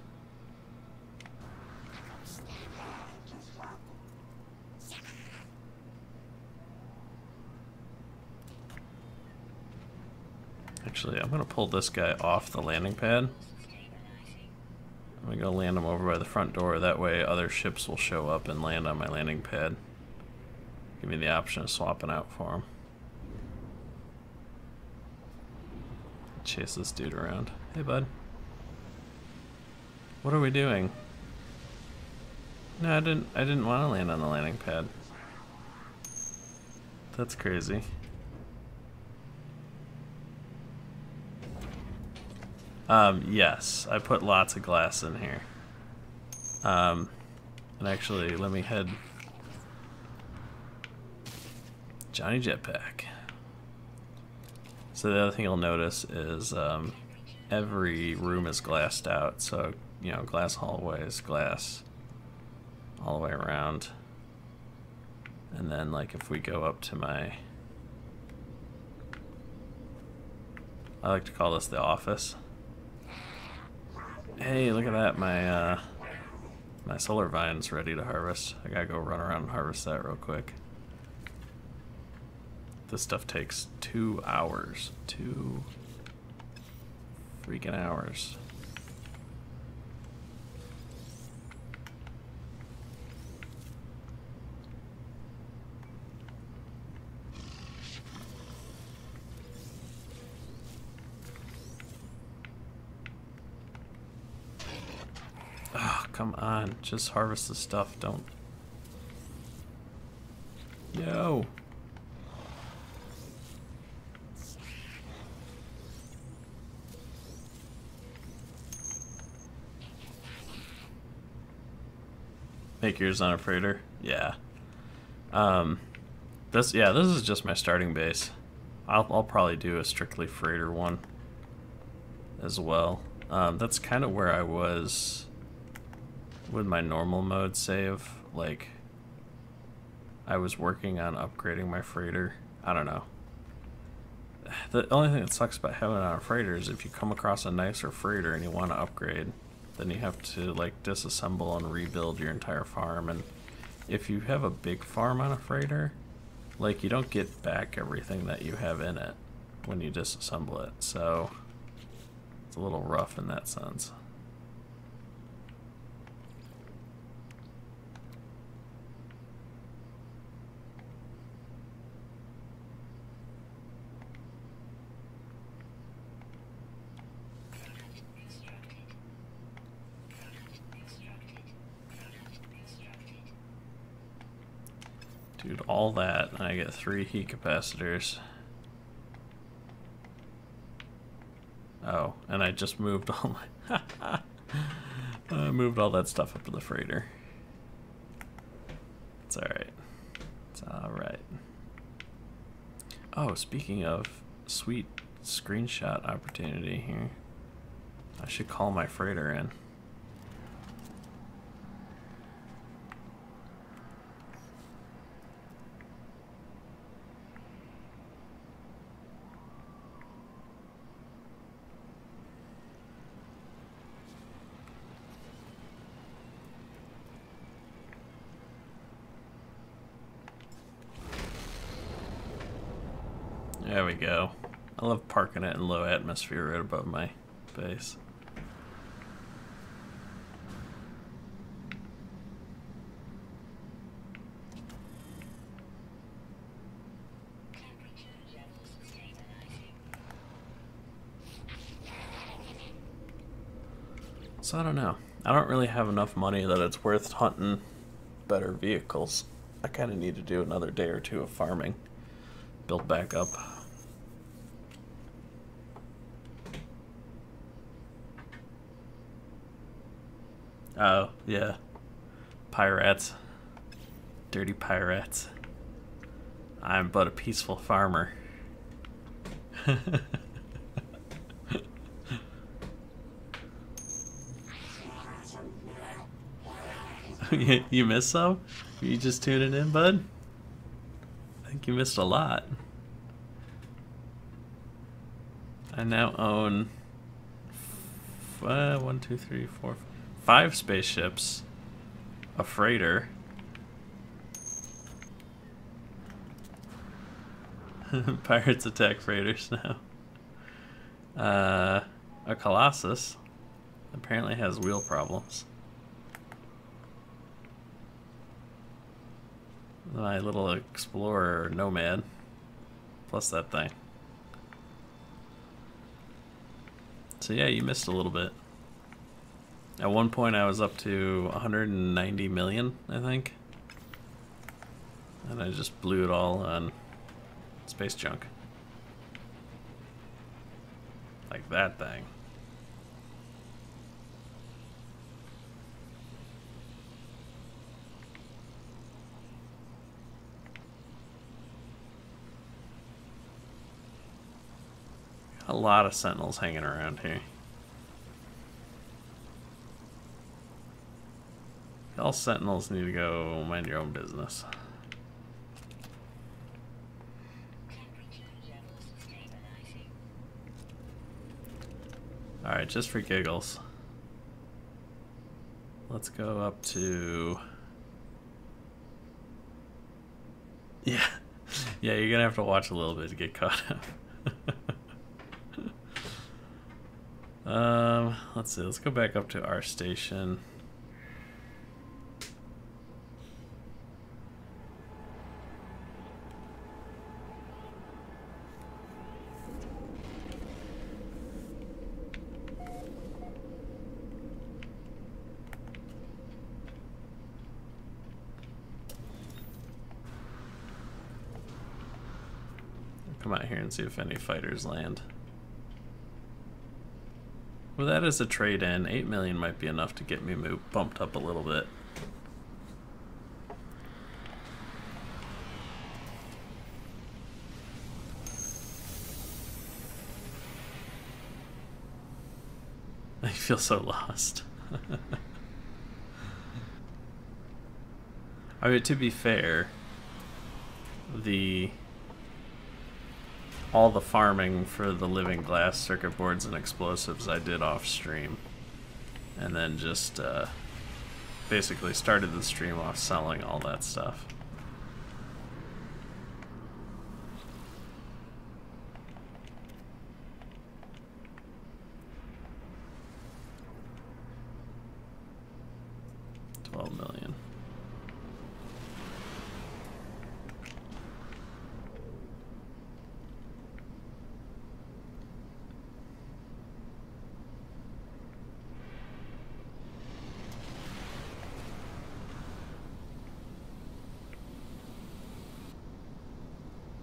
Actually, I'm going to pull this guy off the landing pad. I'm gonna land them over by the front door. That way other ships will show up and land on my landing pad. Give me the option of swapping out for them. Chase this dude around. Hey, bud. What are we doing? No, I didn't want to land on the landing pad. That's crazy. Yes, I put lots of glass in here. And actually, let me head... Johnny Jetpack. So the other thing you'll notice is every room is glassed out. So, you know, glass hallways, glass all the way around. And then, like, if we go up to my... I like to call this the office. Hey, look at that. My solar vine's ready to harvest. I gotta go run around and harvest that real quick. This stuff takes 2 hours. 2 freaking hours. Oh, come on. Just harvest the stuff. Don't. Yo. Make yours on a freighter? Yeah. This is just my starting base. I'll probably do a strictly freighter one as well. That's kind of where I was with my normal mode save. Like, I was working on upgrading my freighter. I don't know. The only thing that sucks about having it on a freighter is if you come across a nicer freighter and you want to upgrade, then you have to, like, disassemble and rebuild your entire farm. And if you have a big farm on a freighter, like, you don't get back everything that you have in it when you disassemble it. So it's a little rough in that sense. Dude, all that, and I get 3 heat capacitors. Oh, and I just moved all my... I moved all that stuff up to the freighter. It's alright. It's alright. Oh, speaking of sweet screenshot opportunity here, I should call my freighter in. There we go. I love parking it in low atmosphere right above my base. So I don't know. I don't really have enough money that it's worth hunting better vehicles. I kind of need to do another day or two of farming. Build back up. Oh, yeah. Pirates. Dirty pirates. I'm but a peaceful farmer. You missed some? You just tuning in, bud? I think you missed a lot. I now own 1, 2, 3, 4, 5 spaceships, a freighter, pirates attack freighters now, a Colossus, Apparently has wheel problems. My little Explorer Nomad. Plus that thing. So yeah, you missed a little bit. At one point I was up to 190 million, I think. And I just blew it all on space junk. Like that thing. A lot of sentinels hanging around here. All sentinels need to go mind your own business. Alright, just for giggles. Let's go up to... Yeah. Yeah, you're gonna have to watch a little bit to get caught up. Let's see, let's go back up to our station. Come out here and see if any fighters land. Well, that is a trade-in. 8 million might be enough to get me bumped up a little bit. I feel so lost. I mean, to be fair, all the farming for the living glass circuit boards and explosives I did off stream, and then just basically started the stream off selling all that stuff. $12 million.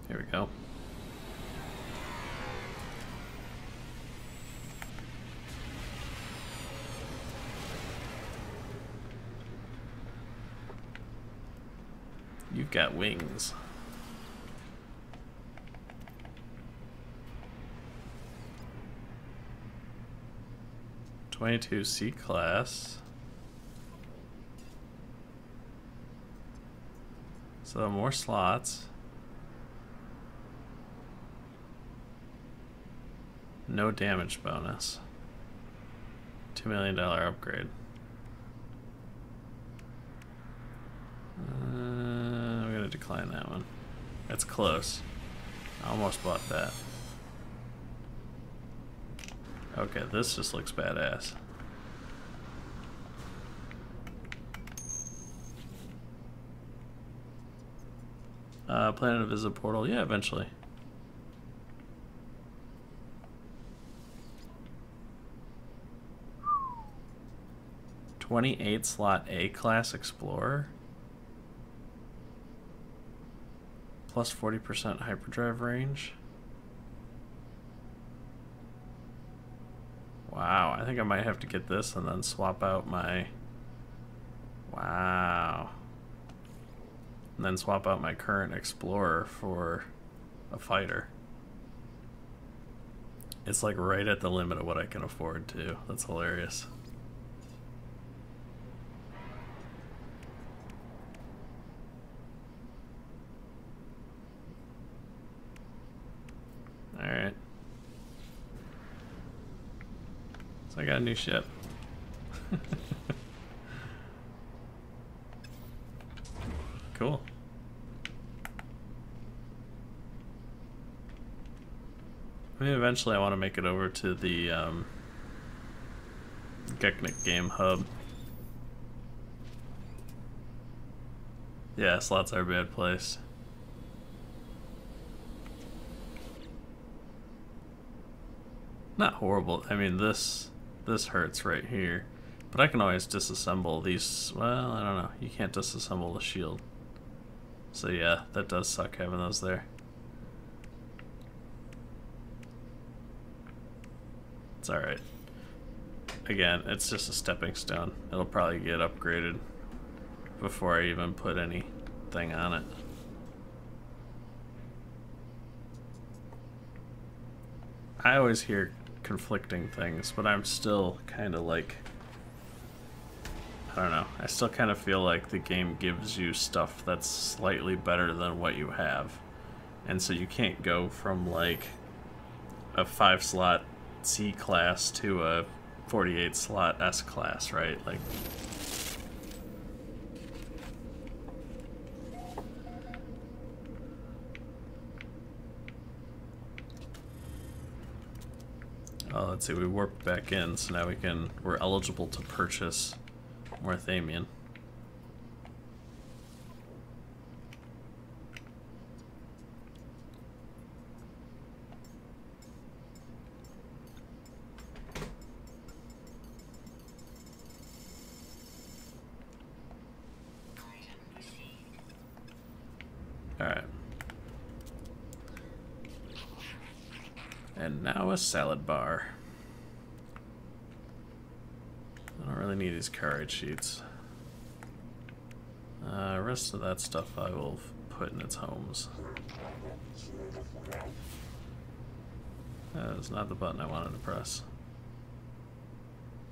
Here we go. You've got wings. '22 C class. So more slots. No damage bonus. $2 million upgrade. I'm gonna decline that one. That's close. I almost bought that. Okay, this just looks badass. Plan to visit portal? Yeah, eventually. 28 slot A class Explorer. Plus 40% hyperdrive range. Wow, I think I might have to get this and then swap out my... Wow. And then swap out my current Explorer for a fighter. It's like right at the limit of what I can afford too. That's hilarious. Alright. So I got a new ship. Cool. I mean, eventually I want to make it over to the Geknik Game Hub. Yeah, slots are a bad place. Not horrible. I mean, this hurts right here. But I can always disassemble these. Well, I don't know. You can't disassemble the shield. So yeah, that does suck having those there. It's alright. Again, it's just a stepping stone. It'll probably get upgraded before I even put anything on it. I always hear conflicting things, but I'm still kind of like, I don't know, I still kind of feel like the game gives you stuff that's slightly better than what you have. And so you can't go from like a 5-slot C class to a 48-slot S class, right? Like, oh, let's see, we warped back in, so now we're eligible to purchase more Thamian. Alright. And now a salad bar. I don't really need these carriage sheets. Rest of that stuff I will put in its homes. That is not the button I wanted to press.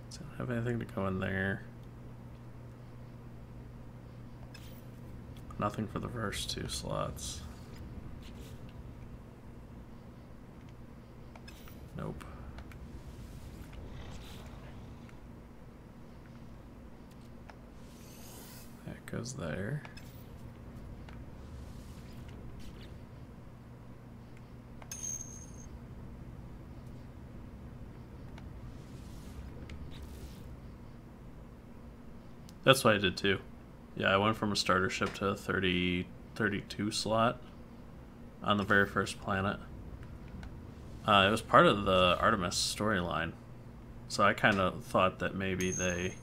Does it have anything to go in there? Nothing for the first 2 slots. Nope. That goes there. That's what I did too. Yeah, I went from a starter ship to a 32 slot on the very first planet. It was part of the Artemis storyline, so I kind of thought that maybe they,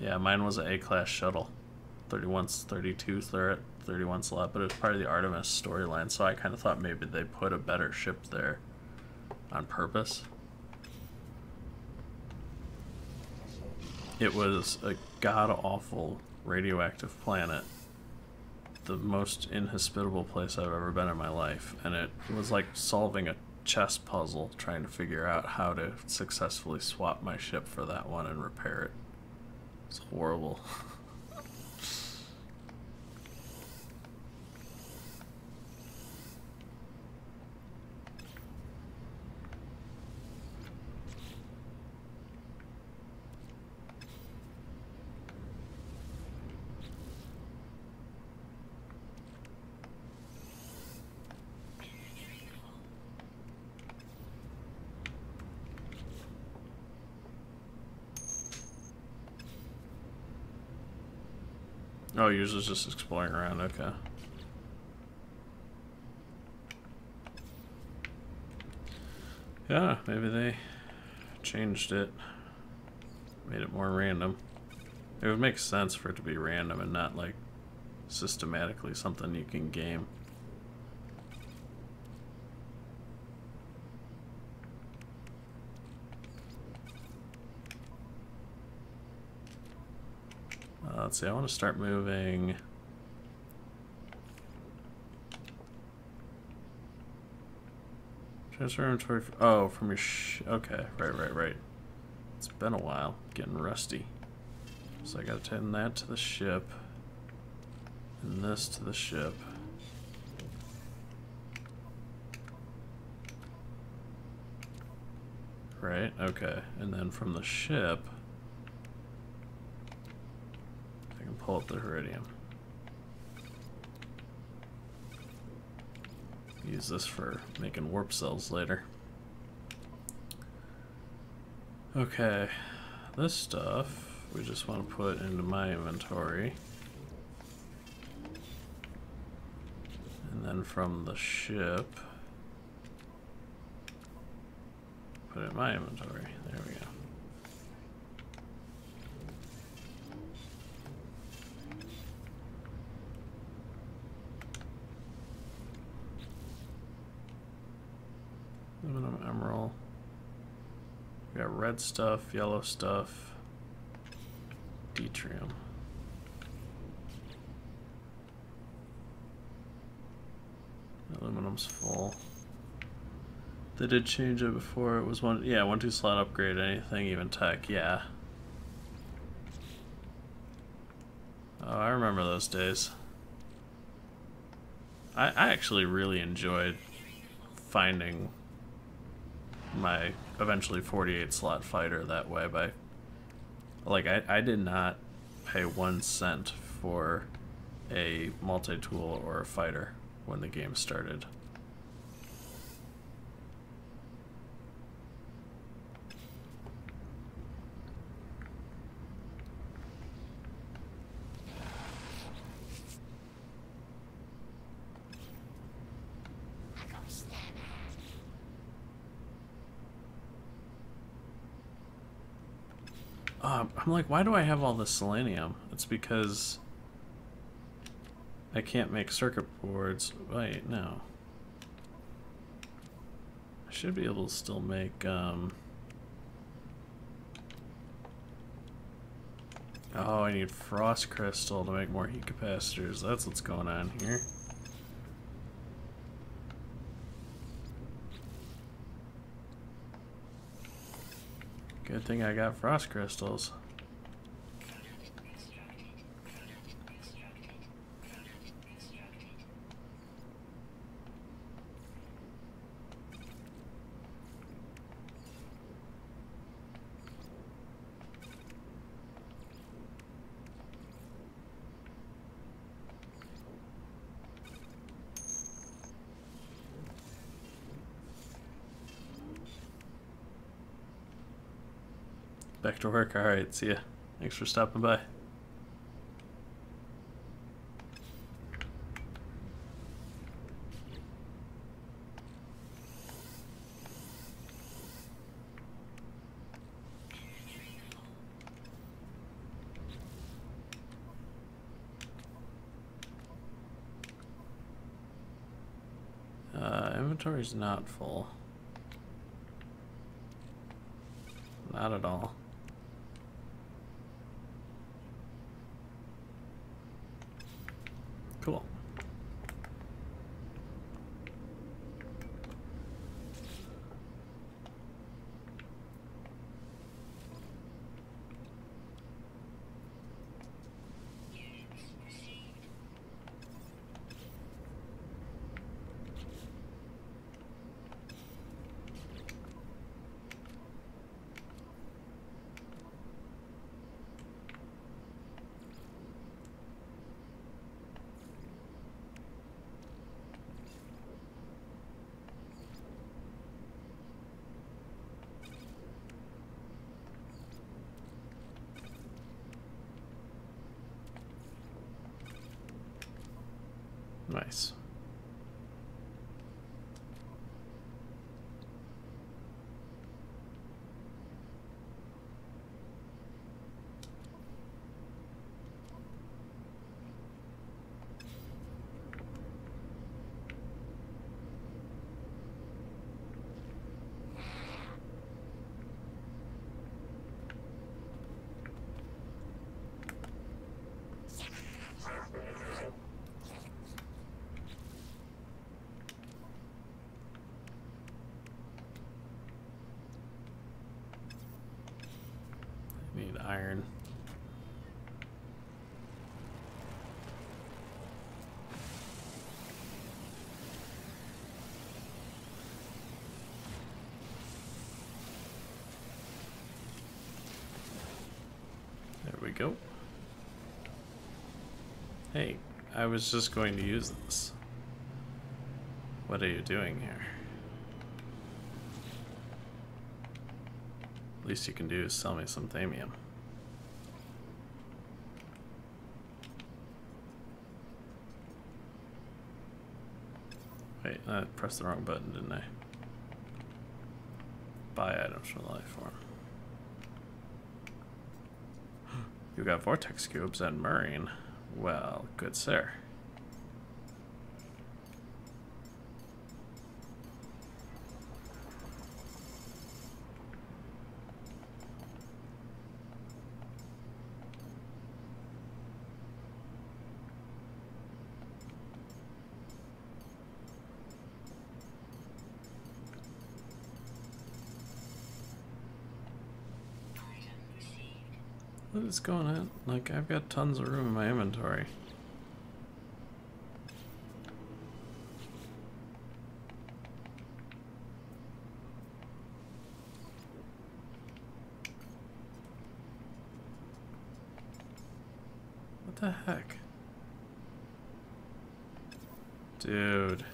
yeah, mine was an A-class shuttle, 32 31 slot, but it was part of the Artemis storyline, so I kind of thought maybe they put a better ship there on purpose. It was a god-awful radioactive planet, the most inhospitable place I've ever been in my life, and it was like solving a chess puzzle trying to figure out how to successfully swap my ship for that one and repair it. It's horrible. Oh, yours is just exploring around, okay. Yeah, maybe they changed it. Made it more random. It would make sense for it to be random and not like systematically something you can game. Let's see, I want to start moving. Transfer inventory. Oh, from your okay, right. It's been a while. Getting rusty. So I gotta turn that to the ship. And this to the ship. Right, okay. And then from the ship, I can pull up the Iridium. Use this for making warp cells later. Okay, this stuff we just want to put into my inventory. And then from the ship, put it in my inventory. There we go. Aluminum emerald. We got red stuff, yellow stuff, deuterium. Aluminum's full. They did change it before. It was one, yeah, 1-2 slot upgrade, anything, even tech, yeah. Oh, I remember those days. I actually really enjoyed finding my eventually 48 slot fighter that way. By like, I did not pay 1 cent for a multi-tool or a fighter when the game started. I'm like, why do I have all this selenium? It's because I can't make circuit boards. Wait, no. I should be able to still make, oh, I need frost crystal to make more heat capacitors. That's what's going on here. Good thing I got frost crystals. Back to work. Alright, see ya. Thanks for stopping by. Inventory's not full. Not at all. Cool. Nice. Need iron. There we go. Hey, I was just going to use this. What are you doing here? least you can do is sell me some thamium. Wait, I pressed the wrong button, didn't I? Buy items from the life form. You got vortex cubes and marine. Well, good sir. What is going on? Like, I've got tons of room in my inventory. What the heck? Dude.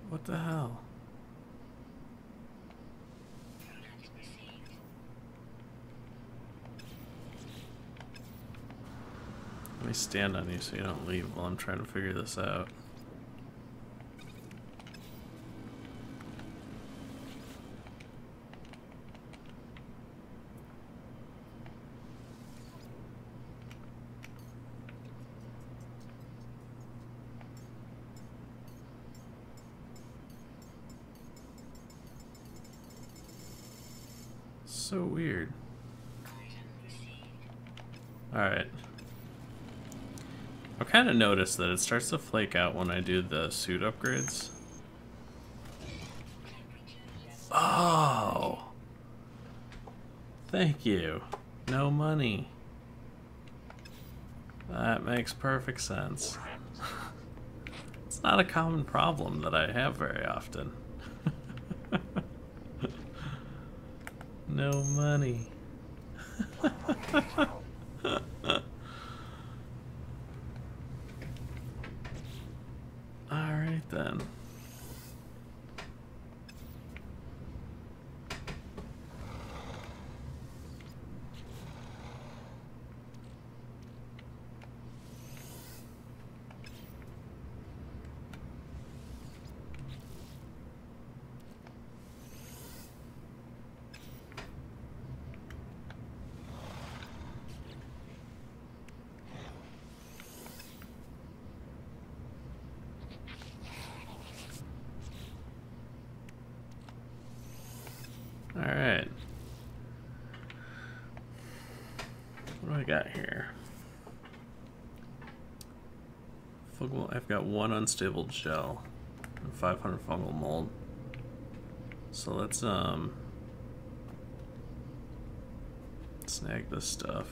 What the hell? Let me stand on you so you don't leave while I'm trying to figure this out. So weird. Alright. I've kind of noticed that it starts to flake out when I do the suit upgrades. Oh! Thank you. No money. That makes perfect sense. It's not a common problem that I have very often. No money. Alright then. Alright. What do I got here? Fungal, I've got 1 unstable gel and 500 fungal mold. So let's snag this stuff.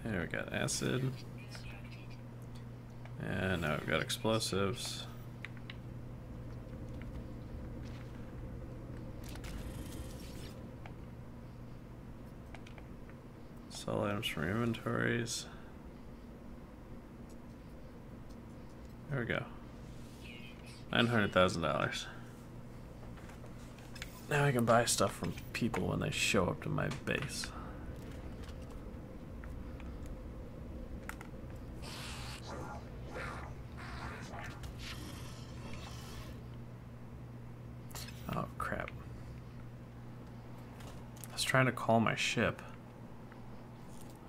There we got acid. And now we've got explosives. Sell items from inventories. There we go. $900,000. Now I can buy stuff from people when they show up to my base. Oh crap. I was trying to call my ship.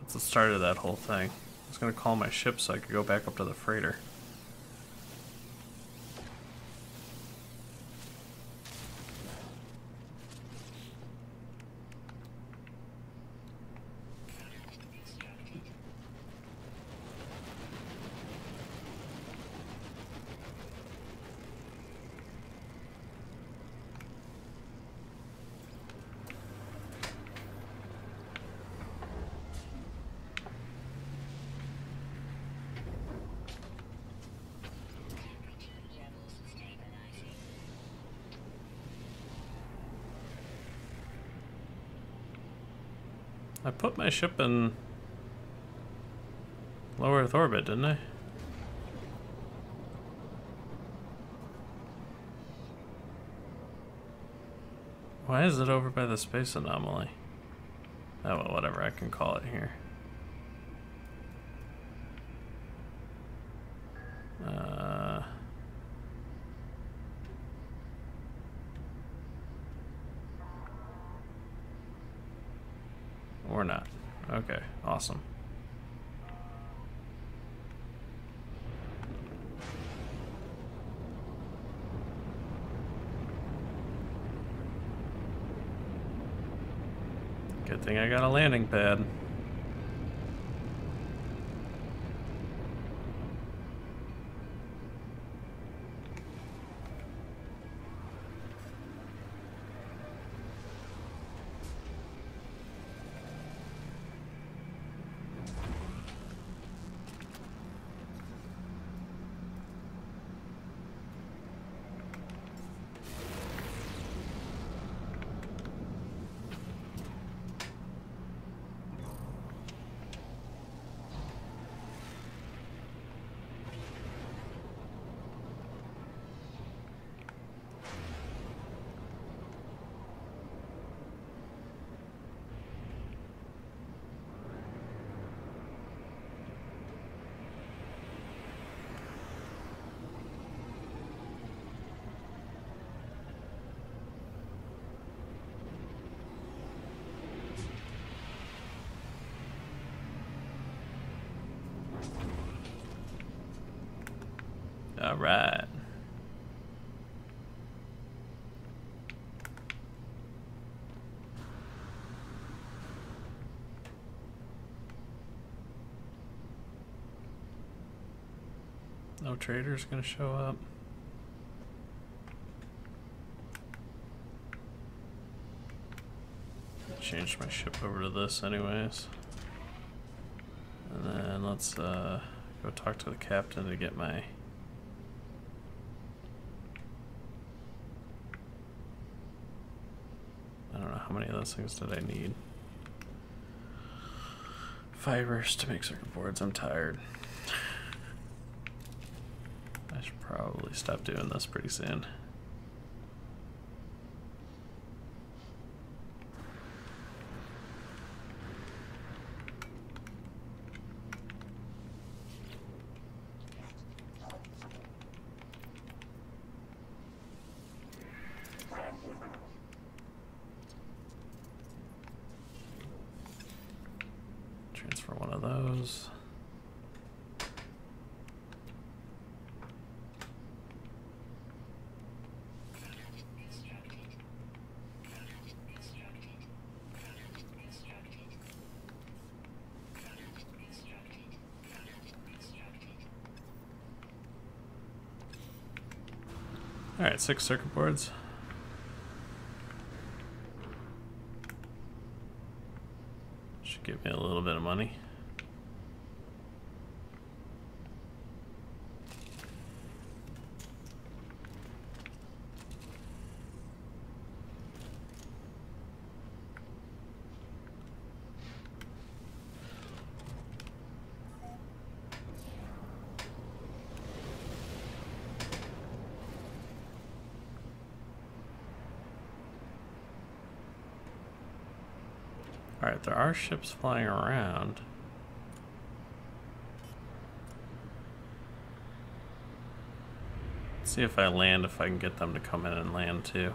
That's the start of that whole thing. I was gonna call my ship so I could go back up to the freighter. I put my ship in low Earth orbit, didn't I? Why is it over by the space anomaly? Oh, well, whatever, I can call it here. Or not. Okay, awesome. Good thing I got a landing pad. All right. No trader's gonna show up. Change my ship over to this anyways. And then let's go talk to the captain to get my I don't know how many of those things did I need. Fibers to make circuit boards. I'm tired. I should probably stop doing this pretty soon. Transfer one of those. All right, 6 circuit boards. Should give me a little bit of money. Alright, there are ships flying around. Let's see if I land, if I can get them to come in and land too.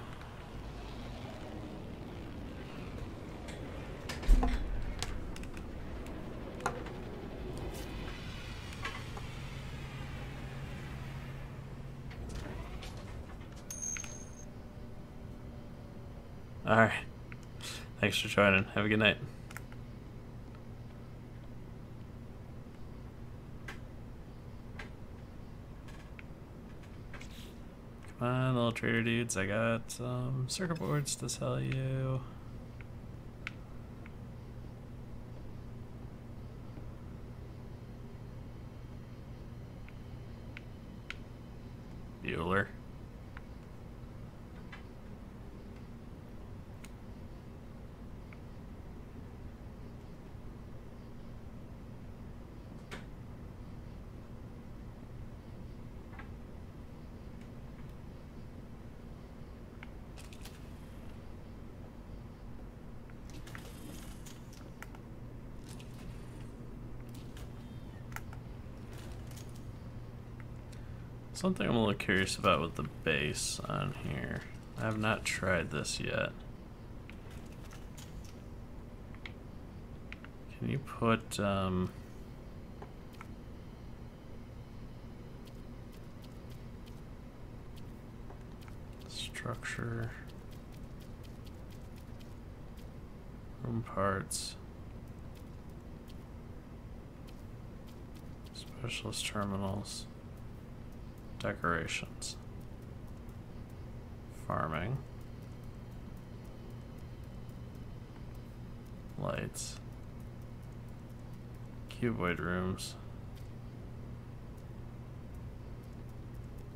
Alright. Thanks for joining. Have a good night. Come on, little trader dudes. I got some circuit boards to sell you. Bueller. Something I'm a little curious about with the base on here. I have not tried this yet. Can you put structure, room parts, specialist terminals, decorations, farming, lights, cuboid rooms.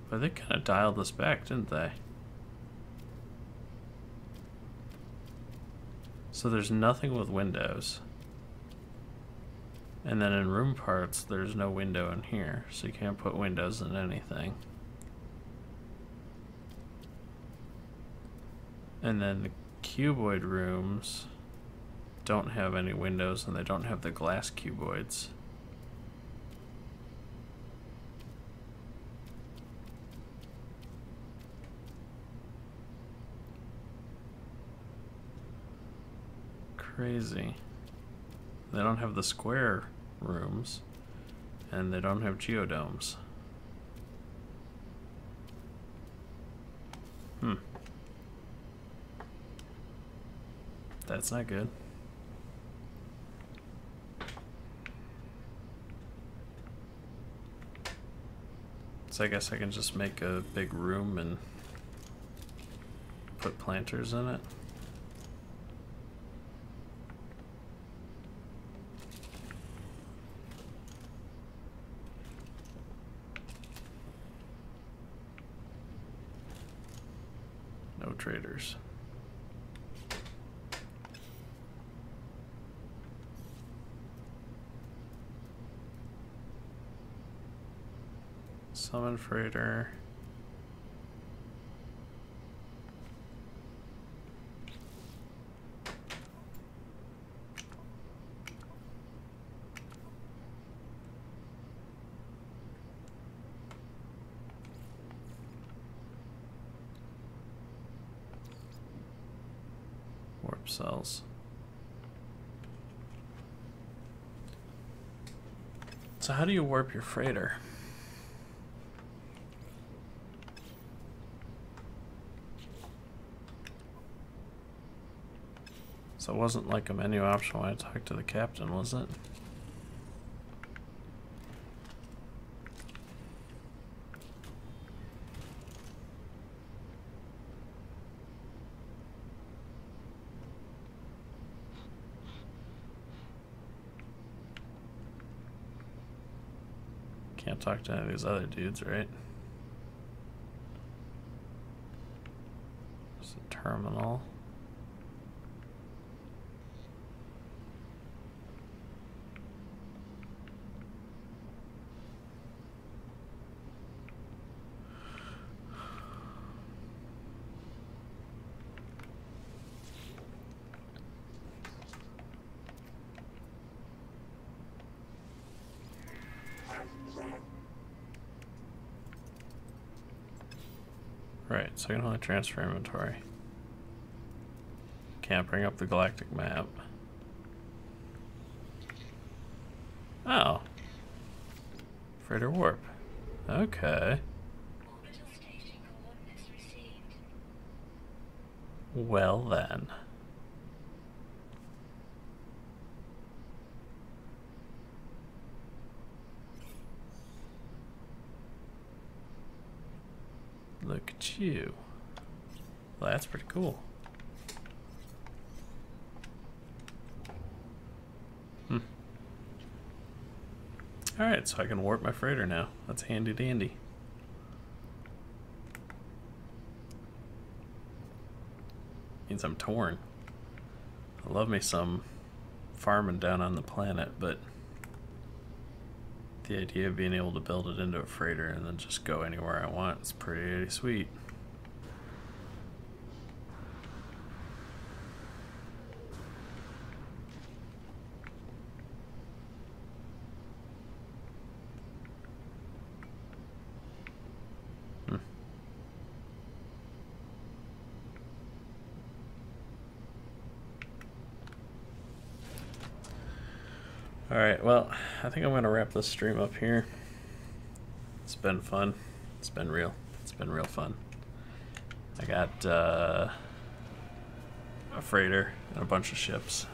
But they kind of dialed this back, didn't they? So there's nothing with windows. And then in room parts, there's no window in here, so you can't put windows in anything. And then the cuboid rooms don't have any windows, and they don't have the glass cuboids. Crazy. They don't have the square rooms, and they don't have geodomes. That's not good. So I guess I can just make a big room and put planters in it. No traders. Summon freighter. Warp cells. So how do you warp your freighter? So it wasn't like a menu option when I talked to the captain, was it? Can't talk to any of these other dudes, right? There's a terminal. Right, so I can only transfer inventory. Can't bring up the galactic map. Oh. Freighter warp. Okay. Well then. Look at you. Well, that's pretty cool. Alright, so I can warp my freighter now. That's handy dandy. Means I'm torn. I love me some farming down on the planet, but the idea of being able to build it into a freighter and then just go anywhere I want is pretty sweet. Alright, well, I think I'm going to wrap this stream up here. It's been fun. It's been real fun. I got a freighter and a bunch of ships.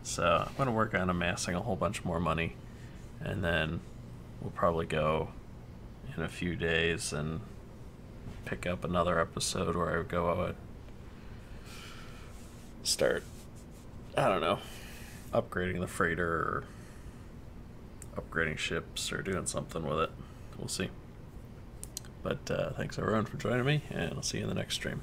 So I'm going to work on amassing a whole bunch more money. And then we'll probably go in a few days and pick up another episode where I would go out, start, I don't know, upgrading the freighter or upgrading ships or doing something with it. We'll see. But thanks everyone for joining me, and I'll see you in the next stream.